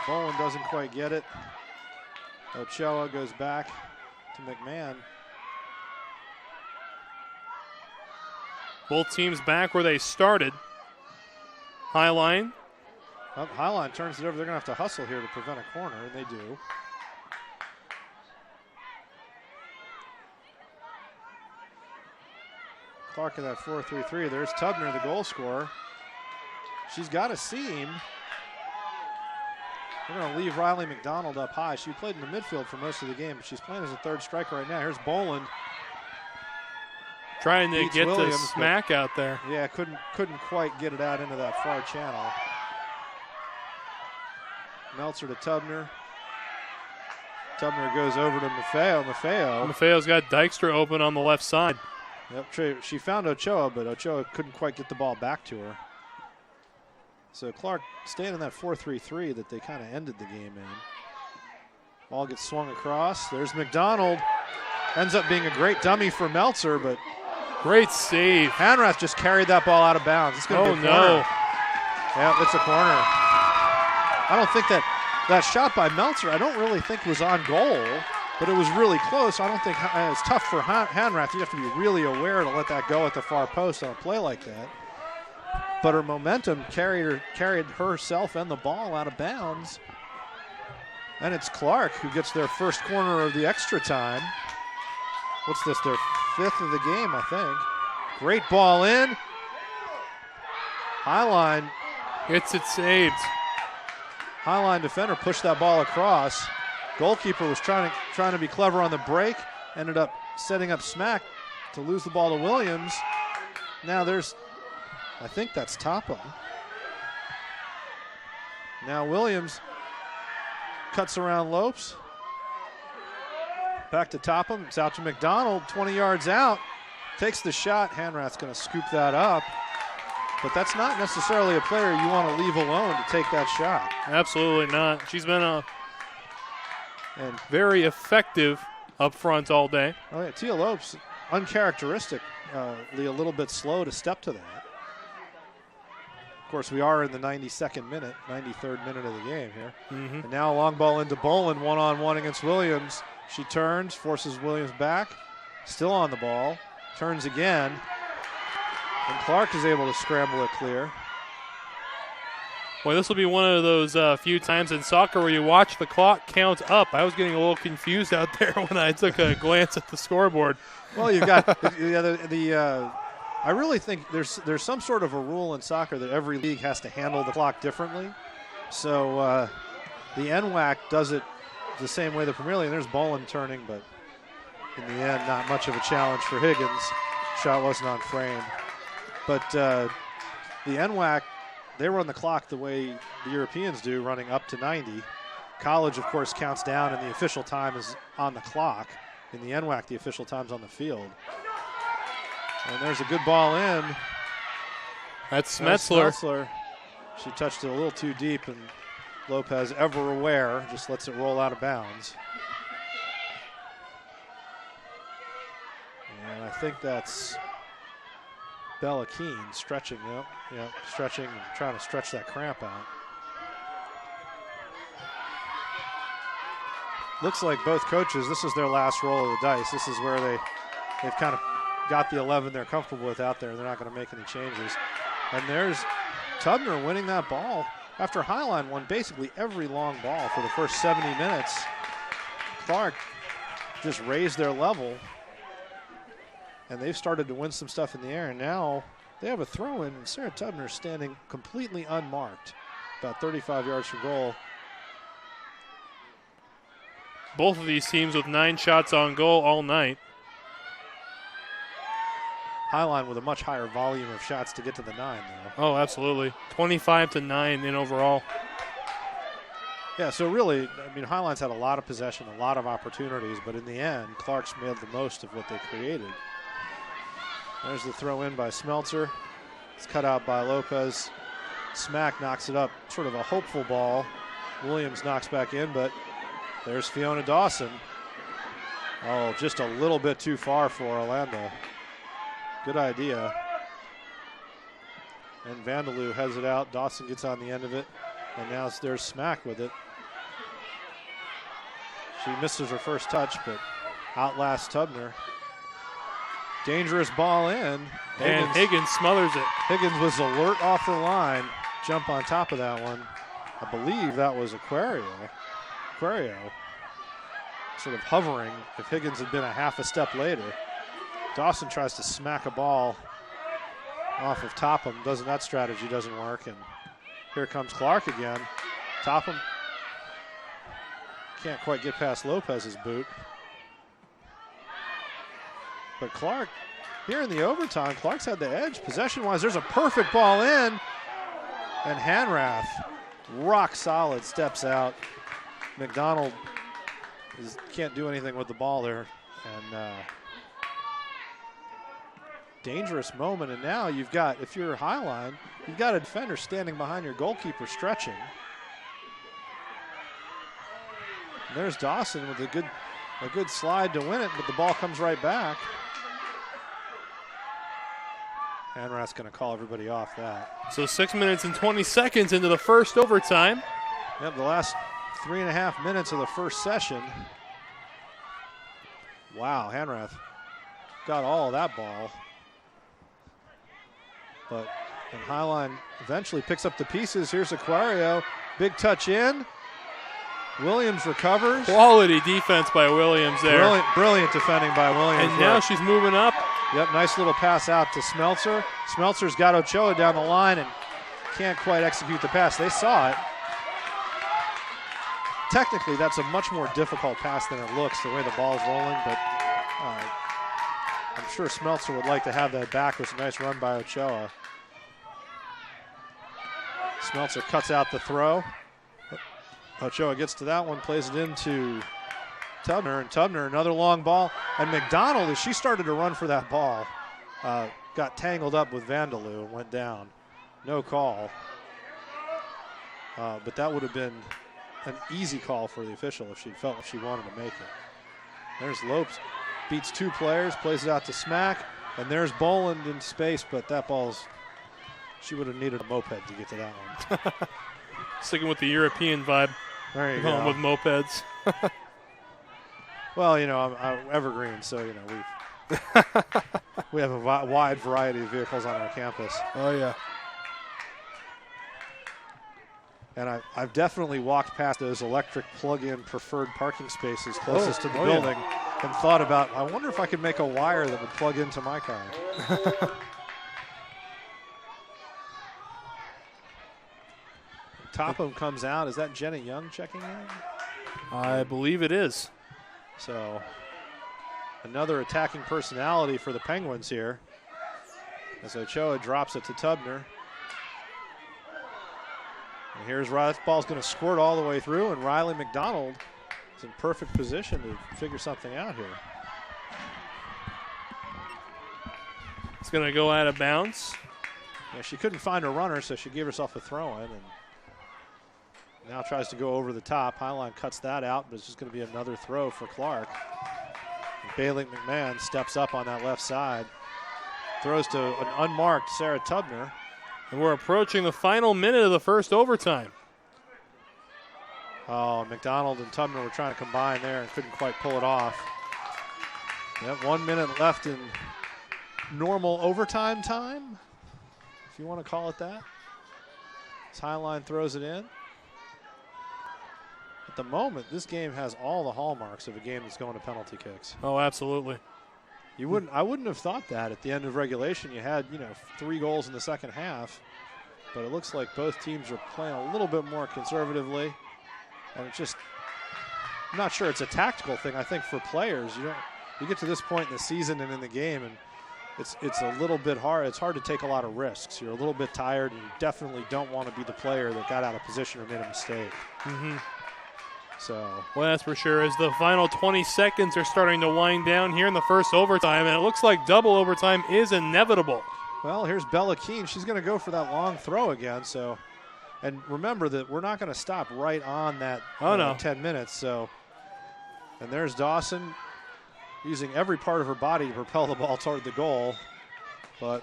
Bowen doesn't quite get it. Ochoa goes back to McMahon. Both teams back where they started. Highline. Highline turns it over. They're going to have to hustle here to prevent a corner, and they do. Clark in that 4-3-3. There's Tubner, the goal scorer. She's got a seam. We're going to leave Riley Mcdonald up high. She played in the midfield for most of the game, but she's playing as a third striker right now. Here's Boland. Trying to get Williams, the smack out there. Yeah, couldn't quite get it out into that far channel. Meltzer to Tubner. Tubner goes over to Maffeo. Maffeo's got Dykstra open on the left side. Yep, she found Ochoa, but Ochoa couldn't quite get the ball back to her. So Clark staying in that 4-3-3 that they kind of ended the game in. Ball gets swung across. There's McDonald. Ends up being a great dummy for Meltzer, but great save. Hanrath just carried that ball out of bounds. It's going to be a corner. Yeah, it's a corner. I don't think that shot by Meltzer, I don't really think was on goal, but it was really close. I don't think it's tough for Hanrath. You have to be really aware to let that go at the far post on a play like that. But her momentum carried herself and the ball out of bounds. And it's Clark who gets their first corner of the extra time. What's this, their 5th of the game, I think. Great ball in. Highline. Gets it saved. Highline defender pushed that ball across. Goalkeeper was trying to be clever on the break. Ended up setting up Smack to lose the ball to Williams. Now I think that's Topham. Now Williams cuts around Lopes. Back to Topham. It's out to Mcdonald. 20 yards out. Takes the shot. Hanrath's going to scoop that up. But that's not necessarily a player you want to leave alone to take that shot. Absolutely not. She's been very effective up front all day. Oh yeah, Tia Lopes, uncharacteristically a little bit slow to step to that. Of course, we are in the 93rd minute of the game here. Mm-hmm. And now a long ball into Bolin, one-on-one against Williams. She turns, forces Williams back, still on the ball, turns again, and Clark is able to scramble it clear. Boy, this will be one of those few times in soccer where you watch the clock count up. I was getting a little confused out there when I took a glance at the scoreboard. Well, you've got I really think there's some sort of a rule in soccer that every league has to handle the clock differently. So the NWAC does it the same way the Premier League. There's Bolin turning, but in the end, not much of a challenge for Higgins. Shot wasn't on frame. But the NWAC, they run the clock the way the Europeans do, running up to 90. College, of course, counts down, and the official time is on the clock. In the NWAC, the official time's on the field. And there's a good ball in. That's Smetzler. She touched it a little too deep, and Lopez, ever aware, just lets it roll out of bounds. And I think that's Bella Keene stretching, stretching and trying to stretch that cramp out. Looks like both coaches, this is their last roll of the dice. This is where they've kind of got the 11 they're comfortable with out there. They're not going to make any changes. And there's Tubner winning that ball after Highline won basically every long ball for the first 70 minutes. Clark just raised their level, and they've started to win some stuff in the air, and now they have a throw-in, and Sarah Tubner standing completely unmarked, about 35 yards from goal. Both of these teams with 9 shots on goal all night. Highline with a much higher volume of shots to get to the 9, though. Oh, absolutely. 25-9 in overall. Yeah, so really, I mean, Highline's had a lot of possession, a lot of opportunities, but in the end, Clark's made the most of what they created. There's the throw in by Smeltzer. It's cut out by Lopez. Smack knocks it up, sort of a hopeful ball. Williams knocks back in, but there's Fiona Dawson. Oh, just a little bit too far for Orlando. Good idea. And Vandaloo has it out. Dawson gets on the end of it. And now there's Smack with it. She misses her first touch, but outlasts Tubner. Dangerous ball in. And Higgins smothers it. Higgins was alert off the line. Jump on top of that one. I believe that was Aquario. Sort of hovering. If Higgins had been a half a step later. Dawson tries to smack a ball off of Topham. That strategy doesn't work. And here comes Clark again. Topham can't quite get past Lopez's boot. But Clark, here in the overtime, Clark's had the edge. Possession-wise, there's a perfect ball in. And Hanrath, rock solid, steps out. Mcdonald can't do anything with the ball there. And dangerous moment. And now you've got, if you're Highline, you've got a defender standing behind your goalkeeper stretching. And there's Dawson with a good slide to win it, but the ball comes right back. Hanrath's going to call everybody off that. So 6 minutes and 20 seconds into the first overtime. Yep, the last 3.5 minutes of the first session. Wow, Hanrath got all of that ball. But and Highline eventually picks up the pieces. Here's Aquario. Big touch in. Williams recovers. Quality defense by Williams there. Brilliant defending by Williams. And now she's moving up. Yep, nice little pass out to Smeltzer. Smeltzer's got Ochoa down the line and can't quite execute the pass. They saw it. Technically, that's a much more difficult pass than it looks, the way the ball's rolling, but I'm sure Smeltzer would like to have that back. It was a nice run by Ochoa. Smeltzer cuts out the throw. Ochoa gets to that one, plays it into Tubner, and Tubner, another long ball. And Mcdonald, as she started to run for that ball, got tangled up with Vandaloo and went down. No call. But that would have been an easy call for the official if she felt she wanted to make it. There's Lopes, beats two players, plays it out to Smack, and there's Boland in space, but that ball's, she would have needed a moped to get to that one. Sticking with the European vibe. There you go. With mopeds. Well, you know, I'm evergreen, so, you know, we have a wide variety of vehicles on our campus. Oh, yeah. And I've definitely walked past those electric plug-in preferred parking spaces closest to the building and thought about, I wonder if I could make a wire that would plug into my car. Topham comes out. Is that Jenna Young checking in? I believe it is. So another attacking personality for the Penguins here. As Ochoa drops it to Tubner. And here's Riley. This ball's going to squirt all the way through, and Riley McDonald is in perfect position to figure something out here. It's going to go out of bounds. Yeah, she couldn't find a runner, so she gave herself a throw-in, and now tries to go over the top. Highline cuts that out, but it's just going to be another throw for Clark. And Bailey McMahon steps up on that left side. Throws to an unmarked Sarah Tubner. And we're approaching the final minute of the first overtime. Oh, McDonald and Tubner were trying to combine there and couldn't quite pull it off. Yep, 1 minute left in normal overtime time, if you want to call it that. As Highline throws it in. At the moment, this game has all the hallmarks of a game that's going to penalty kicks. Oh, absolutely. I wouldn't have thought that at the end of regulation. You had, 3 goals in the second half, but it looks like both teams are playing a little bit more conservatively. And it's just, I'm not sure it's a tactical thing. I think for players, you get to this point in the season and in the game, and it's a little bit hard. It's hard to take a lot of risks. You're a little bit tired, and you definitely don't want to be the player that got out of position or made a mistake. Mm-hmm. So, well, that's for sure. As the final 20 seconds are starting to wind down here in the first overtime, and it looks like double overtime is inevitable. Well, here's Bella Keene. She's going to go for that long throw again. So, and remember that we're not going to stop right on that 10 minutes. So, and there's Dawson using every part of her body to propel the ball toward the goal, but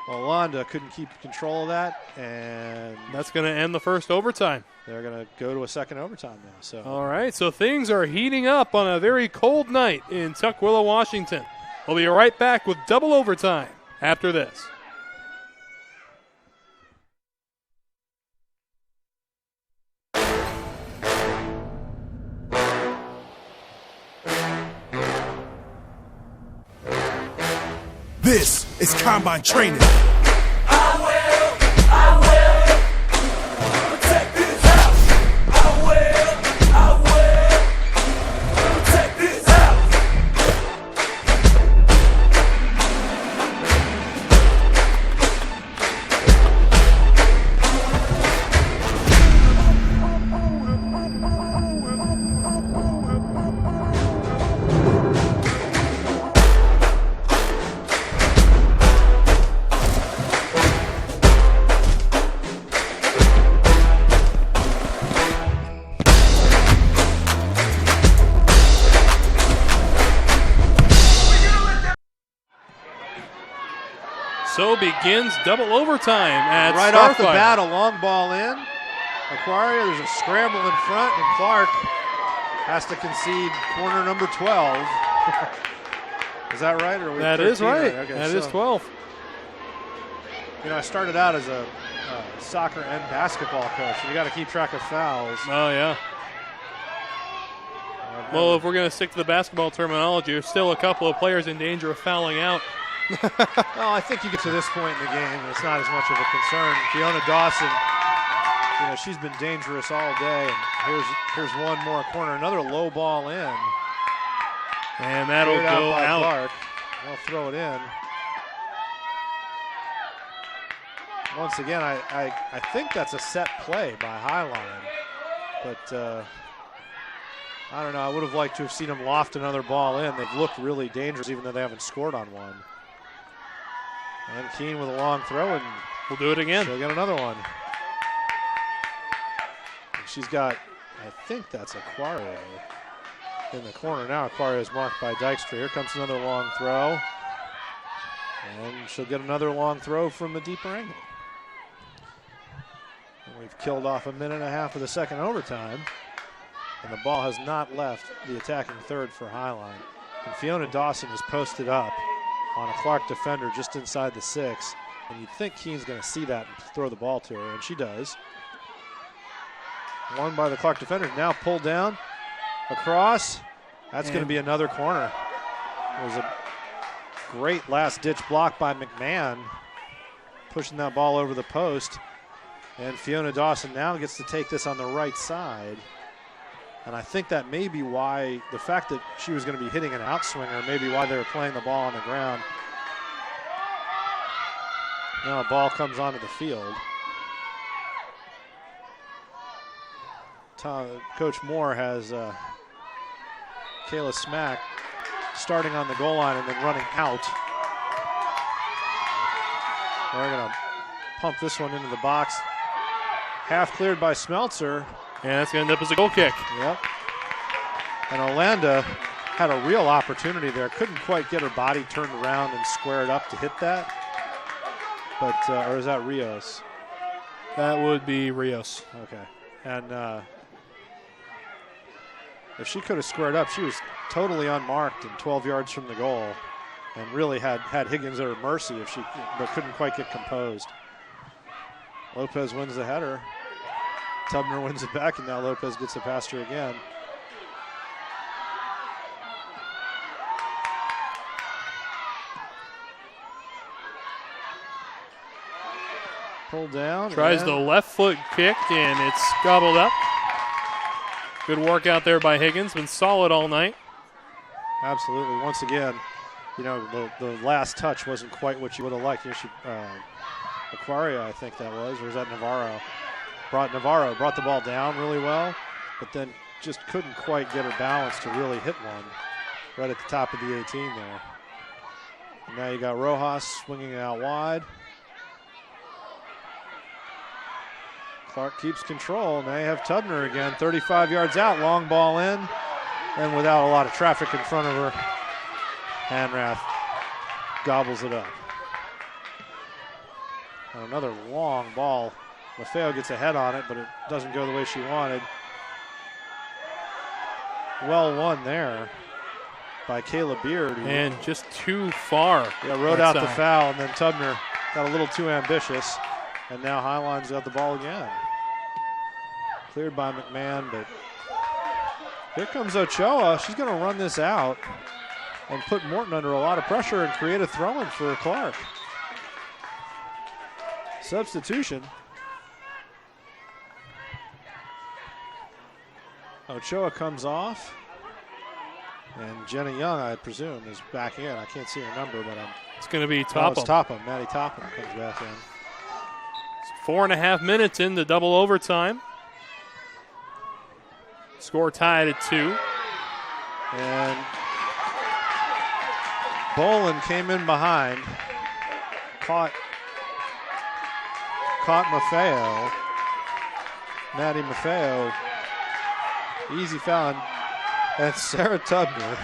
Olanda couldn't keep control of that, and that's going to end the first overtime. They're going to go to a second overtime now. So, all right, so things are heating up on a very cold night in Tukwila, Washington. We'll be right back with double overtime after this. This is Combine Training. so begins double overtime at right Starfire. off the bat, a long ball in. Aquaria, there's a scramble in front, and Clark has to concede corner number 12. Is that right? Or are we that 13? Is right. Okay, that is 12. You know, I started out as a soccer and basketball coach. You got to keep track of fouls. Oh, yeah. Well, if we're going to stick to the basketball terminology, there's still a couple of players in danger of fouling out. Well, I think you get to this point in the game, and it's not as much of a concern. Fiona Dawson, you know, she's been dangerous all day. And here's one more corner, another low ball in. And that'll go out. Clark. They'll throw it in. Once again, I think that's a set play by Highline. But I don't know. I would have liked to have seen them loft another ball in. They've looked really dangerous even though they haven't scored on one. And Keene with a long throw, and we'll do it again. She'll get another one. And she's got, I think that's Aquario in the corner now. Aquario is marked by Dykstra. Here comes another long throw. And she'll get another long throw from a deeper angle. And we've killed off a minute and a half of the second overtime. And the ball has not left the attacking third for Highline. And Fiona Dawson is posted up on a Clark defender just inside the 6. And you'd think Keene's going to see that and throw the ball to her, and she does. Won by the Clark defender, now pulled down, across. That's going to be another corner. It was a great last-ditch block by McMahon, pushing that ball over the post. And Fiona Dawson now gets to take this on the right side. And I think that may be why, the fact that she was going to be hitting an outswinger, maybe why they were playing the ball on the ground. Now a ball comes onto the field. Coach Moore has Kayla Smack starting on the goal line and then running out. They're going to pump this one into the box. Half cleared by Smeltzer. And that's going to end up as a goal kick. Yep. And Orlando had a real opportunity there. Couldn't quite get her body turned around and squared up to hit that. But, or is that Rios? That would be Rios. Okay. And if she could have squared up, she was totally unmarked and 12 yards from the goal. And really had Higgins at her mercy but couldn't quite get composed. Lopez wins the header. Tubner wins it back, and now Lopez gets it past her again. Pulled down. Tries the left foot kick, and it's gobbled up. Good work out there by Higgins. Been solid all night. Absolutely. Once again, you know, the last touch wasn't quite what you would have liked. You know, Aquaria, I think that was, or was that Navarro? Brought the ball down really well, but then just couldn't quite get her balance to really hit one right at the top of the 18 there. And now you got Rojas swinging it out wide. Clark keeps control. Now you have Tubner again, 35 yards out, long ball in, and without a lot of traffic in front of her, Hanrath gobbles it up. And another long ball. Maffeo gets a head on it, but it doesn't go the way she wanted. Well won there by Kayla Beard. And just too far. Yeah, rode out the foul, and then Tubner got a little too ambitious. And now Highline's got the ball again. Cleared by McMahon, but here comes Ochoa. She's going to run this out and put Morton under a lot of pressure and create a throw-in for Clark. Substitution. Ochoa comes off, and Jenna Young, I presume, is back in. I can't see her number, but it's going to be Topham. It's Topham. Maddie Topham comes back in. It's 4.5 minutes into double overtime. Score tied at 2. And Bolin came in behind, caught Maffeo. Maddie Maffeo. Easy foul, and that's Sarah Tubner.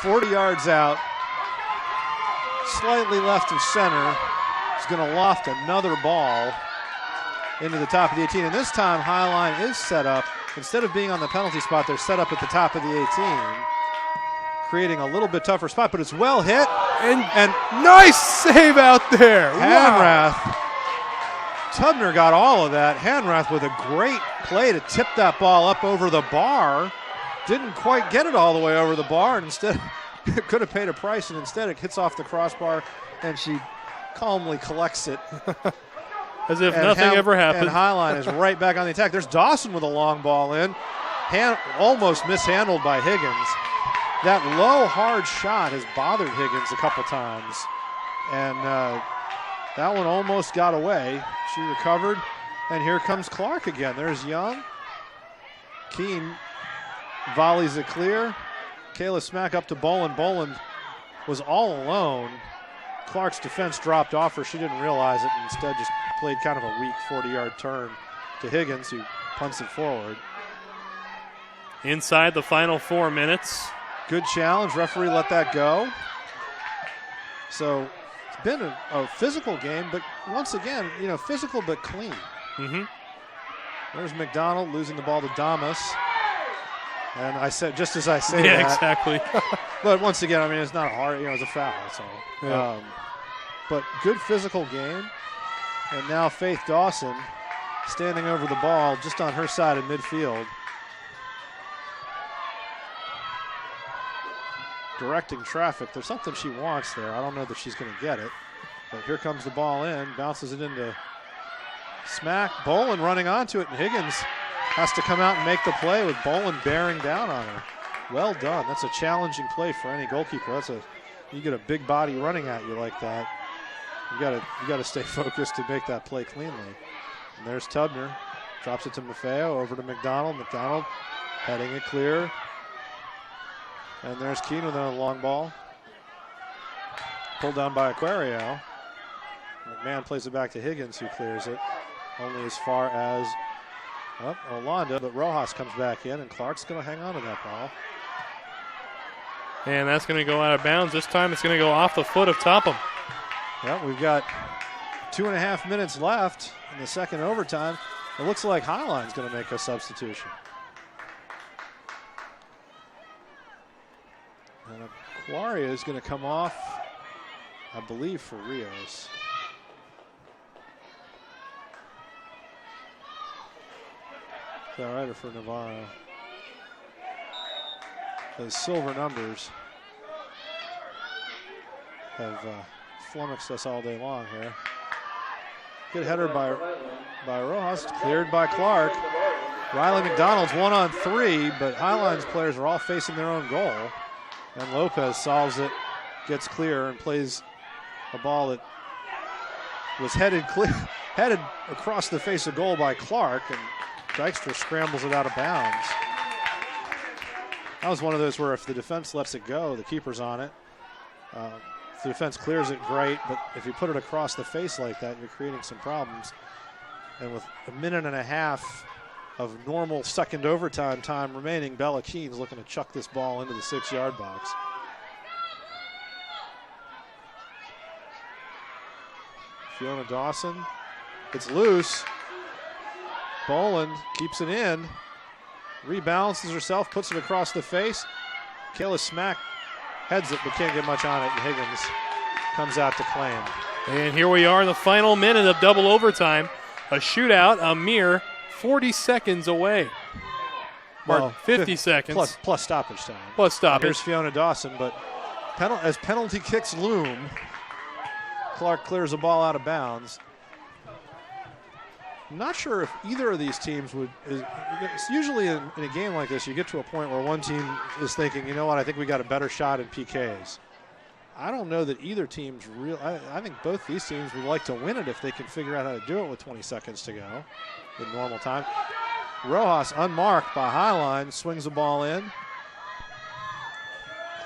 40 yards out. slightly left of center. He's going to loft another ball into the top of the 18. And this time, Highline is set up. Instead of being on the penalty spot, they're set up at the top of the 18, creating a little bit tougher spot, but it's well hit. And nice save out there. Hanrath. Wow. Tubner got all of that. Hanrath with a great play to tip that ball up over the bar. Didn't quite get it all the way over the bar, and instead could have paid a price, and instead it hits off the crossbar, and she calmly collects it. As if nothing ever happened. And Highline is right back on the attack. There's Dawson with a long ball in. Almost mishandled by Higgins. That low, hard shot has bothered Higgins a couple times. And that one almost got away. She recovered. And here comes Clark again. There's Young. Keene volleys it clear. Kayla Smack up to Boland. Boland was all alone. Clark's defense dropped off her. She didn't realize it and instead just played kind of a weak 40-yard turn to Higgins, who punts it forward. Inside the final 4 minutes. Good challenge. Referee let that go. So it's been a physical game, but once again, physical but clean. Mm-hmm. There's Mcdonald losing the ball to Damas. And I said, just as I say yeah, that. Exactly. But once again, it's not hard. It's a foul. So, yeah. But good physical game. And now Faith Dawson standing over the ball just on her side of midfield. Directing traffic. There's something she wants there. I don't know that she's going to get it. But here comes the ball in. Bounces it into Smack. Boland running onto it. And Higgins has to come out and make the play with Boland bearing down on her. Well done. That's a challenging play for any goalkeeper. You get a big body running at you like that. You got to stay focused to make that play cleanly. And there's Tubner. Drops it to Maffeo, over to McDonald. McDonald heading it clear. And there's Keene with another long ball. Pulled down by Aquario. McMahon plays it back to Higgins, who clears it. Only as far as Olanda, but Rojas comes back in, and Clark's going to hang on to that ball. And that's going to go out of bounds. This time it's going to go off the foot of Topham. Well, we've got 2.5 minutes left in the second overtime. It looks like Highline's going to make a substitution. And Aquaria is going to come off, I believe, for Rios. Is that right, or for Navarro? Those silver numbers have flummoxed us all day long here. Good header by Rojas, cleared by Clark. Riley McDonald's 1-on-3, but Highline's players are all facing their own goal. And Lopez solves it, gets clear, and plays a ball that was headed across the face of goal by Clark, and Dykstra scrambles it out of bounds. That was one of those where if the defense lets it go, the keeper's on it. If the defense clears it, great, but if you put it across the face like that, you're creating some problems. And with 1.5 minutes of normal second overtime time remaining, Bella Keene's looking to chuck this ball into the 6-yard box. Fiona Dawson, it's loose. Boland keeps it in, rebalances herself, puts it across the face. Kayla Smack heads it, but can't get much on it, and Higgins comes out to claim. And here we are in the final minute of double overtime. A shootout, a mere 40 seconds away. Well, 50 seconds. Plus stoppage time. Plus stoppage. Here's Fiona Dawson, but as penalty kicks loom, Clark clears the ball out of bounds. I'm not sure if either of these teams would. It's usually in a game like this, you get to a point where one team is thinking, you know what, I think we got a better shot at PKs. I don't know that either team's real. I think both these teams would like to win it if they can figure out how to do it with 20 seconds to go in normal time. Rojas, unmarked by Highline, swings the ball in.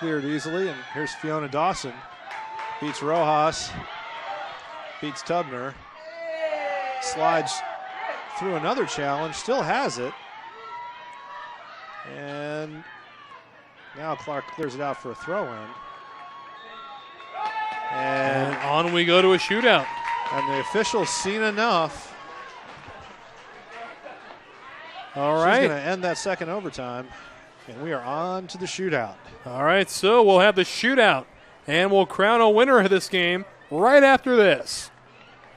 Cleared easily, and here's Fiona Dawson. Beats Rojas, beats Tubner. Slides through another challenge, still has it. And now Clark clears it out for a throw-in. And on we go to a shootout. And the official's seen enough. All right. She's going to end that second overtime. And we are on to the shootout. All right, so we'll have the shootout. And we'll crown a winner of this game right after this.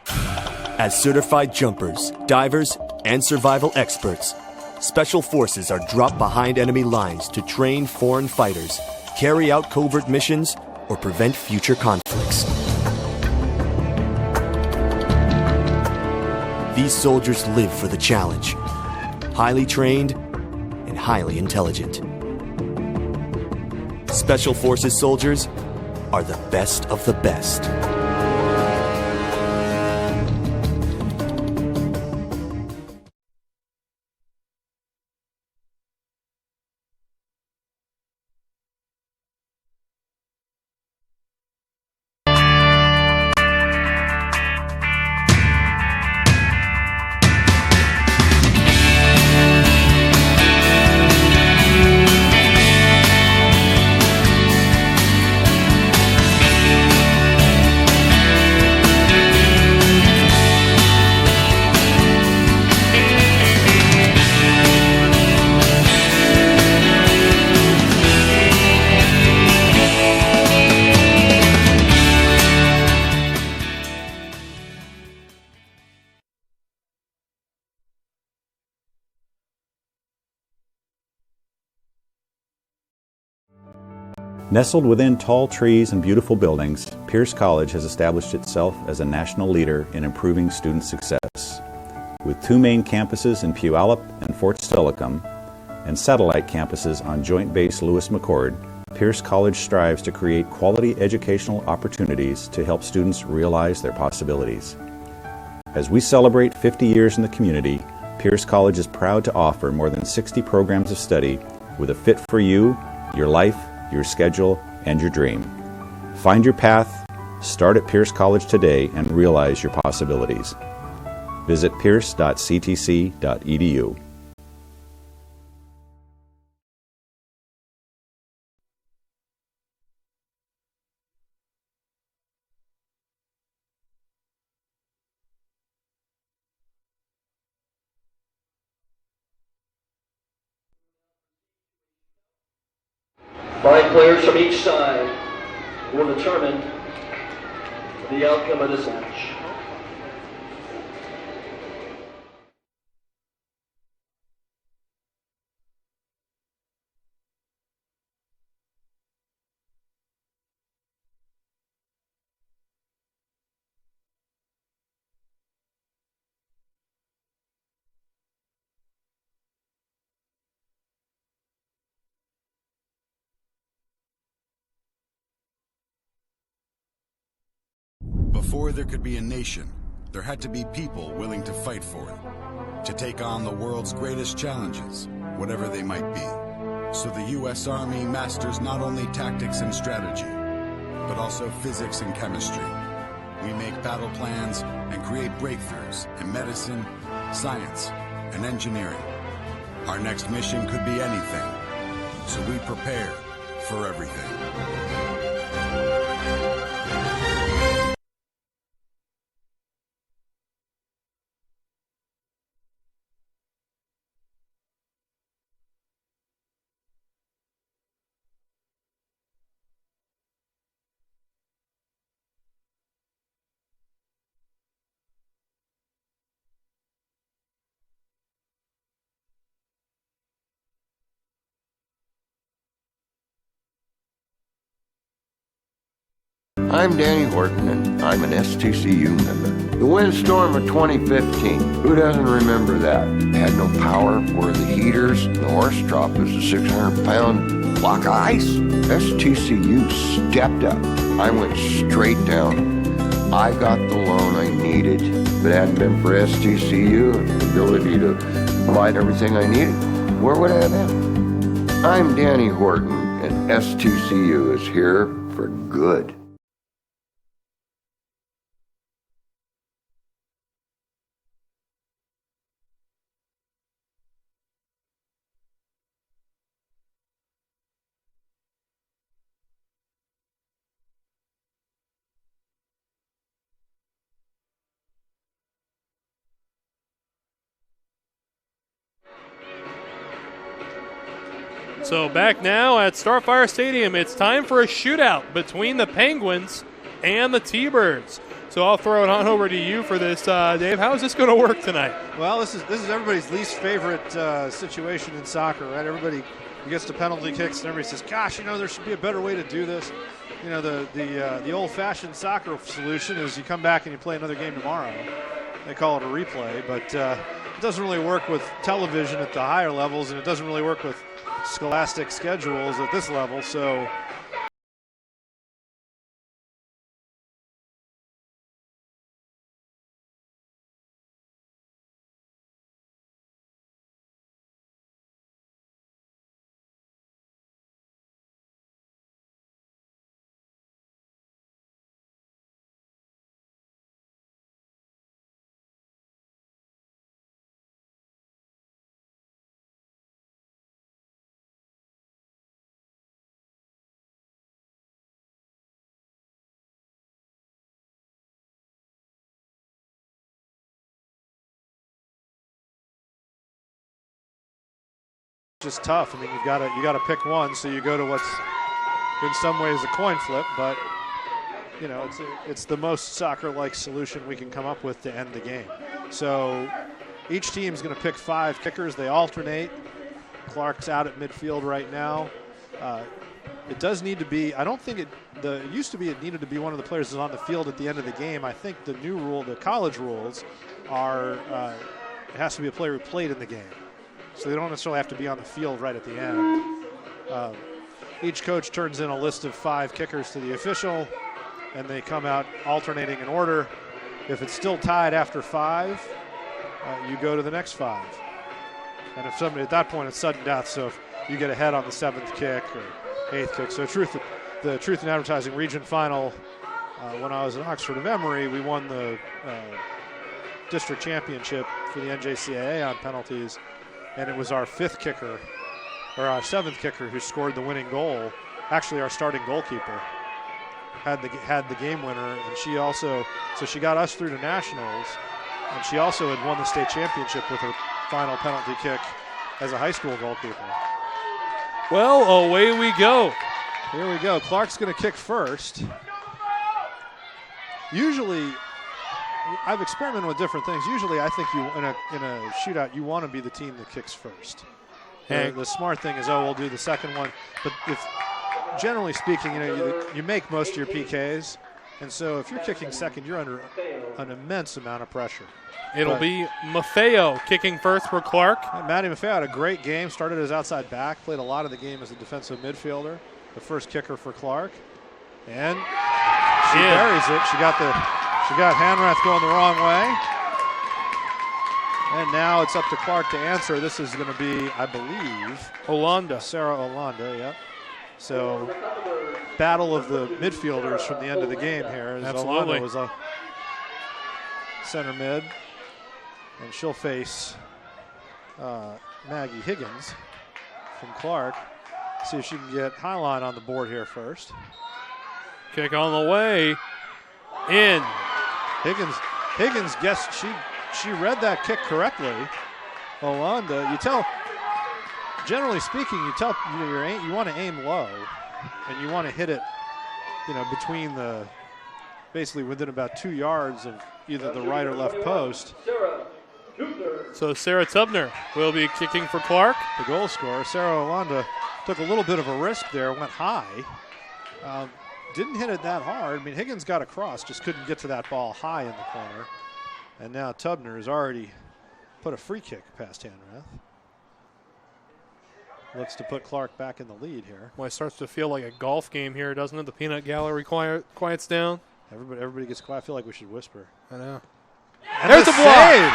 As certified jumpers, divers, and survival experts, Special Forces are dropped behind enemy lines to train foreign fighters, carry out covert missions, or prevent future conflicts. These soldiers live for the challenge, highly trained and highly intelligent. Special Forces soldiers are the best of the best. Nestled within tall trees and beautiful buildings, Pierce College has established itself as a national leader in improving student success. With two main campuses in Puyallup and Fort Steilacoom, and satellite campuses on Joint Base Lewis-McChord, Pierce College strives to create quality educational opportunities to help students realize their possibilities. As we celebrate 50 years in the community, Pierce College is proud to offer more than 60 programs of study with a fit for you, your life, your schedule, and your dream. Find your path, start at Pierce College today, and realize your possibilities. Visit pierce.ctc.edu. Five players from each side will determine the outcome of this match. Before there could be a nation, there had to be people willing to fight for it, to take on the world's greatest challenges, whatever they might be. So the U.S. Army masters not only tactics and strategy, but also physics and chemistry. We make battle plans and create breakthroughs in medicine, science, and engineering. Our next mission could be anything, so we prepare for everything. I'm Danny Horton, and I'm an STCU member. The windstorm of 2015, who doesn't remember that? Had no power, were the heaters, the horse drop was a 600-pound block of ice. STCU stepped up. I went straight down. I got the loan I needed. If it hadn't been for STCU and the ability to provide everything I needed, where would I have been? I'm Danny Horton, and STCU is here for good. So back now at Starfire Stadium, it's time for a shootout between the Penguins and the T-Birds. So I'll throw it on over to you for this, Dave. How is this going to work tonight? Well, this is everybody's least favorite situation in soccer, right? Everybody gets to penalty kicks, and everybody says, "Gosh, there should be a better way to do this." The old-fashioned soccer solution is you come back and you play another game tomorrow. They call it a replay, but it doesn't really work with television at the higher levels, and it doesn't really work with scholastic schedules at this level. So just tough. I mean, you got to pick one, so you go to what's in some ways a coin flip, but it's the most soccer-like solution we can come up with to end the game. So each team's going to pick 5 kickers. They alternate. Clark's out at midfield right now. It does need to be. I don't think it used to be it needed to be one of the players who's on the field at the end of the game. I think the new rule, the college rules, are it has to be a player who played in the game. So they don't necessarily have to be on the field right at the end. Each coach turns in a list of 5 kickers to the official, and they come out alternating in order. If it's still tied after 5, you go to the next 5. And if somebody at that point, it's sudden death. So if you get ahead on the 7th kick or 8th kick. So the Truth in Advertising region final, when I was at Oxford of Emory, we won the district championship for the NJCAA on penalties. And it was our 5th kicker, or our 7th kicker, who scored the winning goal. Actually, our starting goalkeeper had the game winner, and she got us through to nationals, and she also had won the state championship with her final penalty kick as a high school goalkeeper. Well, away we go. Here we go. Clark's going to kick first. Usually, I've experimented with different things. Usually, I think in a shootout, you want to be the team that kicks first. The smart thing is, we'll do the second one. But generally speaking, you make most of your PKs, and so if you're kicking second, you're under an immense amount of pressure. It'll be Maffeo kicking first for Clark. Matty Maffeo had a great game. Started as outside back, played a lot of the game as a defensive midfielder. The first kicker for Clark, and she buries it. She got Hanrath going the wrong way. And now it's up to Clark to answer. This is going to be, I believe, Sarah Olanda, yep. So, battle of the midfielders from the end of the game here. Olanda was a center mid. And she'll face Maggie Higgins from Clark. See if she can get Highline on the board here first. Kick on the way. In. Higgins guessed she read that kick correctly. Olanda, generally speaking, you want to aim low, and you want to hit it, between basically within about 2 yards of either the right or left post. So Sarah Tubner will be kicking for Clark. The goal scorer, Sarah Olanda, took a little bit of a risk there, went high. Didn't hit it that hard. I mean, Higgins got across, just couldn't get to that ball high in the corner. And now Tubner has already put a free kick past Hanrath. Looks to put Clark back in the lead here. Well, it starts to feel like a golf game here, doesn't it? The peanut gallery quiets down. Everybody gets quiet. I feel like we should whisper. I know. And there's a block.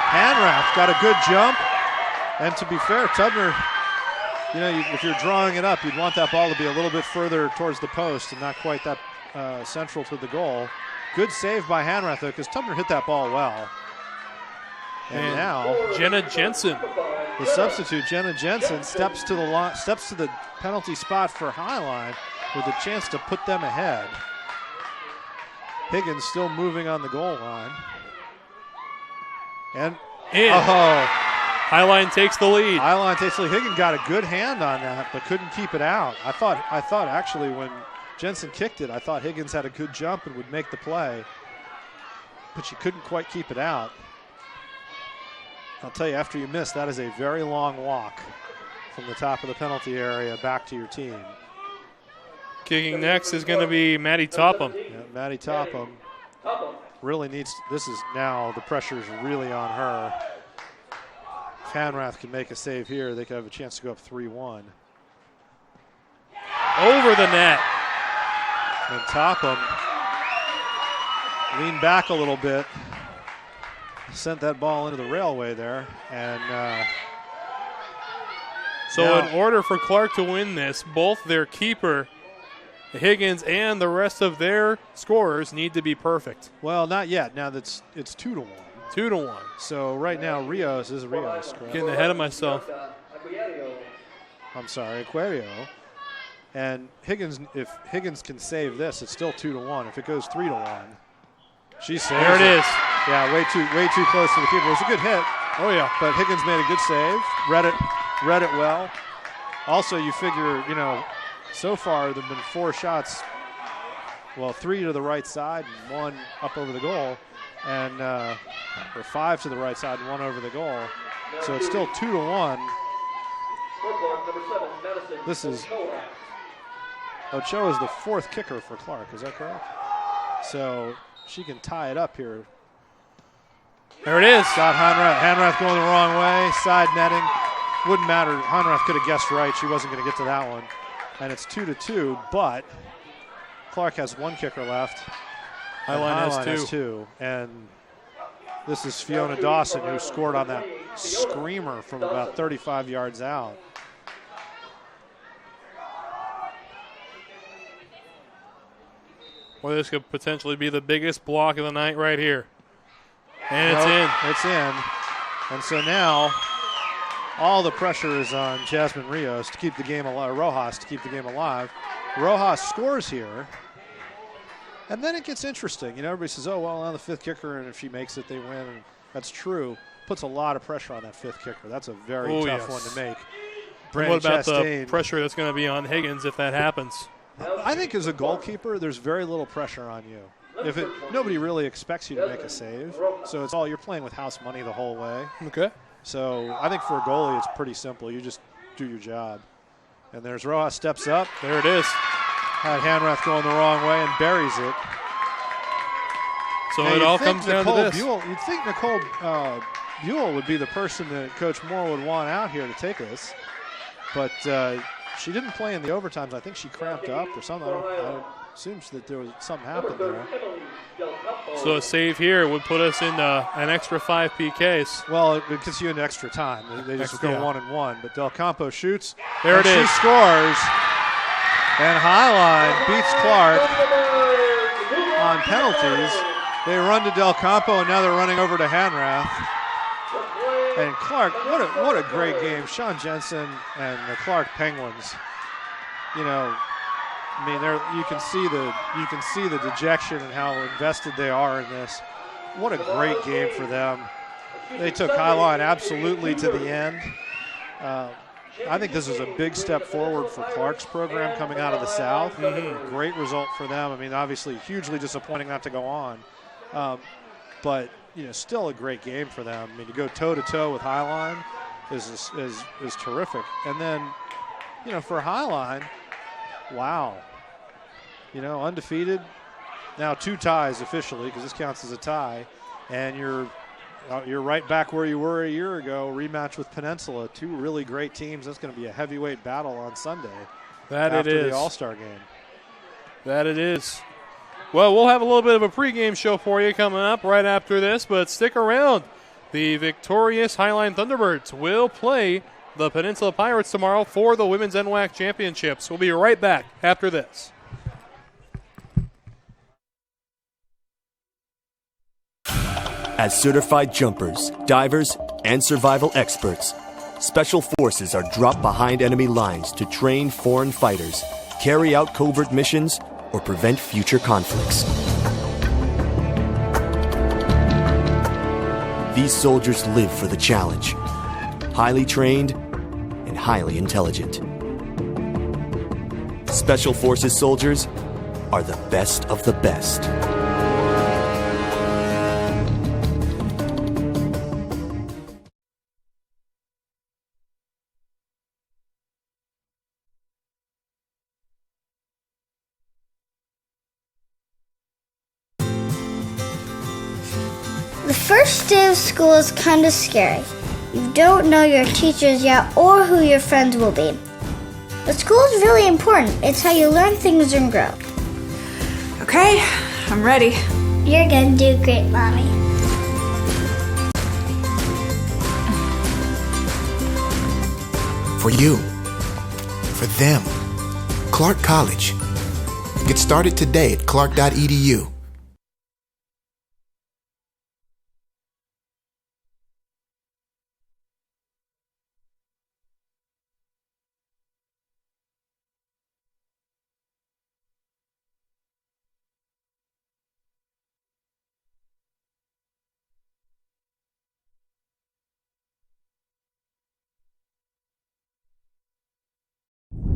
Hanrath got a good jump. And to be fair, Tubner, if you're drawing it up, you'd want that ball to be a little bit further towards the post and not quite that central to the goal. Good save by Hanrath, though, because Tubner hit that ball well. And now Jenna Jensen, the substitute, Jenna Jensen, steps to the penalty spot for Highline with a chance to put them ahead. Higgins still moving on the goal line. And Highline takes the lead. Highline takes the lead. Higgins got a good hand on that, but couldn't keep it out. I thought actually when Jensen kicked it, I thought Higgins had a good jump and would make the play, but she couldn't quite keep it out. I'll tell you, after you miss, that is a very long walk from the top of the penalty area back to your team. Kicking next is going to be Maddie Topham. Yeah, Maddie Topham really needs, this is now, the pressure is really on her. If Hanrath can make a save here, they could have a chance to go up 3-1. Over the net. And Topham leaned back a little bit, sent that ball into the railway there, and so in order for Clark to win this, both their keeper, Higgins, and the rest of their scorers need to be perfect. Well, not yet. Now it's 2-1. 2-1. So right now Rios is Rios, correct? Getting ahead of myself. I'm sorry, Aquario. And Higgins, if Higgins can save this, it's still 2-1. If it goes 3-1, she saves there it is. Yeah, way too close to the keeper. It was a good hit. Oh yeah. But Higgins made a good save. Read it well. Also, you figure, so far there have been 4 shots. Well, 3 to the right side and 1 up over the goal, and or 5 to the right side and 1 over the goal. So it's still 2-1. This is Ochoa is the 4th kicker for Clark. Is that correct? So she can tie it up here. There it is. Got Hanrath going the wrong way. Side netting. Wouldn't matter. Hanrath could have guessed right. She wasn't going to get to that one. And it's 2-2, but Clark has 1 kicker left. Highline has 2. And this is Fiona Dawson, who scored on that screamer from about 35 yards out. Well, this could potentially be the biggest block of the night right here. And it's in. It's in. And so now all the pressure is on Jasmine Rios to keep the game alive, Rojas to keep the game alive. Rojas scores here. And then it gets interesting. Everybody says, oh, well, on the 5th kicker, and if she makes it, they win. And that's true. Puts a lot of pressure on that 5th kicker. That's a very tough one to make. What about the pressure that's going to be on Higgins if that happens? I think as a goalkeeper, there's very little pressure on you. Nobody really expects you to make a save, so it's all you're playing with house money the whole way. Okay. So I think for a goalie, it's pretty simple. You just do your job. And there's Rojas steps up. There it is. Had Hanrath going the wrong way and buries it. So it all comes down to this. You'd think Nicole Buell would be the person that Coach Moore would want out here to take this, but she didn't play in the overtimes. I think she cramped up or something. I assume that there was something happened there. So a save here would put us in an extra 5 PKs. Well, it gets you an extra time. They just go 1-1. But Del Campo shoots. There it is. She scores. And Highline beats Clark on penalties. They run to Del Campo, and now they're running over to Hanrath. And Clark, what a great game. Sean Jensen and the Clark Penguins. You can see the dejection and how invested they are in this. What a great game for them. They took Highline absolutely to the end. I think this is a big step forward for Clark's program coming out of the South. Great result for them. Obviously hugely disappointing not to go on. But still a great game for them. To go toe-to-toe with Highline is terrific. And then, for Highline, wow. Undefeated. Now 2 ties officially, because this counts as a tie. And you're right back where you were a year ago. Rematch with Peninsula. 2 really great teams. That's going to be a heavyweight battle on Sunday. After the All-Star game. That it is. Well, we'll have a little bit of a pregame show for you coming up right after this, but stick around. The victorious Highline Thunderbirds will play the Peninsula Pirates tomorrow for the Women's NWAC Championships. We'll be right back after this. As certified jumpers, divers, and survival experts, Special Forces are dropped behind enemy lines to train foreign fighters, carry out covert missions, or prevent future conflicts. These soldiers live for the challenge. highly trained, and highly intelligent. Special Forces soldiers are the best of the best. The first day of school is kind of scary. You don't know your teachers yet or who your friends will be. But school is really important. It's how you learn things and grow. Okay, I'm ready. You're gonna do great, Mommy. For you, for them, Clark College. Get started today at clark.edu.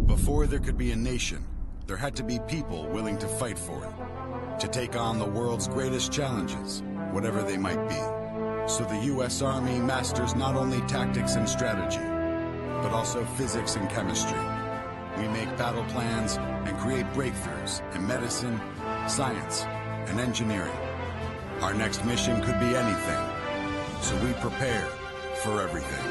Before there could be a nation, there had to be people willing to fight for it, to take on the world's greatest challenges, whatever they might be. So the U.S. Army masters not only tactics and strategy, but also physics and chemistry. We make battle plans and create breakthroughs in medicine, science, and engineering. Our next mission could be anything, so we prepare for everything.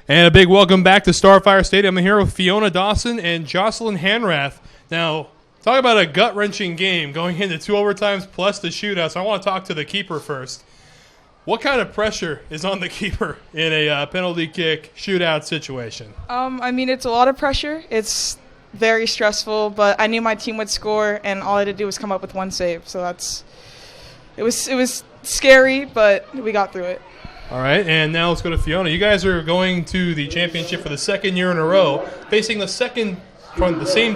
And a big welcome back to Starfire Stadium. I'm here with Fiona Dawson and Jocelyn Hanrath. Now, talk about a gut-wrenching game going into 2 overtimes plus the shootout. So I want to talk to the keeper first. What kind of pressure is on the keeper in a penalty kick shootout situation? I mean, it's a lot of pressure. It's very stressful, but I knew my team would score, and all I had to do was come up with one save. So it was scary, but we got through it. All right, and now let's go to Fiona. You guys are going to the championship for the second year in a row, facing the same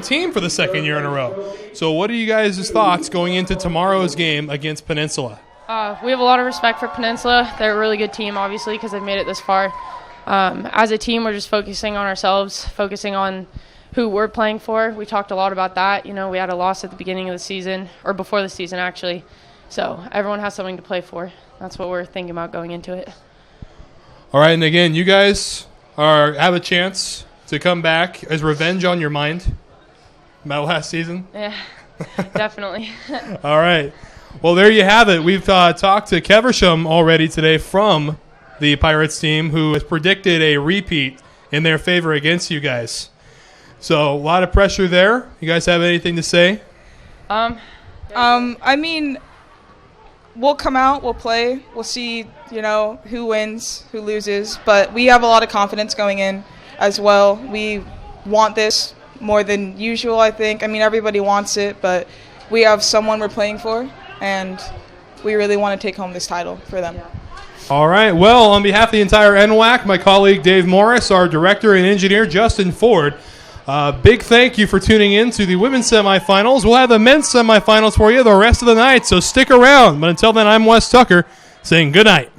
team for the second year in a row. So what are you guys' thoughts going into tomorrow's game against Peninsula? We have a lot of respect for Peninsula. They're a really good team, obviously, because they've made it this far. As a team, we're just focusing on ourselves, focusing on who we're playing for. We talked a lot about that. You know, we had a loss at the beginning of the season, or before the season, actually. So everyone has something to play for. That's what we're thinking about going into it. All right, and again, you guys have a chance to come back. Is revenge on your mind about last season? Yeah, definitely. All right. Well, there you have it. We've talked to Keversham already today from the Pirates team, who has predicted a repeat in their favor against you guys. So a lot of pressure there. You guys have anything to say? I mean, we'll come out, we'll play, we'll see, who wins, who loses. But we have a lot of confidence going in as well. We want this more than usual, I think. I mean, everybody wants it, but we have someone we're playing for, and we really want to take home this title for them. All right. Well, on behalf of the entire NWAC, my colleague Dave Morris, our director and engineer Justin Ford, big thank you for tuning in to the women's semifinals. We'll have the men's semifinals for you the rest of the night, so stick around. But until then, I'm Wes Tucker saying good night.